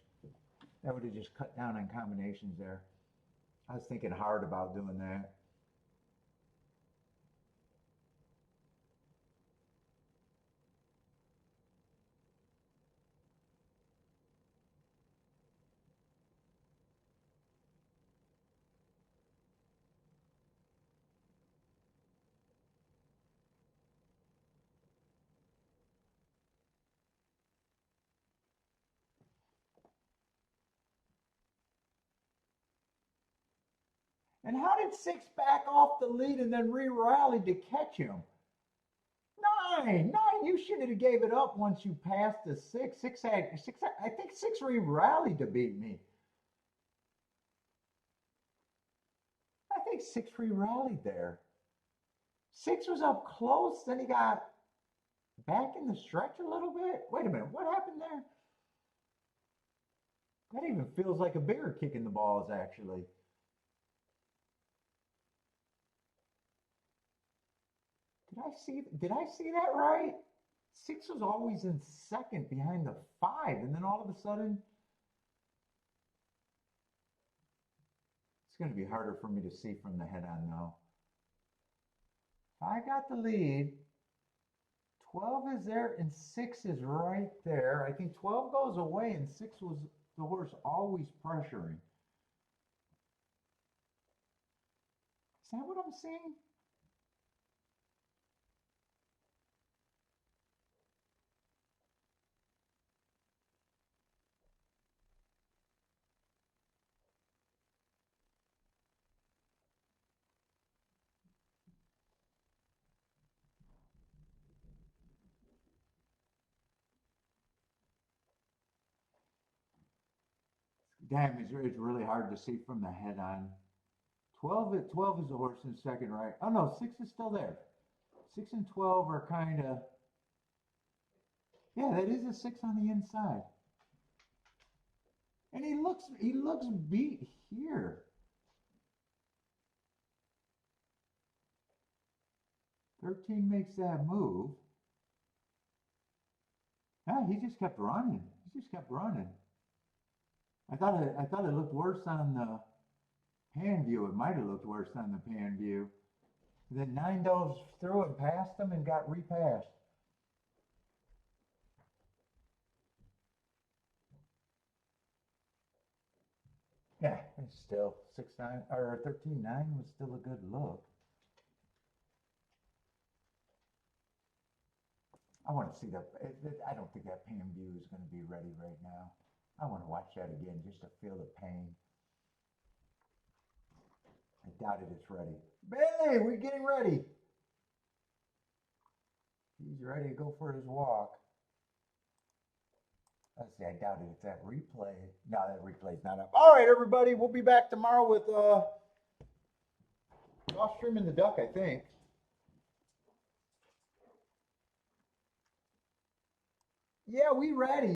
That would have just cut down on combinations there. I was thinking hard about doing that. And how did 6 back off the lead and then re-rallied to catch him? 9, you should have gave it up once you passed the 6. 6 had 6. I think 6 re-rallied to beat me. I think 6 re-rallied there. 6 was up close, then he got back in the stretch a little bit. Wait a minute, what happened there? That even feels like a bigger kick in the balls, actually. Did I see that right? 6 was always in second behind the 5, and then all of a sudden, it's going to be harder for me to see from the head on now. 5 got the lead. 12 is there, and 6 is right there. I think 12 goes away, and 6 was the horse always pressuring. Is that what I'm seeing? Damn, it's really hard to see from the head on. 12 is the horse in second, right? Oh no, 6 is still there. 6 and 12 are kind of, yeah, that is a 6 on the inside. And he looks beat here. 13 makes that move. Yeah, he just kept running. He just kept running. I thought it looked worse on the pan view. It might have looked worse on the pan view. Then 9 dove through and passed him and got repassed. Yeah, it's still 6-9 or 13-9 was still a good look. I want to see that. I don't think that pan view is going to be ready right now. I want to watch that again just to feel the pain. I doubt it's ready. Bailey, we're getting ready. He's ready to go for his walk. Let's see, I doubt it. It's that replay. No, that replay's not up. All right, everybody, we'll be back tomorrow with Gulfstream and the Duck, I think. Yeah, we ready.